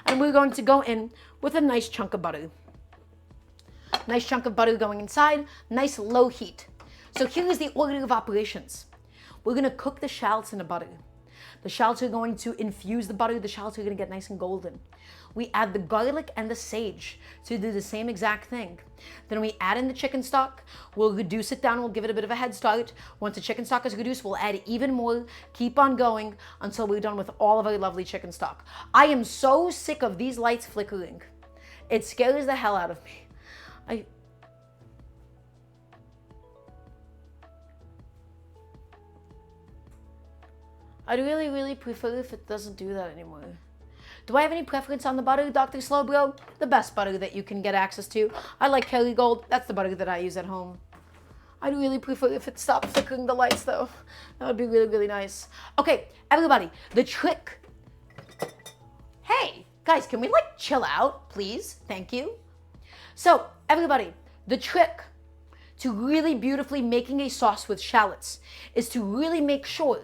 And we're going to go in with a nice chunk of butter. Nice chunk of butter going inside, nice low heat. So here is the order of operations. We're gonna cook the shallots in the butter. The shallots are going to infuse the butter. The shallots are gonna get nice and golden. We add the garlic and the sage to do the same exact thing. Then we add in the chicken stock. We'll reduce it down. We'll give it a bit of a head start. Once the chicken stock is reduced, we'll add even more. Keep on going until we're done with all of our lovely chicken stock. I am so sick of these lights flickering. It scares the hell out of me. I'd really, really prefer if it doesn't do that anymore. Do I have any preference on the butter, Dr. Slowbro? The best butter that you can get access to. I like Kerrygold. That's the butter that I use at home. I'd really prefer if it stopped flickering the lights, though. That would be really, really nice. Okay, everybody, the trick. Hey, guys, can we, like, chill out, please? Thank you. So, everybody, the trick to really beautifully making a sauce with shallots is to really make sure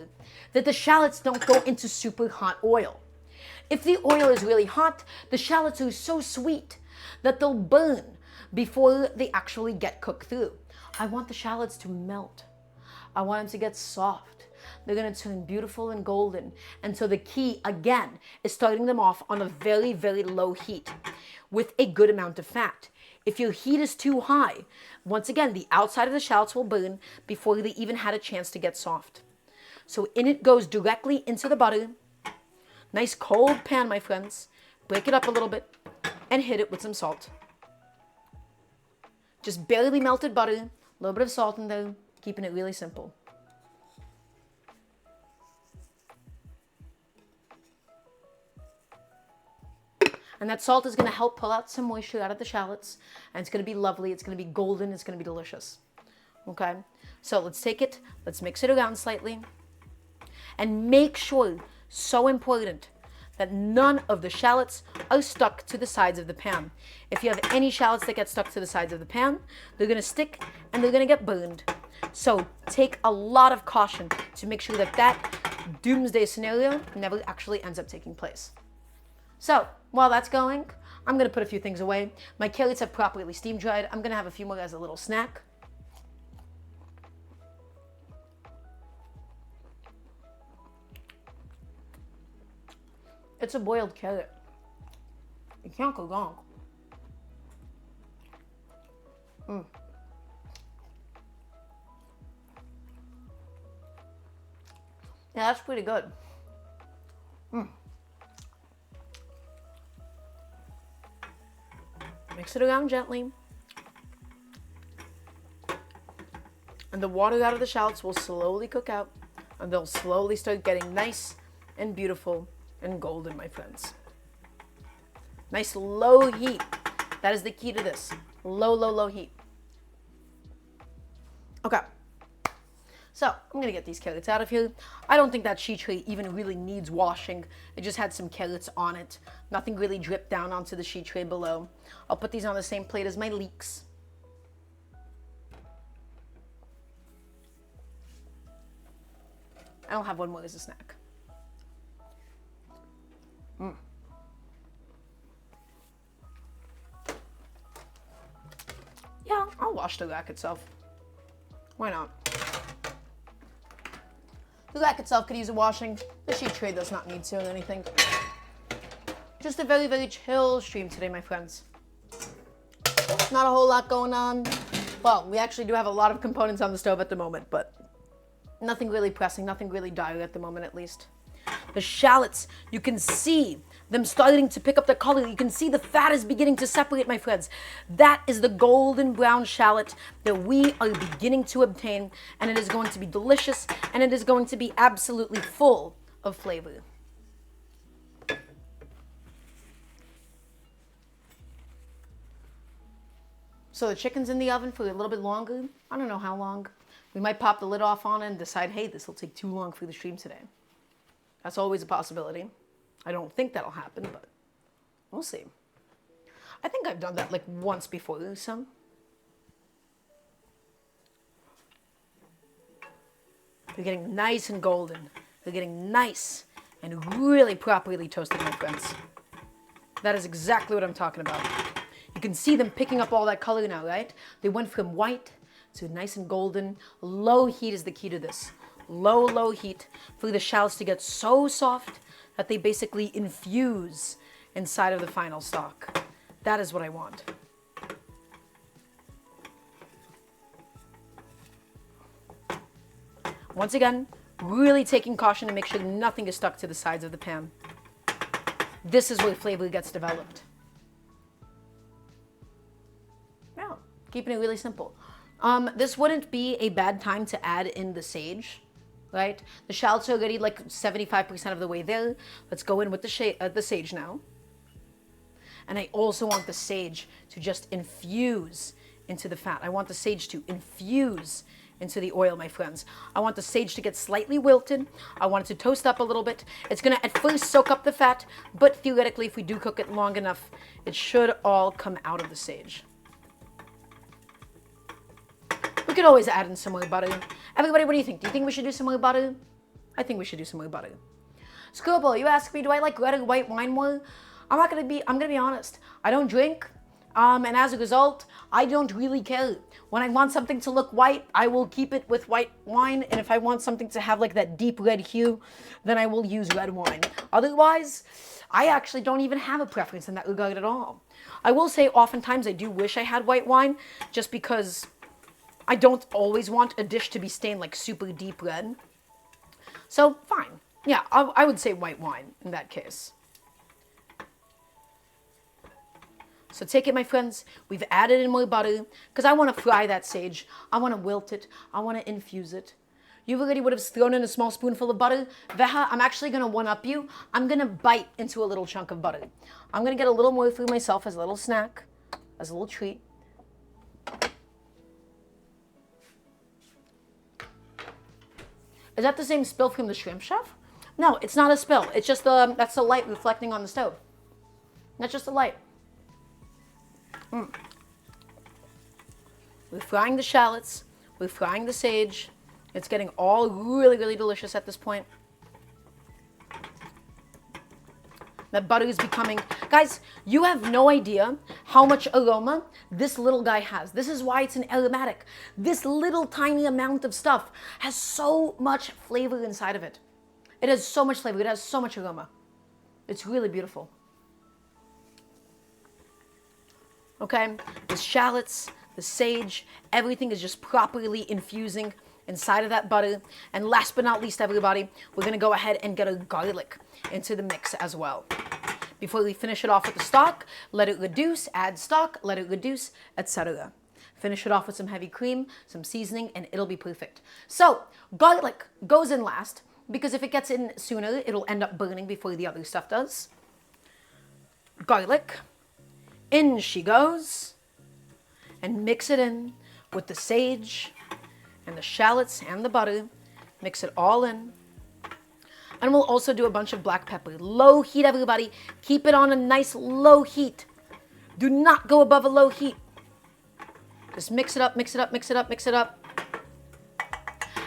that the shallots don't go into super hot oil. If the oil is really hot, the shallots are so sweet that they'll burn before they actually get cooked through. I want the shallots to melt. I want them to get soft. They're gonna turn beautiful and golden. And so the key, again, is starting them off on a very, very low heat with a good amount of fat. If your heat is too high, once again, the outside of the shallots will burn before they even had a chance to get soft. So in it goes directly into the butter. Nice cold pan, my friends. Break it up a little bit and hit it with some salt. Just barely melted butter, a little bit of salt in there, keeping it really simple. And that salt is going to help pull out some moisture out of the shallots. And it's going to be lovely. It's going to be golden. It's going to be delicious. Okay? So let's take it. Let's mix it around slightly. And make sure, so important, that none of the shallots are stuck to the sides of the pan. If you have any shallots that get stuck to the sides of the pan, they're going to stick and they're going to get burned. So take a lot of caution to make sure that that doomsday scenario never actually ends up taking place. So while that's going, I'm going to put a few things away. My carrots have properly steam dried. I'm going to have a few more as a little snack. It's a boiled carrot. You can't go wrong. Yeah, that's pretty good. Mix it around gently. And the water out of the shallots will slowly cook out, and they'll slowly start getting nice and beautiful and golden, my friends. Nice low heat. That is the key to this. Low, low, low heat. Okay. So I'm gonna get these carrots out of here. I don't think that sheet tray even really needs washing. It just had some carrots on it. Nothing really dripped down onto the sheet tray below. I'll put these on the same plate as my leeks. I'll have one more as a snack. Yeah, I'll wash the rack itself. Why not? The rack itself could use a washing. The sheet tray does not need to or anything. Just a very, very chill stream today, my friends. Not a whole lot going on. Well, we actually do have a lot of components on the stove at the moment, but nothing really pressing, nothing really dire at the moment at least. The shallots, you can see them starting to pick up the color. You can see the fat is beginning to separate, my friends. That is the golden brown shallot that we are beginning to obtain, and it is going to be delicious, and it is going to be absolutely full of flavor. So the chicken's in the oven for a little bit longer. I don't know how long. We might pop the lid off on it and decide, hey, this will take too long for the stream today. That's always a possibility. I don't think that'll happen, but we'll see. I think I've done that like once before, so. They're getting nice and golden. They're getting nice and really properly toasted, my friends. That is exactly what I'm talking about. You can see them picking up all that color now, right? They went from white to nice and golden. Low heat is the key to this. Low, low heat for the shallots to get so soft that they basically infuse inside of the final stock. That is what I want. Once again, really taking caution to make sure nothing is stuck to the sides of the pan. This is where flavor gets developed. Now, keeping it really simple. This wouldn't be a bad time to add in the sage, right? The shallots are already like 75% of the way there. Let's go in with the sage now. And I also want the sage to just infuse into the fat. I want the sage to infuse into the oil, my friends. I want the sage to get slightly wilted. I want it to toast up a little bit. It's gonna at first soak up the fat, but theoretically, if we do cook it long enough, it should all come out of the sage. We could always add in some more butter. Everybody, what do you think? Do you think we should do some more butter? I think we should do some more butter. Scribble, you ask me, do I like red or white wine more? I'm gonna be honest. I don't drink, and as a result, I don't really care. When I want something to look white, I will keep it with white wine, and if I want something to have like that deep red hue, then I will use red wine. Otherwise, I actually don't even have a preference in that regard at all. I will say oftentimes I do wish I had white wine, just because I don't always want a dish to be stained like super deep red. So, fine. Yeah, I would say white wine in that case. So take it, my friends. We've added in more butter because I want to fry that sage. I want to wilt it. I want to infuse it. You already would have thrown in a small spoonful of butter. Veha, I'm actually going to one-up you. I'm going to bite into a little chunk of butter. I'm going to get a little more for myself as a little snack, as a little treat. Is that the same spill from the shrimp, chef? No, it's not a spill. It's just that's the light reflecting on the stove. That's just the light. We're frying the shallots. We're frying the sage. It's getting all really, really delicious at this point. That butter is becoming... Guys, you have no idea how much aroma this little guy has. This is why it's an aromatic. This little tiny amount of stuff has so much flavor inside of it. It has so much flavor. It has so much aroma. It's really beautiful. Okay? The shallots, the sage, everything is just properly infusing inside of that butter. And last but not least, everybody, we're going to go ahead and get our garlic into the mix as well. Before we finish it off with the stock, let it reduce, add stock, let it reduce, etc. Finish it off with some heavy cream, some seasoning, and it'll be perfect. So, garlic goes in last, because if it gets in sooner, it'll end up burning before the other stuff does. Garlic In she goes. And mix it in with the sage and the shallots and the butter. Mix it all in. And we'll also do a bunch of black pepper. Low heat, everybody. Keep it on a nice low heat. Do not go above a low heat. Just mix it up, mix it up, mix it up, mix it up.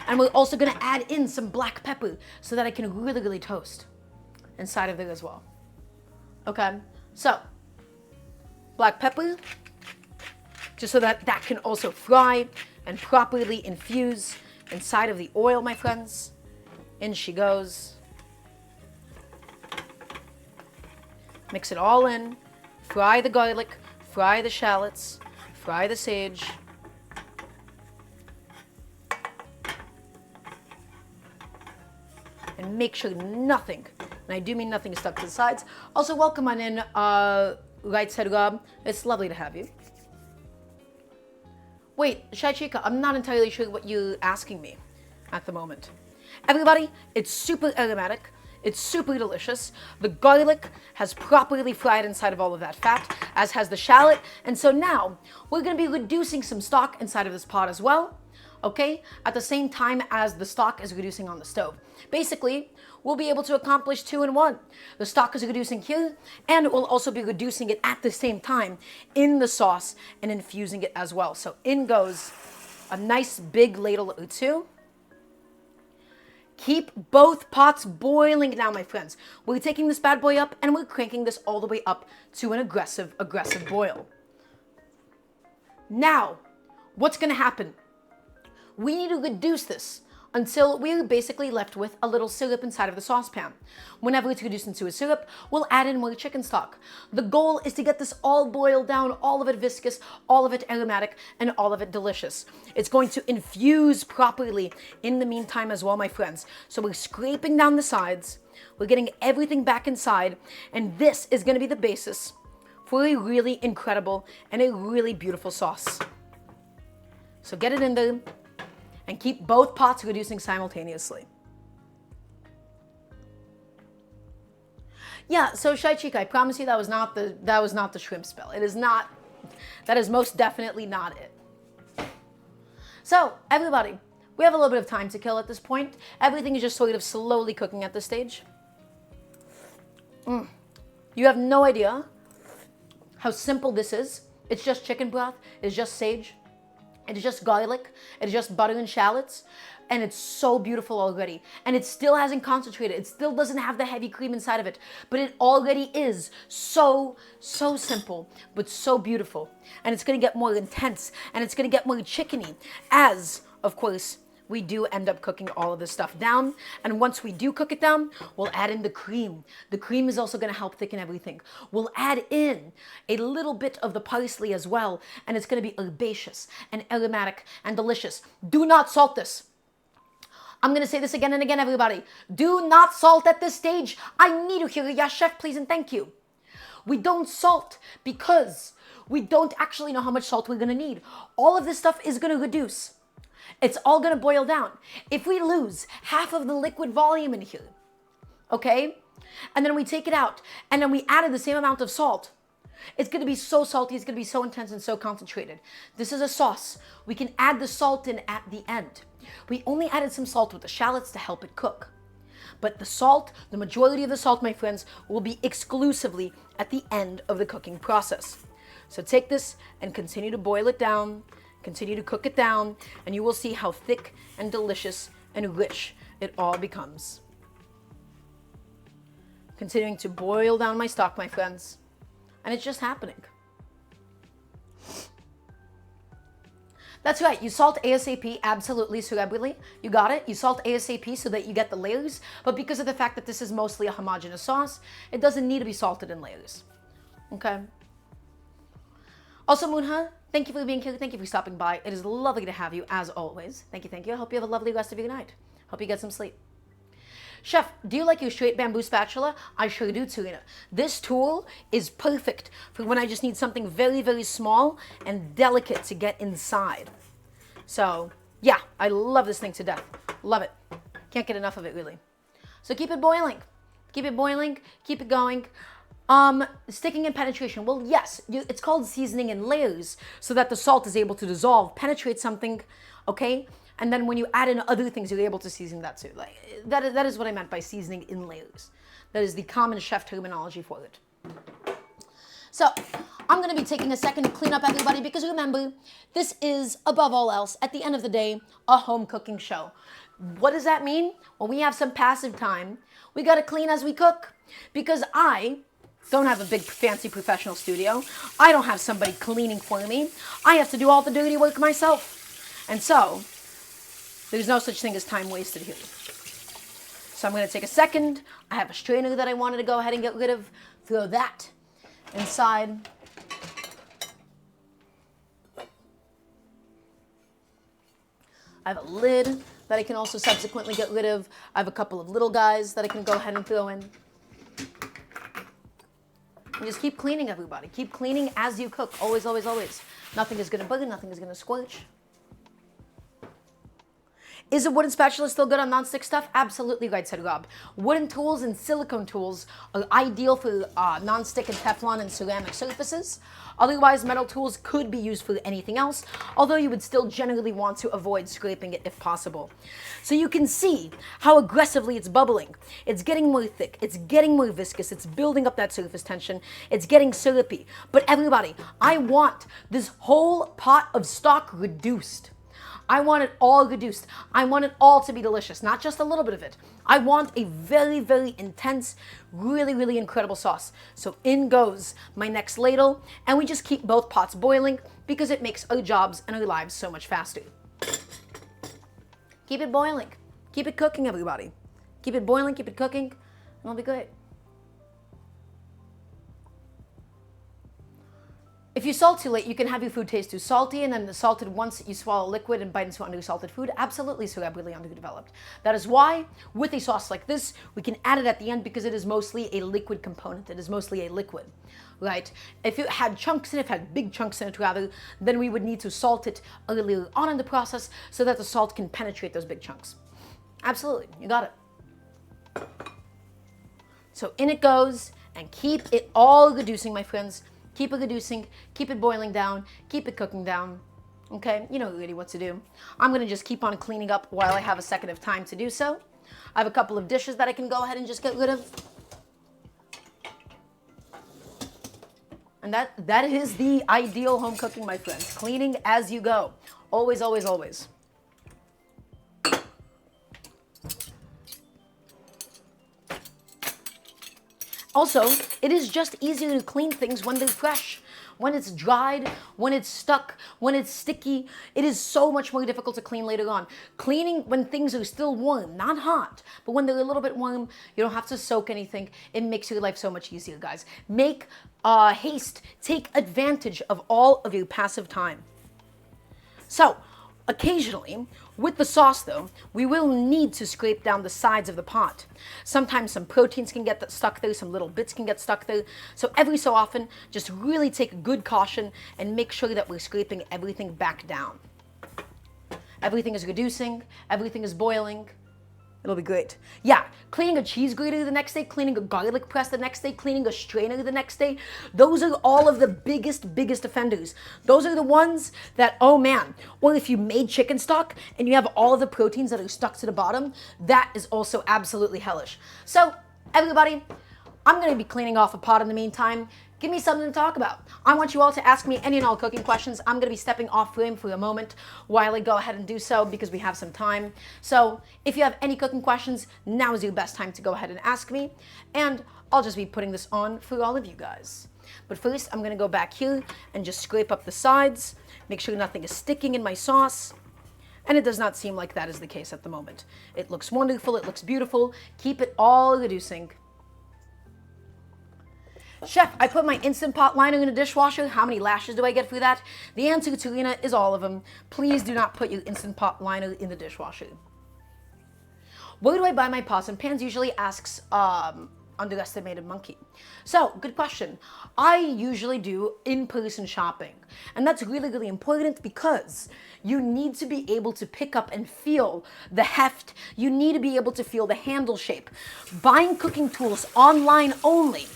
And we're also going to add in some black pepper so that I can really, really toast inside of there as well. Okay, so black pepper, just so that that can also fry and properly infuse inside of the oil, my friends. In she goes. Mix it all in. Fry the garlic, fry the shallots, fry the sage. And make sure nothing, and I do mean nothing, is stuck to the sides. Also, welcome on in, Right Said Rob. It's lovely to have you. Wait, Shai Chica, I'm not entirely sure what you're asking me at the moment. Everybody, it's super aromatic. It's super delicious. The garlic has properly fried inside of all of that fat, as has the shallot. And so now, we're going to be reducing some stock inside of this pot as well. Okay, at the same time as the stock is reducing on the stove. Basically, we'll be able to accomplish 2 in 1. The stock is reducing here, and we'll also be reducing it at the same time in the sauce and infusing it as well. So in goes a nice big ladle or 2. Keep both pots boiling now, my friends. We're taking this bad boy up, and we're cranking this all the way up to an aggressive boil. Now, what's going to happen? We need to reduce this until we're basically left with a little syrup inside of the saucepan. Whenever it's reduced into a syrup, we'll add in more chicken stock. The goal is to get this all boiled down, all of it viscous, all of it aromatic, and all of it delicious. It's going to infuse properly in the meantime as well, my friends. So we're scraping down the sides, we're getting everything back inside, and this is going to be the basis for a really incredible and a really beautiful sauce. So get it in there. And keep both pots reducing simultaneously. Yeah, so Shai Chica, I promise you that was not the shrimp spell. It is not. That is most definitely not it. So everybody, we have a little bit of time to kill at this point. Everything is just sort of slowly cooking at this stage. You have no idea how simple this is. It's just chicken broth. It's just sage. It's just garlic, it's just butter and shallots, and it's so beautiful already. And it still hasn't concentrated. It still doesn't have the heavy cream inside of it, but it already is so simple, but so beautiful. And it's gonna get more intense, and it's gonna get more chickeny as, of course, we do end up cooking all of this stuff down. And once we do cook it down, we'll add in the cream. The cream is also going to help thicken everything. We'll add in a little bit of the parsley as well, and it's going to be herbaceous and aromatic and delicious. Do not salt this. I'm going to say this again and again, everybody. Do not salt at this stage. I need to hear a yes, chef, please, and thank you. We don't salt because we don't actually know how much salt we're going to need. All of this stuff is going to reduce. It's all going to boil down. If we lose half of the liquid volume in here, okay, and then we take it out, and then we added the same amount of salt, it's going to be so salty, it's going to be so intense and so concentrated. This is a sauce. We can add the salt in at the end. We only added some salt with the shallots to help it cook. But the salt, the majority of the salt, my friends, will be exclusively at the end of the cooking process. So take this and continue to boil it down. Continue to cook it down, and you will see how thick and delicious and rich it all becomes. Continuing to boil down my stock, my friends, and it's just happening. That's right, you salt ASAP, absolutely, cerebrally. You got it. You salt ASAP so that you get the layers, but because of the fact that this is mostly a homogeneous sauce, it doesn't need to be salted in layers. Okay? Also, Moonha, thank you for being here. Thank you for stopping by. It is lovely to have you, as always. Thank you, thank you. I hope you have a lovely rest of your night. Hope you get some sleep. Chef, do you like your straight bamboo spatula? I sure do, Serena. This tool is perfect for when I just need something very, very small and delicate to get inside. So, yeah, I love this thing to death. Love it. Can't get enough of it, really. So keep it boiling. Keep it boiling. Keep it going. Sticking and penetration. Well, yes, it's called seasoning in layers so that the salt is able to dissolve, penetrate something, okay? And then when you add in other things, you're able to season that too. Like that is what I meant by seasoning in layers. That is the common chef terminology for it. So I'm going to be taking a second to clean up everybody because remember, this is, above all else, at the end of the day, a home cooking show. What does that mean? When we have some passive time, we got to clean as we cook because I don't have a big fancy professional studio. I don't have somebody cleaning for me. I have to do all the dirty work myself. And so there's no such thing as time wasted here. So I'm going to take a second. I have a strainer that I wanted to go ahead and get rid of. Throw that inside. I have a lid that I can also subsequently get rid of. I have a couple of little guys that I can go ahead and throw in. And just keep cleaning, everybody. Keep cleaning as you cook. Always, always, always. Nothing is going to bug, nothing is going to squelch. Is a wooden spatula still good on non-stick stuff? Absolutely right, said Rob. Wooden tools and silicone tools are ideal for non-stick and Teflon and ceramic surfaces. Otherwise, metal tools could be used for anything else, although you would still generally want to avoid scraping it if possible. So you can see how aggressively it's bubbling. It's getting more thick. It's getting more viscous. It's building up that surface tension. It's getting syrupy. But everybody, I want this whole pot of stock reduced. I want it all reduced. I want it all to be delicious, not just a little bit of it. I want a very, very intense, really, really incredible sauce. So in goes my next ladle, and we just keep both pots boiling because it makes our jobs and our lives so much faster. Keep it boiling. Keep it cooking, everybody. Keep it boiling, keep it cooking, and it'll be great. If you salt too late, you can have your food taste too salty, and then the salted once you swallow liquid and bite into undersalted food, absolutely cerebrally underdeveloped. That is why, with a sauce like this, we can add it at the end because it is mostly a liquid component. It is mostly a liquid, right? If it had chunks in it, if it had big chunks in it rather, then we would need to salt it earlier on in the process so that the salt can penetrate those big chunks. Absolutely, you got it. So in it goes, and keep it all reducing, my friends. Keep it reducing, keep it boiling down, keep it cooking down. Okay, you know really what to do. I'm gonna just keep on cleaning up while I have a second of time to do so. I have a couple of dishes that I can go ahead and just get rid of. And that is the ideal home cooking, my friends. Cleaning as you go. Always, always, always. Also, it is just easier to clean things when they're fresh. When it's dried, when it's stuck, when it's sticky, it is so much more difficult to clean later on. Cleaning when things are still warm, not hot, but when they're a little bit warm, you don't have to soak anything. It makes your life so much easier, guys. Make haste, take advantage of all of your passive time. So, occasionally, with the sauce though, we will need to scrape down the sides of the pot. Sometimes some proteins can get stuck there, some little bits can get stuck there. So every so often, just really take good caution and make sure that we're scraping everything back down. Everything is reducing, everything is boiling. It'll be great. Yeah, cleaning a cheese grater the next day, cleaning a garlic press the next day, cleaning a strainer the next day. Those are all of the biggest offenders. Those are the ones that, oh man, or if you made chicken stock and you have all of the proteins that are stuck to the bottom, that is also absolutely hellish. So, everybody, I'm gonna be cleaning off a pot in the meantime. Give me something to talk about. I want you all to ask me any and all cooking questions. I'm going to be stepping off frame for a moment while I go ahead and do so because we have some time. So if you have any cooking questions, now is your best time to go ahead and ask me. And I'll just be putting this on for all of you guys. But first, I'm going to go back here and just scrape up the sides, make sure nothing is sticking in my sauce. And it does not seem like that is the case at the moment. It looks wonderful. It looks beautiful. Keep it all reducing. Chef, I put my Instant Pot liner in a dishwasher. How many lashes do I get for that? The answer, Tarina, is all of them. Please do not put your Instant Pot liner in the dishwasher. Where do I buy my pots and pans? Usually asks Underestimated Monkey. So, good question. I usually do in-person shopping. And that's really, really important because you need to be able to pick up and feel the heft. You need to be able to feel the handle shape. Buying cooking tools online only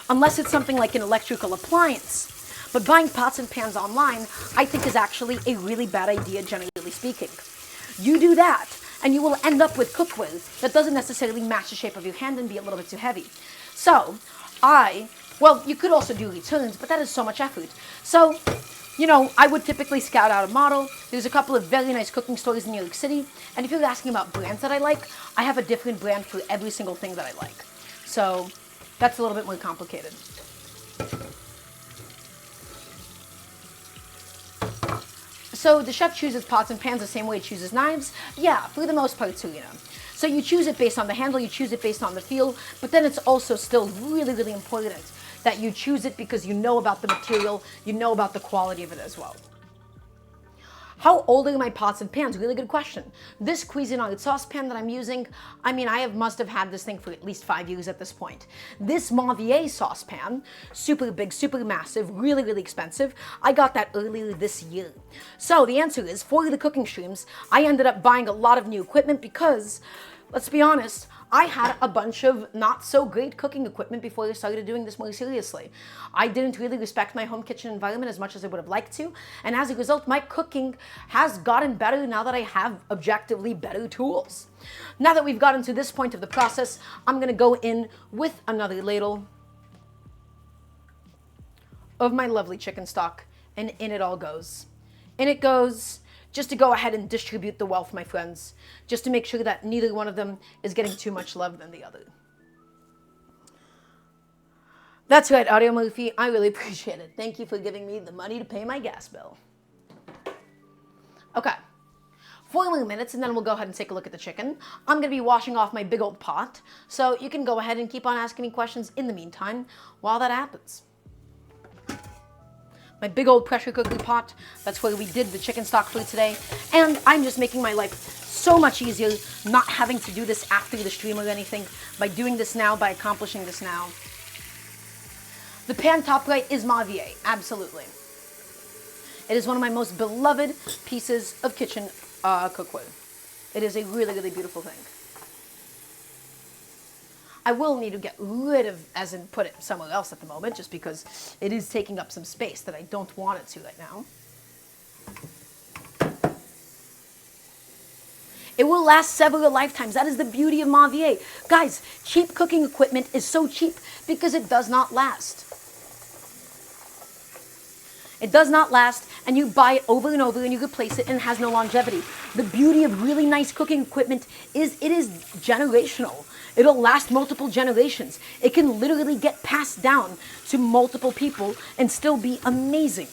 unless it's something like an electrical appliance. But buying pots and pans online, I think, is actually a really bad idea, generally speaking. You do that, and you will end up with cookware that doesn't necessarily match the shape of your hand and be a little bit too heavy. So, well, you could also do returns, but that is so much effort. So, you know, I would typically scout out a model. There's a couple of very nice cooking stores in New York City. And if you're asking about brands that I like, I have a different brand for every single thing that I like. So that's a little bit more complicated. So the chef chooses pots and pans the same way he chooses knives? Yeah, for the most part too, you know. So you choose it based on the handle, you choose it based on the feel, but then it's also still really, really important that you choose it because you know about the material, you know about the quality of it as well. How old are my pots and pans? Really good question. This Cuisinart saucepan that I'm using, I mean, must have had this thing for at least 5 years at this point. This Mavier saucepan, super big, super massive, really, really expensive. I got that earlier this year. So the answer is, for the cooking streams, I ended up buying a lot of new equipment because, let's be honest, I had a bunch of not so great cooking equipment before I started doing this more seriously. I didn't really respect my home kitchen environment as much as I would have liked to, and as a result, my cooking has gotten better now that I have objectively better tools. Now that we've gotten to this point of the process, I'm gonna go in with another ladle of my lovely chicken stock, and in it all goes. In it goes, just to go ahead and distribute the wealth, my friends, just to make sure that neither one of them is getting too much love than the other. That's right, Audio Murphy, I really appreciate it. Thank you for giving me the money to pay my gas bill. Okay, 4 more minutes and then we'll go ahead and take a look at the chicken. I'm gonna be washing off my big old pot, so you can go ahead and keep on asking me questions in the meantime while that happens. My big old pressure cooker pot, that's where we did the chicken stock for today. And I'm just making my life so much easier not having to do this after the stream or anything, by doing this now, by accomplishing this now. The pan top right is Mavier, absolutely. It is one of my most beloved pieces of kitchen cookware. It is a really, really beautiful thing. I will need to get rid of, as in put it somewhere else at the moment, just because it is taking up some space that I don't want it to right now. It will last several lifetimes. That is the beauty of Mavier. Guys, cheap cooking equipment is so cheap because it does not last. It does not last, and you buy it over and over and you replace it and it has no longevity. The beauty of really nice cooking equipment is it is generational. It'll last multiple generations. It can literally get passed down to multiple people and still be amazing.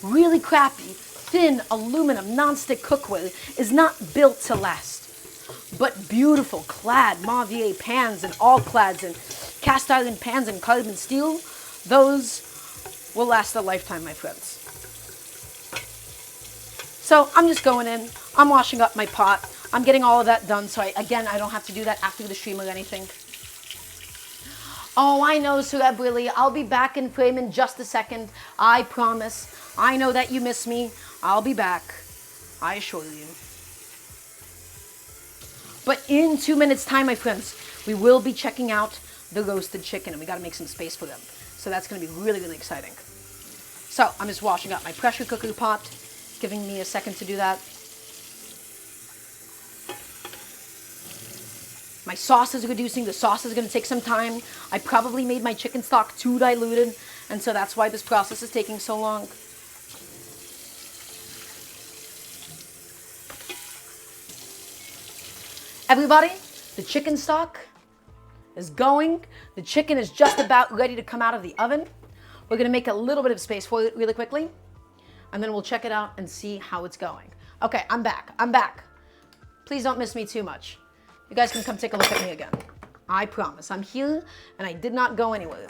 Really crappy, thin aluminum nonstick cookware is not built to last. But beautiful clad Mavier pans and all clads and cast iron pans and carbon steel, those will last a lifetime, my friends. So I'm just going in, I'm washing up my pot, I'm getting all of that done, so I don't have to do that after the stream or anything. Oh, I know, Surab Willie, I'll be back in frame in just a second, I promise. I know that you miss me, I'll be back, I assure you. But in 2 minutes time, my friends, we will be checking out the roasted chicken, and we gotta make some space for them. So that's gonna be really, really exciting. So I'm just washing up my pressure cooker pot, giving me a second to do that. My sauce is reducing. The sauce is going to take some time. I probably made my chicken stock too diluted, and so that's why this process is taking so long. Everybody, the chicken stock is going. The chicken is just about ready to come out of the oven. We're going to make a little bit of space for it really quickly, and then we'll check it out and see how it's going. Okay, I'm back. I'm back. Please don't miss me too much. You guys can come take a look at me again. I promise. I'm here, and I did not go anywhere.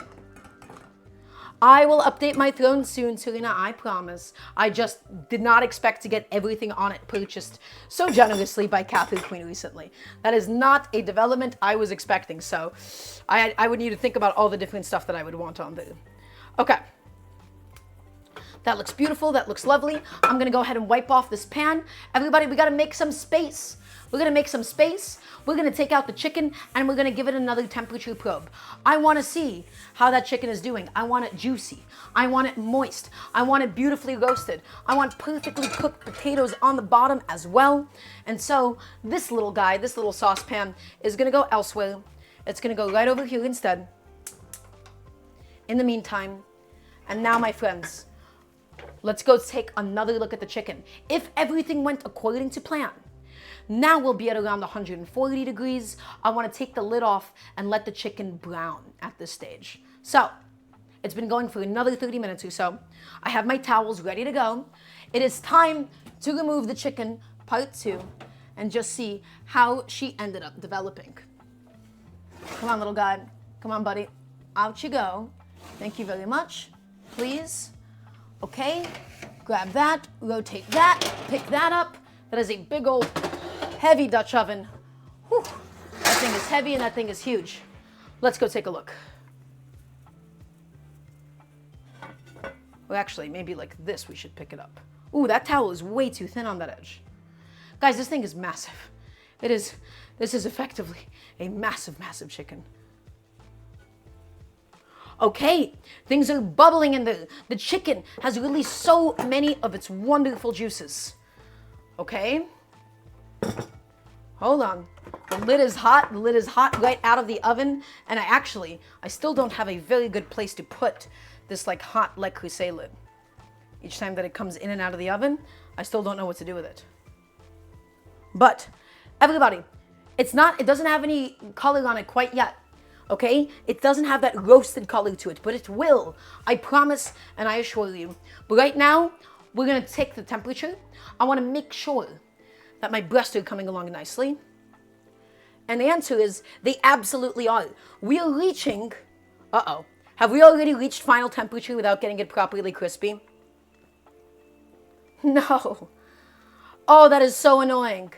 I will update my throne soon, Serena, I promise. I just did not expect to get everything on it purchased so generously by Catherine Queen recently. That is not a development I was expecting, so I would need to think about all the different stuff that I would want on there. Okay. That looks beautiful. That looks lovely. I'm going to go ahead and wipe off this pan. Everybody, we got to make some space We're gonna make some space. We're gonna take out the chicken and we're gonna give it another temperature probe. I wanna see how that chicken is doing. I want it juicy. I want it moist. I want it beautifully roasted. I want perfectly cooked potatoes on the bottom as well. And so this little guy, this little saucepan is gonna go elsewhere. It's gonna go right over here instead. In the meantime, and now my friends, let's go take another look at the chicken. If everything went according to plan, now we'll be at around 140 degrees. I want to take the lid off and let the chicken brown at this stage. So, it's been going for another 30 minutes or so. I have my towels ready to go. It is time to remove the chicken, part 2, and just see how she ended up developing. Come on, little guy. Come on, buddy. Out you go. Thank you very much. Please. Okay. Grab that. Rotate that. Pick that up. That is a big old heavy Dutch oven. Whew. That thing is heavy and that thing is huge. Let's go take a look. Well, actually, maybe like this we should pick it up. Ooh, that towel is way too thin on that edge. Guys, this thing is massive. This is effectively a massive, massive chicken. Okay, things are bubbling in there. The chicken has released so many of its wonderful juices. Okay. Hold on. The lid is hot. The lid is hot right out of the oven. And I still don't have a very good place to put this like hot Le Creuset lid. Each time that it comes in and out of the oven, I still don't know what to do with it. But everybody, it doesn't have any color on it quite yet. Okay? It doesn't have that roasted color to it, but it will. I promise and I assure you. But right now, we're going to take the temperature. I want to make sure that my breasts are coming along nicely. And the answer is, they absolutely are. We are reaching, have we already reached final temperature without getting it properly crispy? No. Oh, that is so annoying.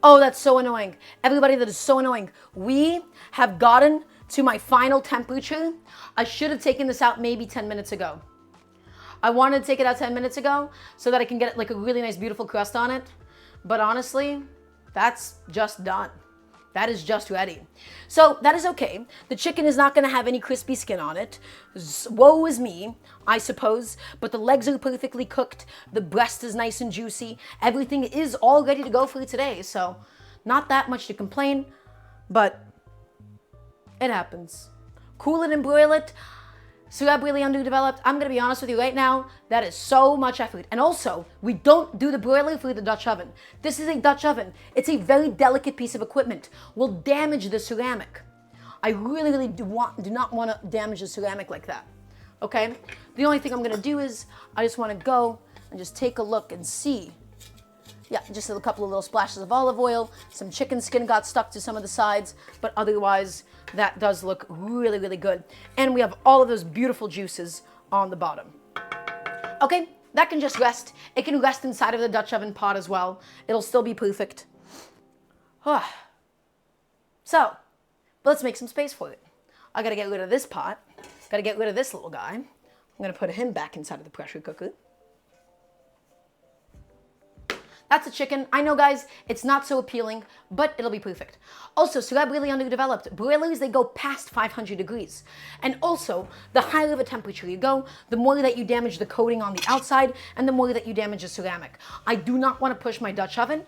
Oh, that's so annoying. Everybody, that is so annoying. We have gotten to my final temperature. I should have taken this out maybe 10 minutes ago. I wanted to take it out 10 minutes ago so that I can get like a really nice, beautiful crust on it. But honestly, that's just done. That is just ready. So that is okay. The chicken is not going to have any crispy skin on it. Woe is me, I suppose. But the legs are perfectly cooked. The breast is nice and juicy. Everything is all ready to go for today. So not that much to complain, but it happens. Cool it and broil it. Syrup really underdeveloped. I'm going to be honest with you right now. That is so much effort. And also, we don't do the broiler through the Dutch oven. This is a Dutch oven. It's a very delicate piece of equipment. Will damage the ceramic. I really, really do not want to damage the ceramic like that. Okay? The only thing I'm going to do is I just want to go and just take a look and see. Yeah, just a couple of little splashes of olive oil. Some chicken skin got stuck to some of the sides, but otherwise, that does look really, really good. And we have all of those beautiful juices on the bottom. Okay, that can just rest. It can rest inside of the Dutch oven pot as well. It'll still be perfect. So, let's make some space for it. I gotta get rid of this pot. Gotta get rid of this little guy. I'm gonna put him back inside of the pressure cooker. That's a chicken. I know, guys, it's not so appealing, but it'll be perfect. Also, Syrup really underdeveloped. Broilers, they go past 500 degrees. And also, the higher the temperature you go, the more that you damage the coating on the outside, and the more that you damage the ceramic. I do not want to push my Dutch oven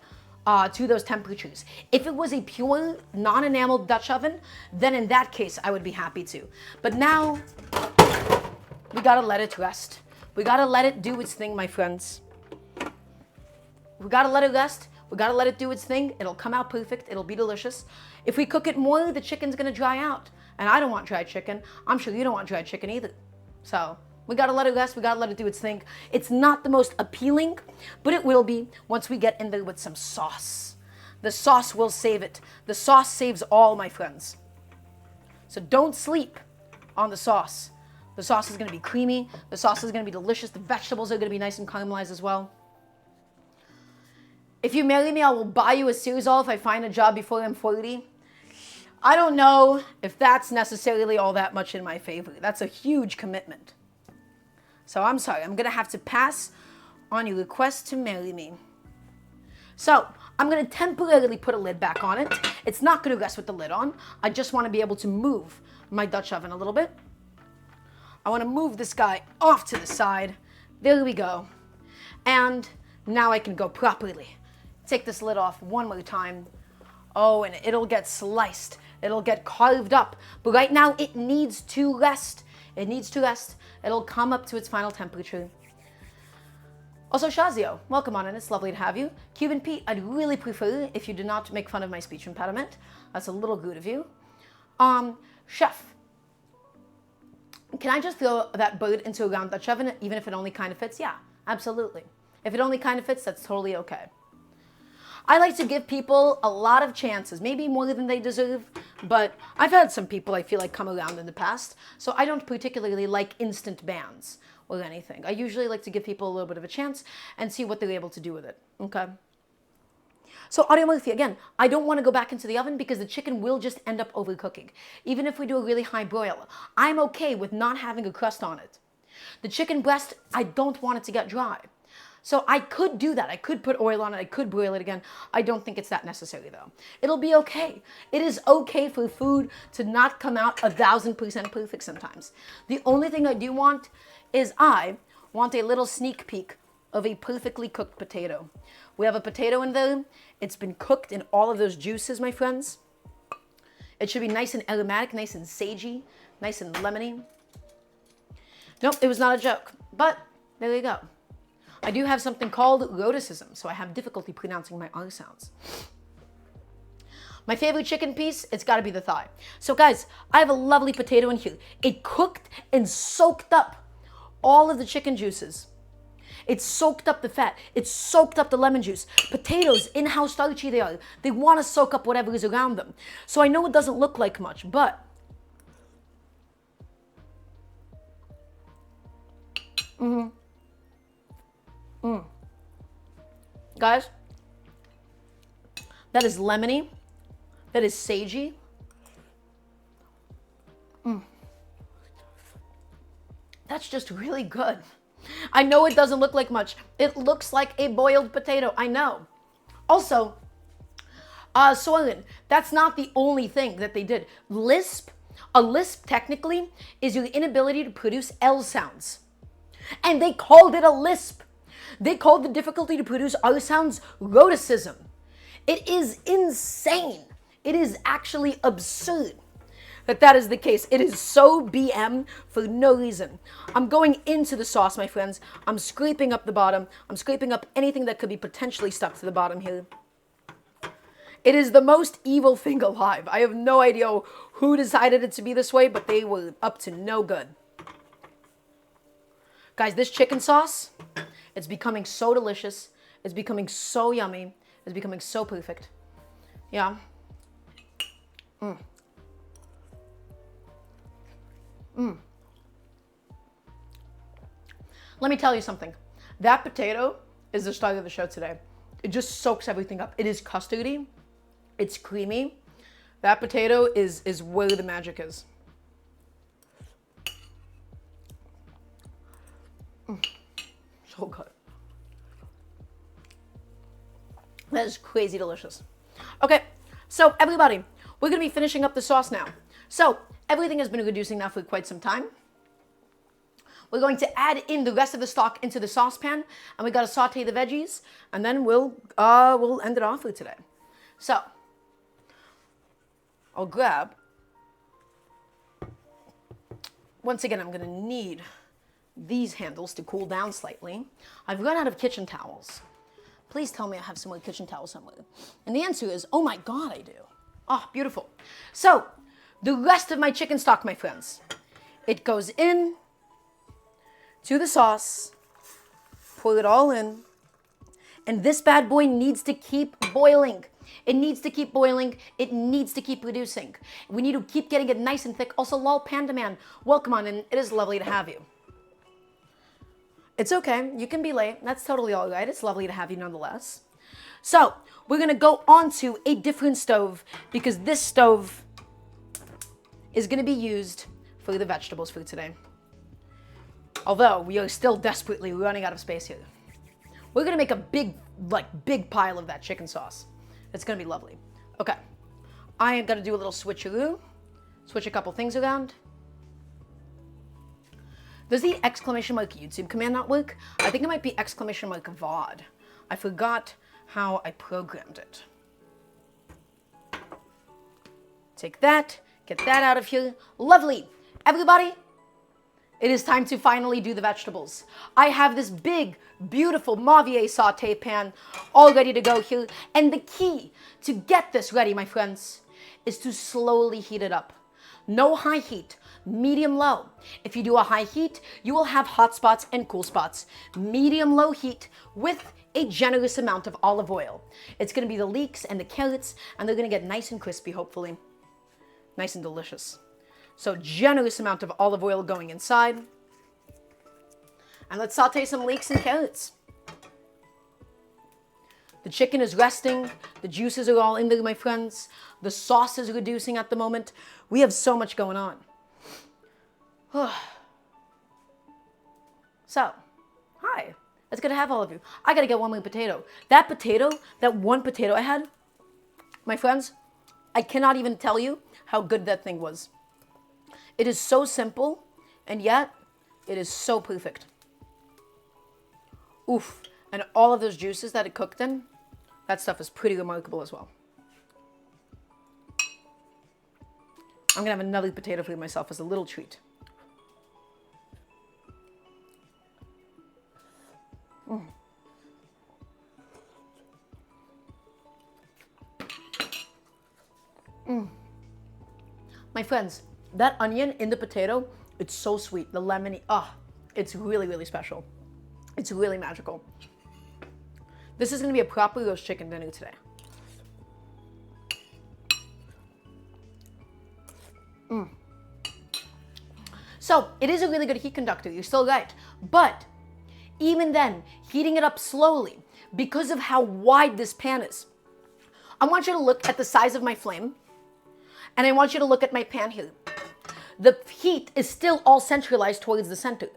to those temperatures. If it was a pure, non-enameled Dutch oven, then in that case, I would be happy to. But now, we gotta let it rest. We gotta let it do its thing, my friends. We gotta let it rest. We gotta let it do its thing. It'll come out perfect. It'll be delicious. If we cook it more, the chicken's gonna dry out. And I don't want dried chicken. I'm sure you don't want dried chicken either. So we gotta let it rest. We gotta let it do its thing. It's not the most appealing, but it will be once we get in there with some sauce. The sauce will save it. The sauce saves all, my friends. So don't sleep on the sauce. The sauce is gonna be creamy. The sauce is gonna be delicious. The vegetables are gonna be nice and caramelized as well. If you marry me, I will buy you a Searsol if I find a job before I'm 40. I don't know if that's necessarily all that much in my favor. That's a huge commitment. So I'm sorry. I'm going to have to pass on your request to marry me. So I'm going to temporarily put a lid back on it. It's not going to rest with the lid on. I just want to be able to move my Dutch oven a little bit. I want to move this guy off to the side. There we go. And now I can go properly. Take this lid off one more time. Oh, and it'll get sliced. It'll get carved up. But right now it needs to rest. It needs to rest. It'll come up to its final temperature. Also, Shazio, welcome on in. It's lovely to have you. Cuban Pete, I'd really prefer if you did not make fun of my speech impediment. That's a little good of you. Chef, can I just throw that bird into a round Dutch oven, even if it only kind of fits? Yeah, absolutely. If it only kind of fits, that's totally okay. I like to give people a lot of chances, maybe more than they deserve, but I've had some people I feel like come around in the past, so I don't particularly like instant bans or anything. I usually like to give people a little bit of a chance and see what they're able to do with it, okay? So Aromatic, again, I don't want to go back into the oven because the chicken will just end up overcooking. Even if we do a really high broil, I'm okay with not having a crust on it. The chicken breast, I don't want it to get dry. So I could do that. I could put oil on it. I could broil it again. I don't think it's that necessary though. It'll be okay. It is okay for food to not come out 1000% perfect sometimes. The only thing I do want is I want a little sneak peek of a perfectly cooked potato. We have a potato in there. It's been cooked in all of those juices, my friends. It should be nice and aromatic, nice and sagey, nice and lemony. Nope, it was not a joke, but there you go. I do have something called rhoticism, so I have difficulty pronouncing my R sounds. My favorite chicken piece, it's got to be the thigh. So guys, I have a lovely potato in here. It cooked and soaked up all of the chicken juices. It soaked up the fat. It soaked up the lemon juice. Potatoes, in-house starchy they are. They want to soak up whatever is around them. So I know it doesn't look like much, but guys, that is lemony. That is sagey. That's just really good. I know it doesn't look like much. It looks like a boiled potato. I know. Also, Soylent, that's not the only thing that they did. Lisp, a lisp technically is your inability to produce L sounds. And they called it a lisp. They called the difficulty to produce R sounds rhoticism. It is insane. It is actually absurd that is the case. It is so BM for no reason. I'm going into the sauce, my friends. I'm scraping up the bottom. I'm scraping up anything that could be potentially stuck to the bottom here. It is the most evil thing alive. I have no idea who decided it to be this way, but they were up to no good. Guys, this chicken sauce, it's becoming so delicious. It's becoming so yummy. It's becoming so perfect. Yeah. Let me tell you something. That potato is the star of the show today. It just soaks everything up. It is custardy. It's creamy. That potato is where the magic is. So good. That is crazy delicious. Okay, so everybody, we're gonna be finishing up the sauce now. So everything has been reducing now for quite some time. We're going to add in the rest of the stock into the saucepan, and we gotta saute the veggies, and then we'll end it off for today. So I'll grab. Once again, I'm gonna need these handles to cool down slightly. I've run out of kitchen towels. Please tell me I have some more kitchen towels somewhere. And the answer is, oh my God, I do. Oh, beautiful. So the rest of my chicken stock, my friends, it goes in to the sauce, pour it all in, and this bad boy needs to keep boiling. It needs to keep boiling. It needs to keep reducing. We need to keep getting it nice and thick. Also, Lol Panda Man, welcome on in. It is lovely to have you. It's okay. You can be late. That's totally all right. It's lovely to have you nonetheless. So we're going to go on to a different stove because this stove is going to be used for the vegetables for today. Although we are still desperately running out of space here. We're gonna make a big pile of that chicken sauce. It's gonna be lovely. Okay, I am gonna do a little switcheroo. Switch a couple things around. Does the exclamation mark YouTube command not work? I think it might be exclamation mark VOD. I forgot how I programmed it. Take that, get that out of here. Lovely. Everybody, it is time to finally do the vegetables. I have this big, beautiful Mavier sauté pan all ready to go here. And the key to get this ready, my friends, is to slowly heat it up. No high heat, medium low. If you do a high heat, you will have hot spots and cool spots. Medium low heat with a generous amount of olive oil. It's gonna be the leeks and the carrots, and they're gonna get nice and crispy, hopefully. Nice and delicious. So generous amount of olive oil going inside. And let's saute some leeks and carrots. The chicken is resting. The juices are all in there, my friends. The sauce is reducing at the moment. We have so much going on. So, hi. It's good to have all of you. I gotta get one more potato. That one potato I had, my friends, I cannot even tell you how good that thing was. It is so simple, and yet it is so perfect. Oof. And all of those juices that it cooked in, that stuff is pretty remarkable as well. I'm gonna have another potato for myself as a little treat. My friends, that onion in the potato, it's so sweet. The lemony, it's really, really special. It's really magical. This is gonna be a proper roast chicken dinner today. So, it is a really good heat conductor, you're still right. But, even then, heating it up slowly, because of how wide this pan is. I want you to look at the size of my flame, and I want you to look at my pan here. The heat is still all centralized towards the center.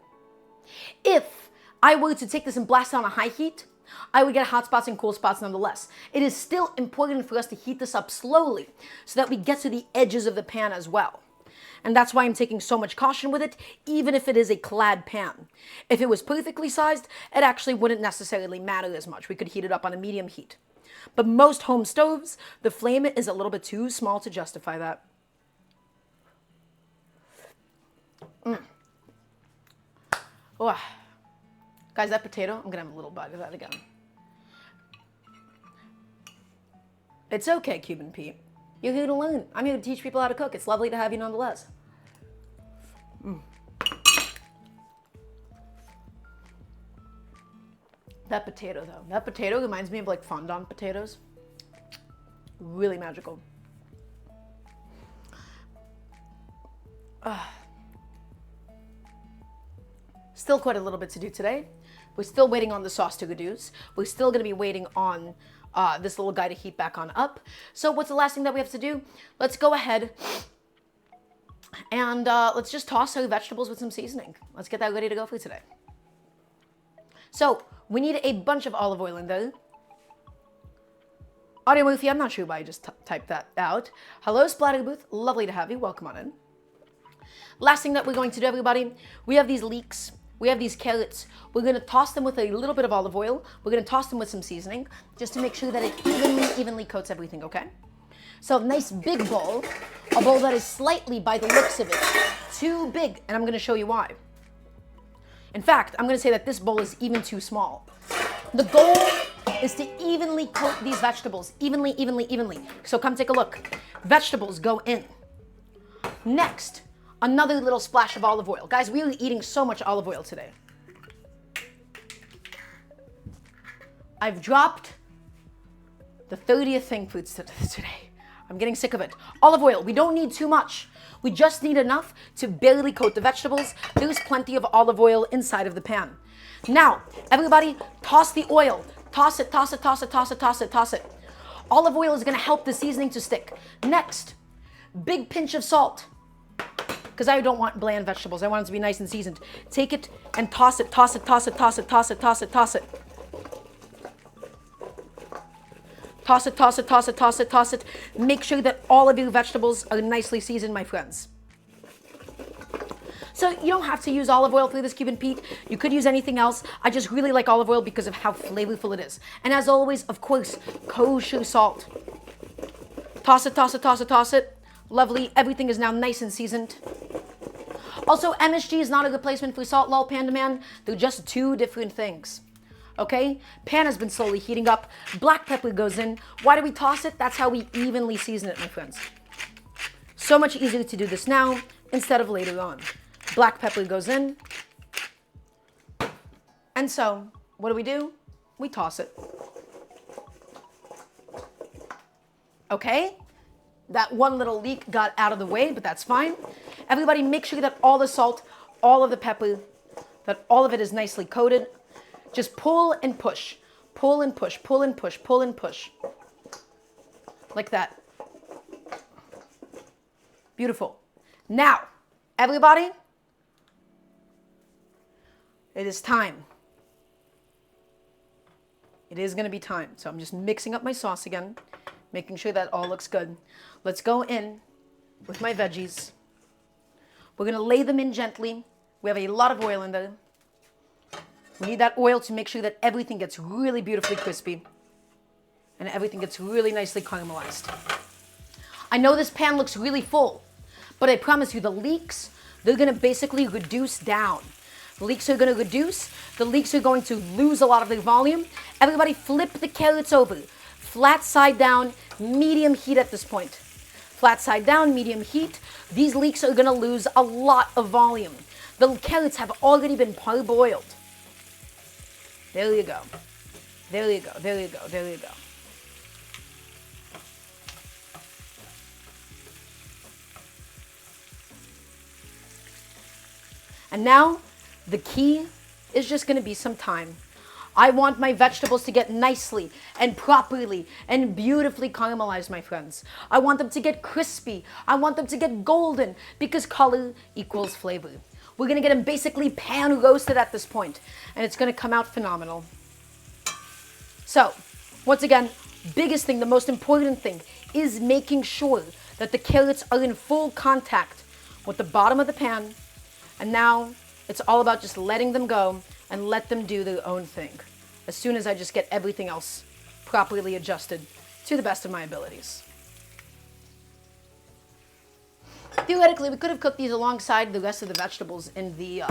If I were to take this and blast it on a high heat, I would get hot spots and cool spots nonetheless. It is still important for us to heat this up slowly so that we get to the edges of the pan as well. And that's why I'm taking so much caution with it, even if it is a clad pan. If it was perfectly sized, it actually wouldn't necessarily matter as much. We could heat it up on a medium heat. But most home stoves, the flame is a little bit too small to justify that. Oh. Guys, that potato, I'm gonna have a little bite of that again. It's okay, Cuban Pete. You're here to learn. I'm here to teach people how to cook. It's lovely to have you nonetheless. That potato, though. That potato reminds me of like fondant potatoes. Really magical. Still quite a little bit to do today. We're still waiting on the sauce to reduce. We're still going to be waiting on this little guy to heat back on up. So what's the last thing that we have to do? Let's go ahead and let's just toss our vegetables with some seasoning. Let's get that ready to go for today. So we need a bunch of olive oil in there. Audio Murphy, I'm not sure why I just typed that out. Hello, Splatter Booth. Lovely to have you. Welcome on in. Last thing that we're going to do, everybody, we have these leeks. We have these carrots. We're going to toss them with a little bit of olive oil. We're going to toss them with some seasoning just to make sure that it evenly coats everything, okay? So nice big bowl, a bowl that is slightly, by the looks of it, too big, and I'm going to show you why. In fact, I'm going to say that this bowl is even too small. The goal is to evenly coat these vegetables, evenly. So come take a look. Vegetables go in. Next, another little splash of olive oil. Guys, we are eating so much olive oil today. I've dropped the 30th thing foods today. I'm getting sick of it. Olive oil, we don't need too much. We just need enough to barely coat the vegetables. There's plenty of olive oil inside of the pan. Now, everybody, toss the oil. Toss it. Olive oil is gonna help the seasoning to stick. Next, big pinch of salt. Because I don't want bland vegetables. I want it to be nice and seasoned. Take it and toss it. Toss it, toss it, toss it, toss it, toss it. Make sure that all of your vegetables are nicely seasoned, my friends. So you don't have to use olive oil for this Cuban Pete. You could use anything else. I just really like olive oil because of how flavorful it is. And as always, of course, kosher salt. Toss it, toss it, toss it, toss it. Lovely. Everything is now nice and seasoned. Also, MSG is not a replacement for salt, lol, Panda Man. They're just two different things. Okay? Pan has been slowly heating up. Black pepper goes in. Why do we toss it? That's how we evenly season it, my friends. So much easier to do this now instead of later on. Black pepper goes in. And so, what do? We toss it. Okay? That one little leak got out of the way, but that's fine. Everybody make sure that all the salt, all of the pepper, that all of it is nicely coated. Just pull and push. Pull and push, pull and push, pull and push. Like that. Beautiful. Now, everybody, it is time. It is going to be time. So I'm just mixing up my sauce again, making sure that all looks good. Let's go in with my veggies. We're going to lay them in gently. We have a lot of oil in there. We need that oil to make sure that everything gets really beautifully crispy and everything gets really nicely caramelized. I know this pan looks really full, but I promise you the leeks, they're going to basically reduce down. The leeks are going to reduce. The leeks are going to lose a lot of their volume. Everybody flip the carrots over. Flat side down, medium heat at this point. Flat side down, medium heat. These leeks are going to lose a lot of volume. The carrots have already been parboiled. There you go. There you go. There you go. There you go. And now, the key is just going to be some time. I want my vegetables to get nicely and properly and beautifully caramelized, my friends. I want them to get crispy. I want them to get golden because color equals flavor. We're going to get them basically pan roasted at this point, and it's going to come out phenomenal. So, once again, biggest thing, the most important thing is making sure that the carrots are in full contact with the bottom of the pan. And now it's all about just letting them go and let them do their own thing. As soon as I just get everything else properly adjusted to the best of my abilities. Theoretically, we could have cooked these alongside the rest of the vegetables in the,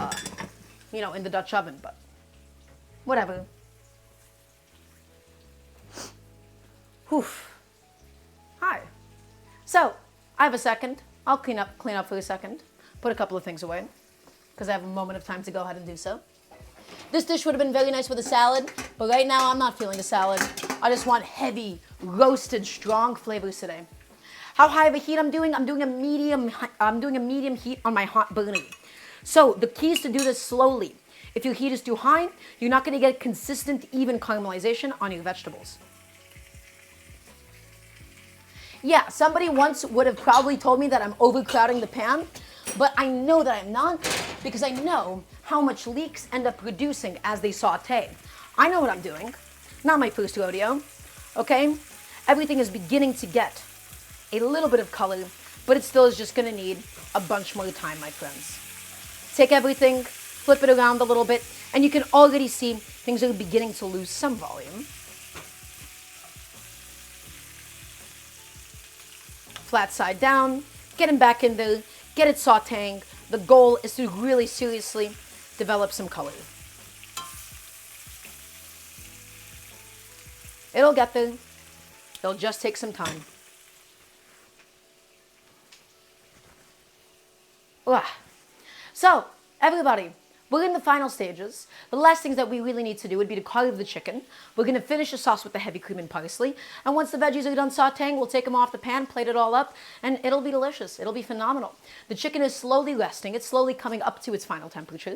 in the Dutch oven, but whatever. Whew. Hi. So, I have a second. I'll clean up for a second. Put a couple of things away, because I have a moment of time to go ahead and do so. This dish would have been very nice with a salad, but right now I'm not feeling a salad. I just want heavy, roasted, strong flavors today. How high of a heat I'm doing? I'm doing a medium heat on my hot burner. So the key is to do this slowly. If your heat is too high, you're not going to get consistent, even caramelization on your vegetables. Yeah, somebody once would have probably told me that I'm overcrowding the pan, but I know that I'm not because I know how much leeks end up reducing as they saute. I know what I'm doing. Not my first rodeo, okay? Everything is beginning to get a little bit of color, but it still is just gonna need a bunch more time, my friends. Take everything, flip it around a little bit, and you can already see things are beginning to lose some volume. Flat side down, get them back in there, get it sauteing. The goal is to really seriously develop some color. It'll get there. It'll just take some time. So, everybody, we're in the final stages. The last things that we really need to do would be to carve the chicken. We're going to finish the sauce with the heavy cream and parsley. And once the veggies are done sauteing, we'll take them off the pan, plate it all up, and it'll be delicious. It'll be phenomenal. The chicken is slowly resting. It's slowly coming up to its final temperature.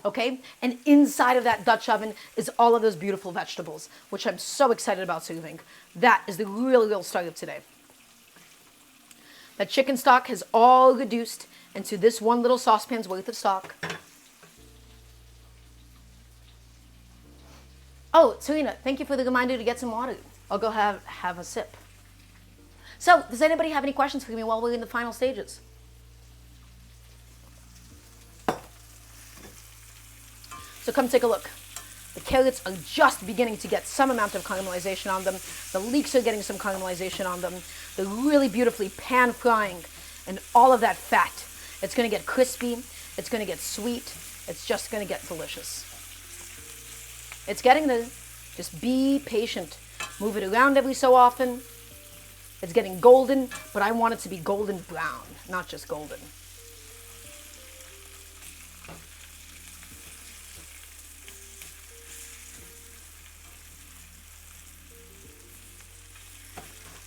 Okay? And inside of that Dutch oven is all of those beautiful vegetables, which I'm so excited about serving. That is the real start of today. That chicken stock has all reduced into this one little saucepan's worth of stock. Oh, Serena, thank you for the reminder to get some water. I'll go have a sip. So, does anybody have any questions for me while we're in the final stages? So come take a look. The carrots are just beginning to get some amount of caramelization on them. The leeks are getting some caramelization on them. They're really beautifully pan frying, and all of that fat. It's going to get crispy. It's going to get sweet. It's just going to get delicious. It's getting there. Just be patient. Move it around every so often. It's getting golden, but I want it to be golden brown, not just golden.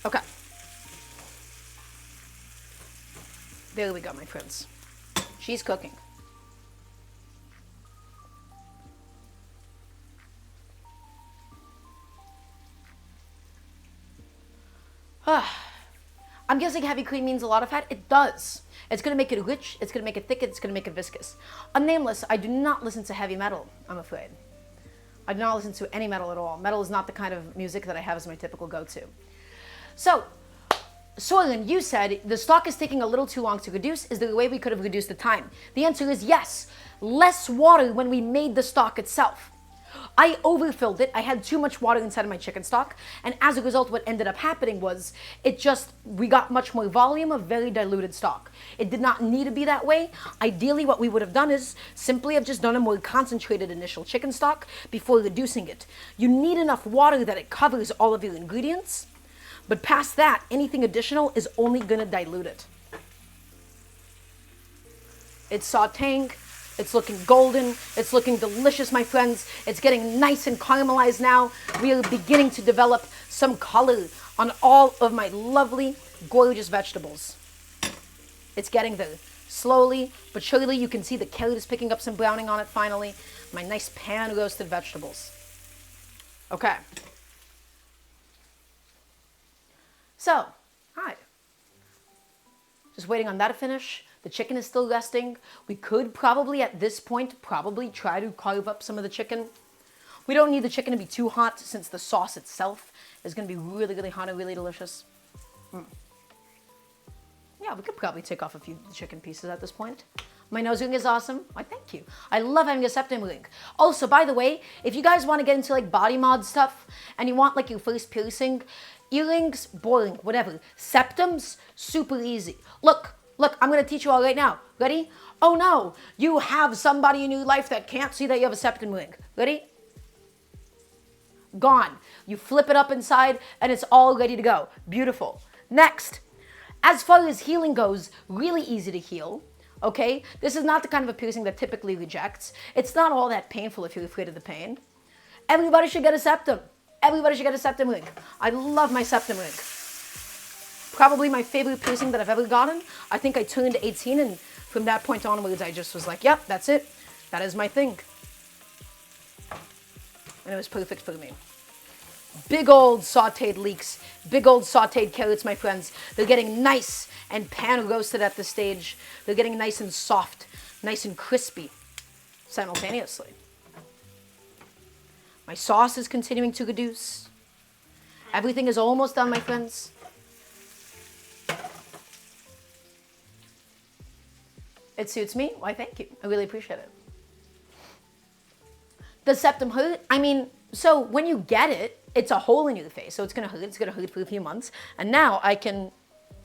Okay. There we go, my friends. She's cooking. I'm guessing heavy cream means a lot of fat. It does. It's going to make it rich. It's going to make it thick. It's going to make it viscous. Unnameless, I do not listen to heavy metal, I'm afraid. I do not listen to any metal at all. Metal is not the kind of music that I have as my typical go-to. So, Soylent, you said the stock is taking a little too long to reduce. Is there a way we could have reduced the time? The answer is yes. Less water when we made the stock itself. I overfilled it. I had too much water inside of my chicken stock. And as a result, what ended up happening was we got much more volume of very diluted stock. It did not need to be that way. Ideally, what we would have done is simply have just done a more concentrated initial chicken stock before reducing it. You need enough water that it covers all of your ingredients. But past that, anything additional is only going to dilute it. It's sautéing. It's looking golden. It's looking delicious, my friends. It's getting nice and caramelized now. We are beginning to develop some color on all of my lovely, gorgeous vegetables. It's getting there. Slowly but surely, you can see the carrot is picking up some browning on it finally. My nice pan-roasted vegetables. Okay. So, hi. Just waiting on that to finish. The chicken is still resting. We could probably, at this point, try to carve up some of the chicken. We don't need the chicken to be too hot since the sauce itself is going to be really, really hot and really delicious. Yeah, we could probably take off a few chicken pieces at this point. My nose ring is awesome. Why, thank you. I love having a septum ring. Also, by the way, if you guys want to get into like body mod stuff and you want like your first piercing, earrings, boring, whatever. Septums, super easy. Look, I'm going to teach you all right now. Ready? Oh no, you have somebody in your life that can't see that you have a septum ring. Ready? Gone. You flip it up inside and it's all ready to go. Beautiful. Next, as far as healing goes, really easy to heal. Okay? This is not the kind of a piercing that typically rejects. It's not all that painful if you're afraid of the pain. Everybody should get a septum. Everybody should get a septum ring. I love my septum ring. Probably my favorite piercing that I've ever gotten. I think I turned 18 and from that point onwards I just was like, yep, that's it. That is my thing. And it was perfect for me. Big old sauteed leeks. Big old sauteed carrots, my friends. They're getting nice and pan roasted at this stage. They're getting nice and soft, nice and crispy simultaneously. My sauce is continuing to reduce. Everything is almost done, my friends. It suits me. Why, thank you. I really appreciate it. Does septum hurt? I mean, so when you get it, it's a hole in your face. So it's going to hurt. It's going to hurt for a few months. And now I can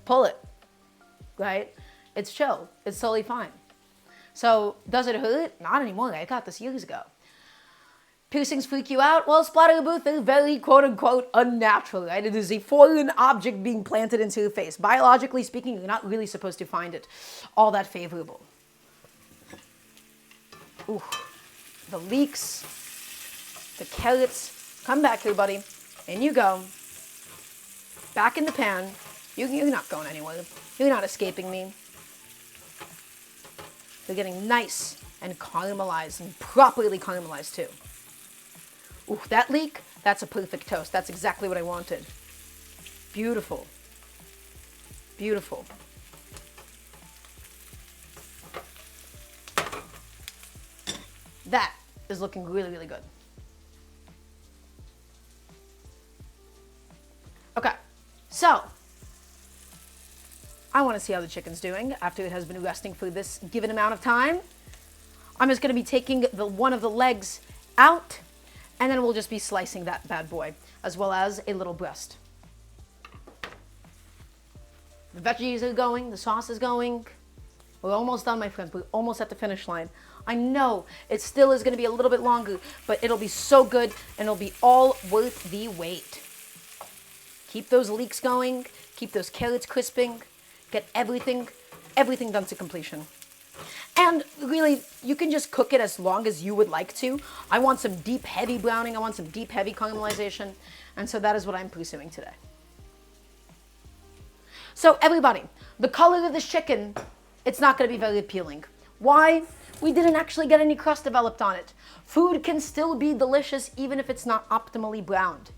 pull it, right? It's chill. It's totally fine. So does it hurt? Not anymore. I got this years ago. Piercings freak you out? Well, splatter booth is very quote-unquote unnatural, right? It is a foreign object being planted into your face. Biologically speaking, you're not really supposed to find it all that favorable. Ooh, the leeks, the carrots. Come back here, buddy. In you go. Back in the pan. You're not going anywhere. You're not escaping me. They're getting nice and caramelized and properly caramelized too. Ooh, that leek, that's a perfect toast. That's exactly what I wanted. Beautiful. Beautiful. That is looking really, really good. So, I want to see how the chicken's doing after it has been resting for this given amount of time. I'm just going to be taking one of the legs out, and then we'll just be slicing that bad boy, as well as a little breast. The veggies are going, the sauce is going. We're almost done, my friends. We're almost at the finish line. I know it still is going to be a little bit longer, but it'll be so good, and it'll be all worth the wait. Keep those leeks going. Keep those carrots crisping. Get everything done to completion. And really, you can just cook it as long as you would like to. I want some deep, heavy browning. I want some deep, heavy caramelization. And so that is what I'm pursuing today. So everybody, the color of this chicken, it's not going to be very appealing. Why? We didn't actually get any crust developed on it. Food can still be delicious even if it's not optimally browned,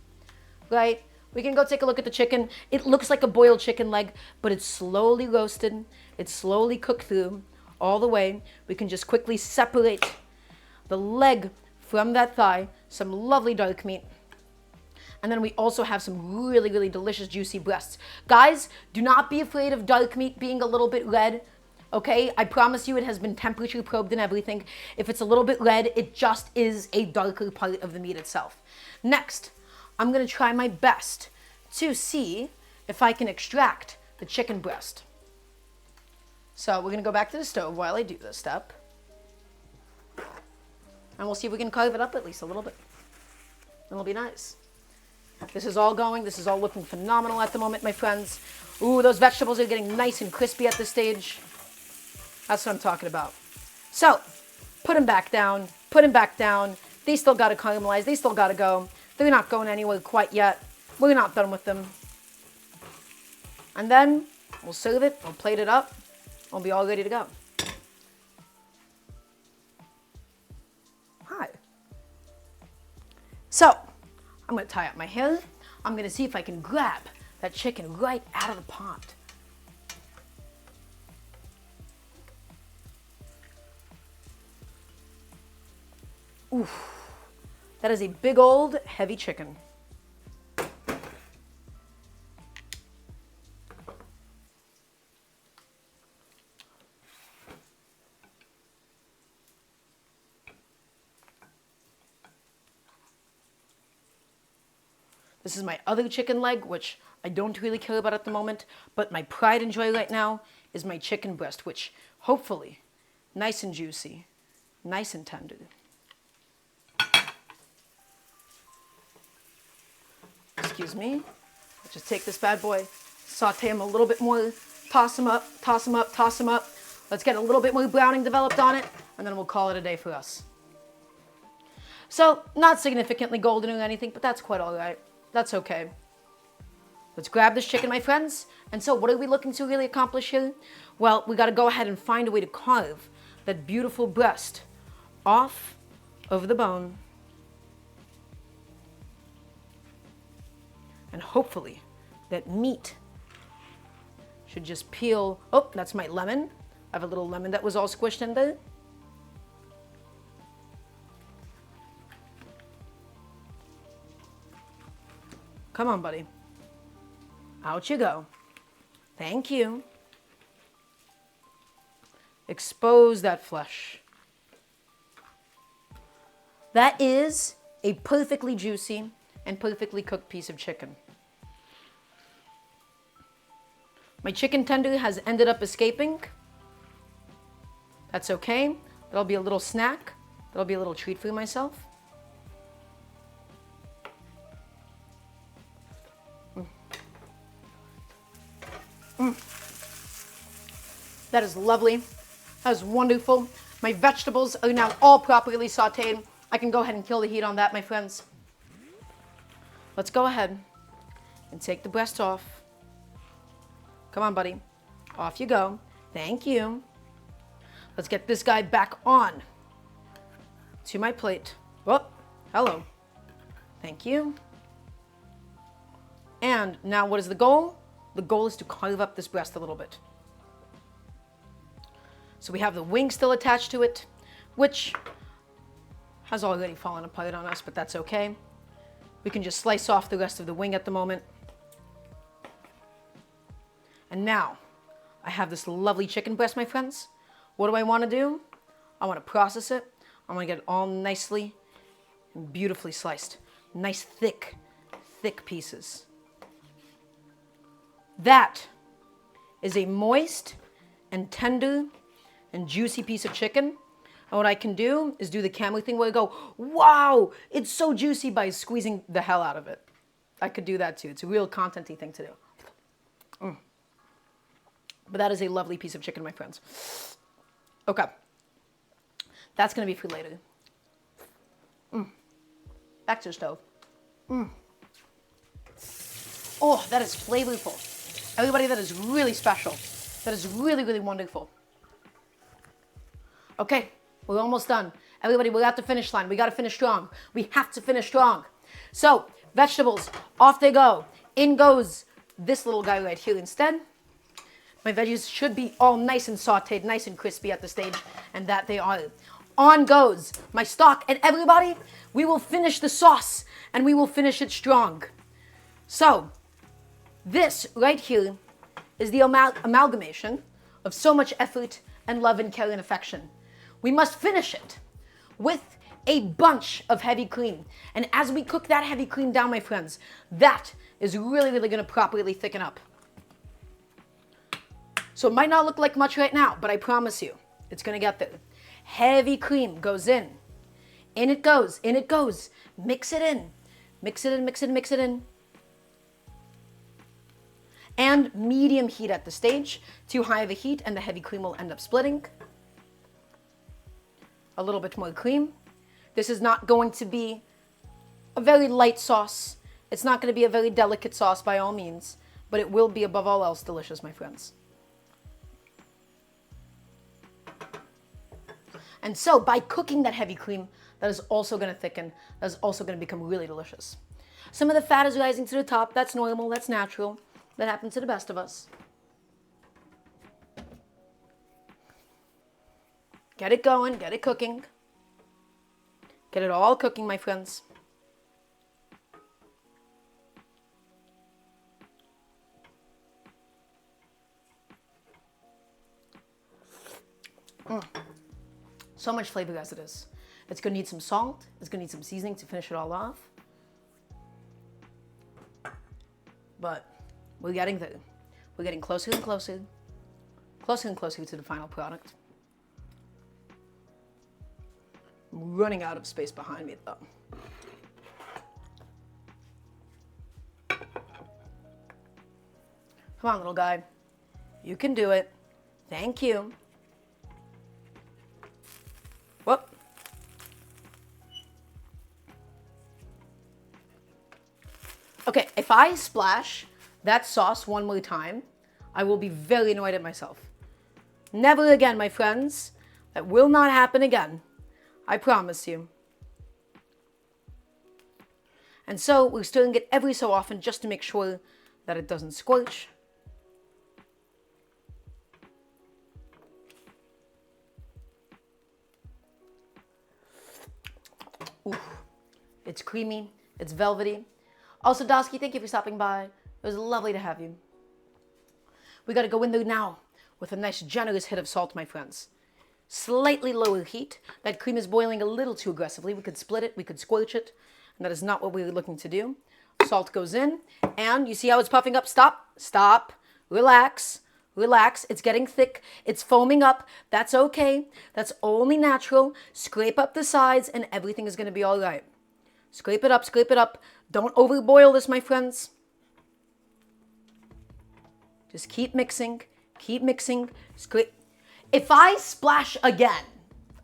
right? We can go take a look at the chicken. It looks like a boiled chicken leg, but it's slowly roasted. It's slowly cooked through all the way. We can just quickly separate the leg from that thigh, some lovely dark meat. And then we also have some really, really delicious juicy breasts. Guys, do not be afraid of dark meat being a little bit red. Okay, I promise you it has been temperature probed and everything. If it's a little bit red, it just is a darker part of the meat itself. Next, I'm gonna try my best to see if I can extract the chicken breast. So we're gonna go back to the stove while I do this step. And we'll see if we can carve it up at least a little bit. It'll be nice. This is all going, this is all looking phenomenal at the moment, my friends. Ooh, those vegetables are getting nice and crispy at this stage. That's what I'm talking about. So, put them back down, put them back down. They still gotta caramelize, they still gotta go. They're not going anywhere quite yet. We're not done with them. And then, we'll serve it, we'll plate it up, we'll be all ready to go. Hi. So, I'm gonna tie up my hair. I'm gonna see if I can grab that chicken right out of the pot. Oof, that is a big old heavy chicken. This is my other chicken leg, which I don't really care about at the moment, but my pride and joy right now is my chicken breast, which hopefully nice and juicy, nice and tender. Excuse me. Let's just take this bad boy, saute him a little bit more, toss him up, toss him up, toss him up. Let's get a little bit more browning developed on it, and then we'll call it a day for us. So, not significantly golden or anything, but that's quite all right. That's okay. Let's grab this chicken, my friends. And so, what are we looking to really accomplish here? Well, we got to go ahead and find a way to carve that beautiful breast off of the bone. And hopefully that meat should just peel. Oh, that's my lemon. I have a little lemon that was all squished in there. Come on, buddy. Out you go. Thank you. Expose that flesh. That is a perfectly juicy and perfectly cooked piece of chicken. My chicken tender has ended up escaping. That's okay. That'll be a little snack. That'll be a little treat for myself. That is lovely. That is wonderful. My vegetables are now all properly sauteed. I can go ahead and kill the heat on that, my friends. Let's go ahead and take the breast off. Come on, buddy. Off you go. Thank you. Let's get this guy back on to my plate. Oh, hello. Thank you. And now what is the goal? The goal is to carve up this breast a little bit. So we have the wing still attached to it, which has already fallen apart on us, but that's okay. We can just slice off the rest of the wing at the moment. And now I have this lovely chicken breast, my friends. What do I want to do? I want to process it. I want to get it all nicely and beautifully sliced. Nice thick pieces. That is a moist and tender and juicy piece of chicken. And what I can do is do the camera thing where I go, wow, it's so juicy, by squeezing the hell out of it. I could do that too. It's a real content-y thing to do. But that is a lovely piece of chicken, my friends. Okay. That's going to be for later. Back to the stove. Oh, that is flavorful. Everybody, that is really special. That is really, really wonderful. Okay, we're almost done. Everybody, we're at the finish line. We got to finish strong. We have to finish strong. So, vegetables, off they go. In goes this little guy right here instead. My veggies should be all nice and sauteed, nice and crispy at the stage, and that they are. On goes my stock, and everybody, we will finish the sauce, and we will finish it strong. So, this right here is the amalgamation of so much effort and love and care and affection. We must finish it with a bunch of heavy cream. And as we cook that heavy cream down, my friends, that is really, really going to properly thicken up. So it might not look like much right now, but I promise you, it's going to get there. Heavy cream goes in. In it goes. In it goes. Mix it in. Mix it in, mix it in, mix it in. And medium heat at the stage. Too high of a heat and the heavy cream will end up splitting. A little bit more cream. This is not going to be a very light sauce. It's not going to be a very delicate sauce by all means, but it will be above all else delicious, my friends. And so by cooking that heavy cream, that is also going to thicken. That is also going to become really delicious. Some of the fat is rising to the top. That's normal. That's natural. That happens to the best of us. Get it going. Get it cooking. Get it all cooking, my friends. So much flavor as it is. It's going to need some salt. It's going to need some seasoning to finish it all off. But we're getting there. We're getting closer and closer. Closer and closer to the final product. I'm running out of space behind me, though. Come on, little guy. You can do it. Thank you. Whoop. Okay, if I splash that sauce one more time, I will be very annoyed at myself. Never again, my friends. That will not happen again. I promise you. And so we're stirring it every so often just to make sure that it doesn't scorch. Ooh, it's creamy, it's velvety. Also, Dosky, thank you for stopping by. It was lovely to have you. We gotta go in there now with a nice generous hit of salt, my friends. Slightly lower heat. That cream is boiling a little too aggressively. We could split it, we could squelch it, and that is not what we were looking to do. Salt goes in, and you see how it's puffing up? Stop, stop, relax, relax. It's getting thick, it's foaming up. That's okay, that's only natural. Scrape up the sides, and everything is gonna be all right. Scrape it up, scrape it up. Don't overboil this, my friends. Just keep mixing, scrape. If I splash again,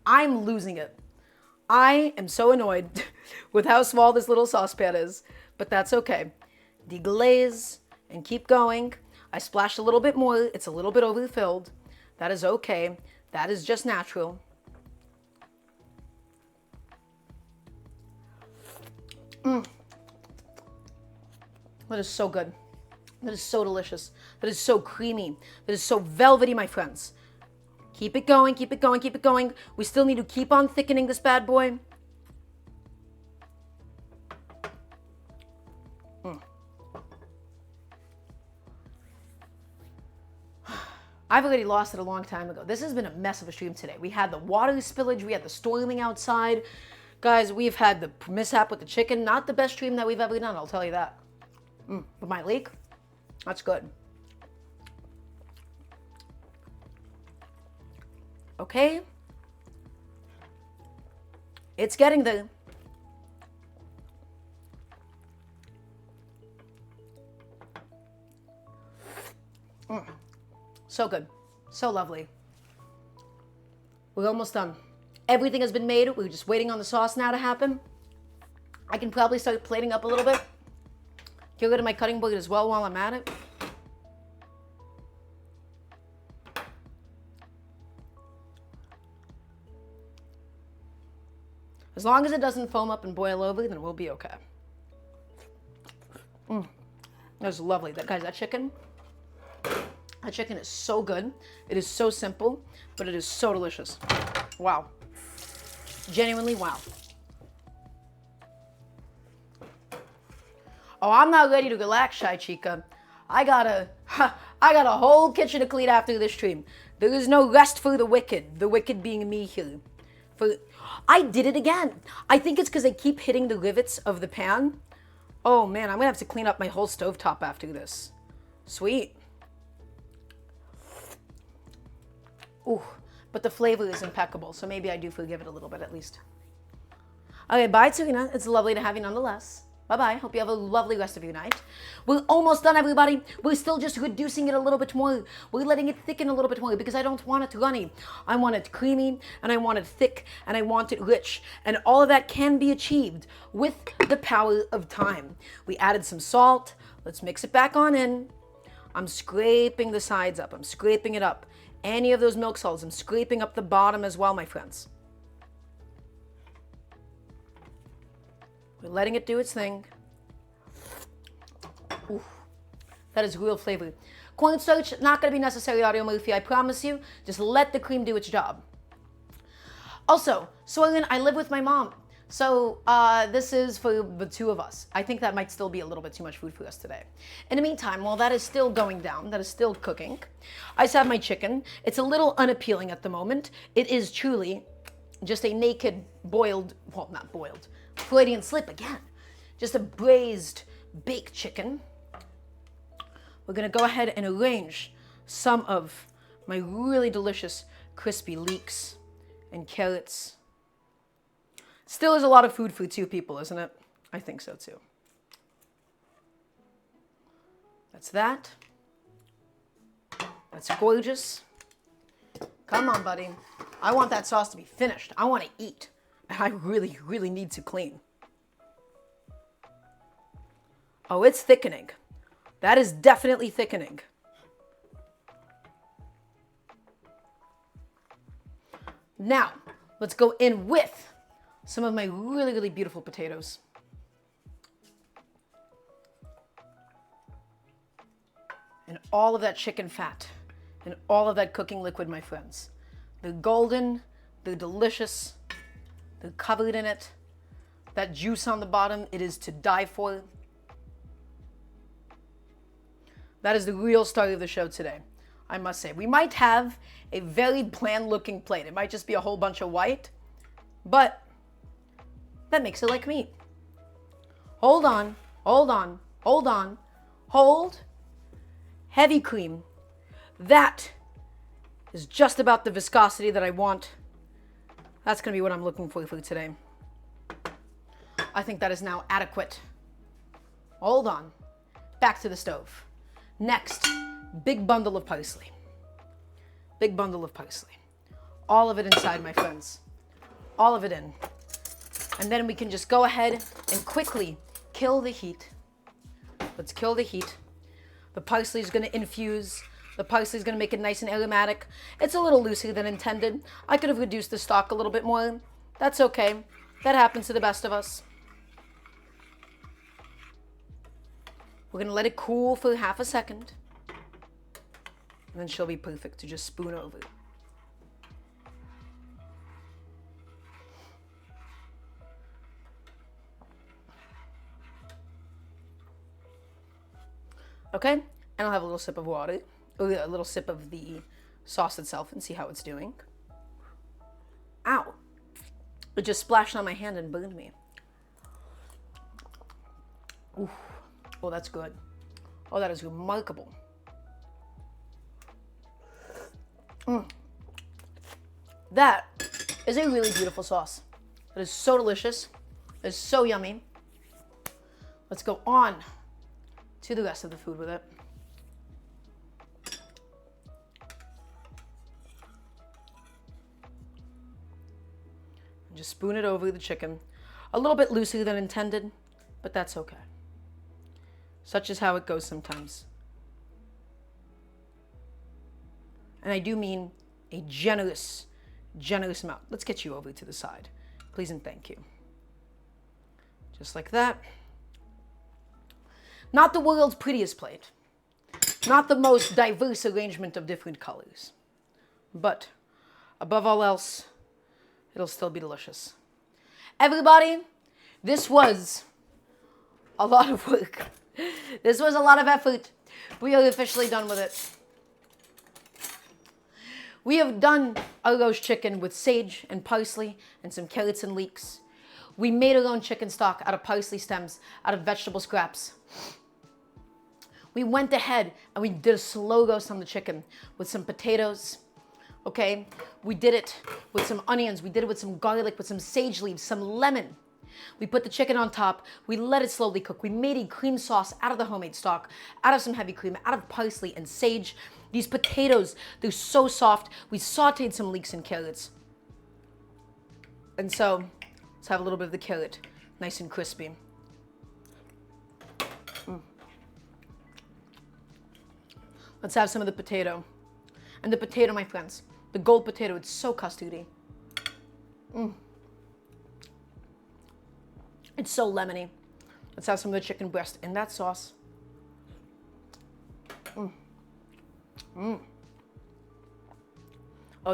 I'm losing it. I am so annoyed with how small this little saucepan is, but that's okay. Deglaze and keep going. I splashed a little bit more. It's a little bit overfilled. That is okay. That is just natural. That is so good. That is so delicious. That is so creamy. That is so velvety, my friends. Keep it going, keep it going, keep it going. We still need to keep on thickening this bad boy. I've already lost it a long time ago. This has been a mess of a stream today. We had the water spillage, we had the storming outside. Guys, we've had the mishap with the chicken. Not the best stream that we've ever done, I'll tell you that. But my leek, that's good. Okay. It's getting there. So good. So lovely. We're almost done. Everything has been made. We're just waiting on the sauce now to happen. I can probably start plating up a little bit. Get rid of my cutting board as well while I'm at it. As long as it doesn't foam up and boil over, then we'll be okay. That's lovely. Guys, that chicken is so good. It is so simple, but it is so delicious. Wow. Genuinely, wow. Oh, I'm not ready to relax, Shy Chica. I got a whole kitchen to clean after this stream. There is no rest for the wicked being me here. I did it again. I think it's because I keep hitting the rivets of the pan. Oh man, I'm gonna have to clean up my whole stovetop after this. Sweet. Ooh, but the flavor is impeccable, so maybe I do forgive it a little bit at least. Okay, bye, Serena. It's lovely to have you nonetheless. Bye-bye. Hope you have a lovely rest of your night. We're almost done, everybody. We're still just reducing it a little bit more. We're letting it thicken a little bit more because I don't want it runny. I want it creamy, and I want it thick, and I want it rich. And all of that can be achieved with the power of time. We added some salt. Let's mix it back on in. I'm scraping the sides up. I'm scraping it up. Any of those milk solids, I'm scraping up the bottom as well, my friends. We're letting it do its thing. Ooh, that is real flavor. Cornstarch, not going to be necessary, Audio Murphy, I promise you. Just let the cream do its job. Also, Soylent, I live with my mom. So this is for the two of us. I think that might still be a little bit too much food for us today. In the meantime, while that is still going down, that is still cooking, I just have my chicken. It's a little unappealing at the moment. It is truly just a naked boiled, well, not boiled, Freudian slip again. Just a braised, baked chicken. We're gonna go ahead and arrange some of my really delicious crispy leeks and carrots. Still is a lot of food for two people, isn't it? I think so too. That's that. That's gorgeous. Come on, buddy. I want that sauce to be finished. I want to eat. And I really, really need to clean. Oh, it's thickening. That is definitely thickening. Now, let's go in with some of my really, really beautiful potatoes. And all of that chicken fat. And all of that cooking liquid, my friends. They're golden. They're delicious. They're covered in it. That juice on the bottom, it is to die for. That is the real star of the show today, I must say. We might have a very bland looking plate. It might just be a whole bunch of white, but that makes it like meat. Hold on, hold on, hold on, hold. Heavy cream. That is just about the viscosity that I want. That's gonna be what I'm looking for today. I think that is now adequate. Hold on. Back to the stove. Next, big bundle of parsley. Big bundle of parsley. All of it inside, my friends. All of it in. And then we can just go ahead and quickly kill the heat. Let's kill the heat. The parsley is gonna infuse. The parsley is gonna make it nice and aromatic. It's a little looser than intended. I could have reduced the stock a little bit more. That's okay. That happens to the best of us. We're gonna let it cool for half a second. And then she'll be perfect to just spoon over. Okay, and I'll have a little sip of water. a little sip of the sauce itself and see how it's doing. Ow. It just splashed on my hand and burned me. Oof. Oh, that's good. Oh, that is remarkable. That is a really beautiful sauce. It is so delicious. It is so yummy. Let's go on to the rest of the food with it. Just spoon it over the chicken. A little bit looser than intended, but that's okay. Such is how it goes sometimes. And I do mean a generous amount. Let's get you over to the side. Please and thank you. Just like that. Not the world's prettiest plate. Not the most diverse arrangement of different colors. But above all else, it'll still be delicious. Everybody, this was a lot of work. This was a lot of effort. We are officially done with it. We have done our roast chicken with sage and parsley and some carrots and leeks. We made our own chicken stock out of parsley stems, out of vegetable scraps. We went ahead and we did a slow roast on the chicken with some potatoes. Okay, we did it with some onions, we did it with some garlic, with some sage leaves, some lemon. We put the chicken on top, we let it slowly cook. We made a cream sauce out of the homemade stock, out of some heavy cream, out of parsley and sage. These potatoes, they're so soft. We sauteed some leeks and carrots. And so, let's have a little bit of the carrot, nice and crispy. Let's have some of the potato. And the potato, my friends, the gold potato, it's so custardy. It's so lemony. Let's have some of the chicken breast in that sauce. Oh,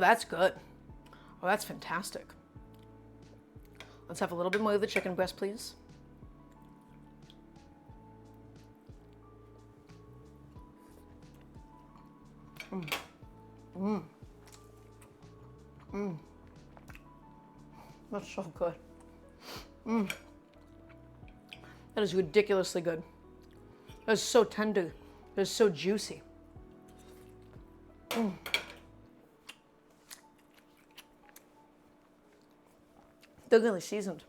that's good. Oh, that's fantastic. Let's have a little bit more of the chicken breast, please. That's so good. That is ridiculously good. That is so tender. That is so juicy. They're really seasoned.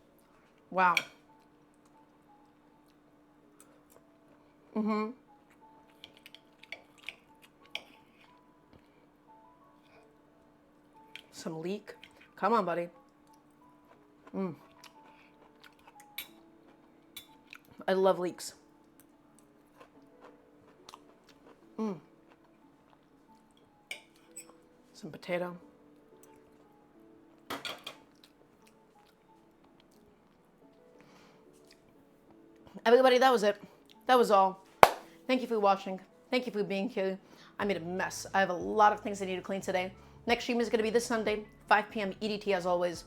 Wow. Some leek. Come on, buddy. I love leeks. Some potato. Everybody, that was it. That was all. Thank you for watching. Thank you for being here. I made a mess. I have a lot of things I need to clean today. Next stream is going to be this Sunday, 5 p.m. EDT as always.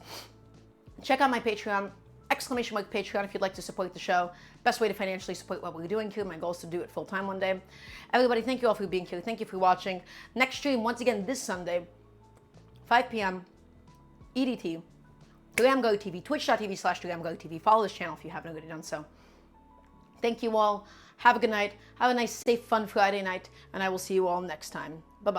Check out my Patreon, !Patreon if you'd like to support the show. Best way to financially support what we're doing here. My goal is to do it full time one day. Everybody, thank you all for being here. Thank you for watching. Next stream, once again, this Sunday, 5 p.m. EDT, Daramgar TV, twitch.tv/Daramgar TV. Follow this channel if you haven't already done so. Thank you all. Have a good night. Have a nice, safe, fun Friday night, and I will see you all next time.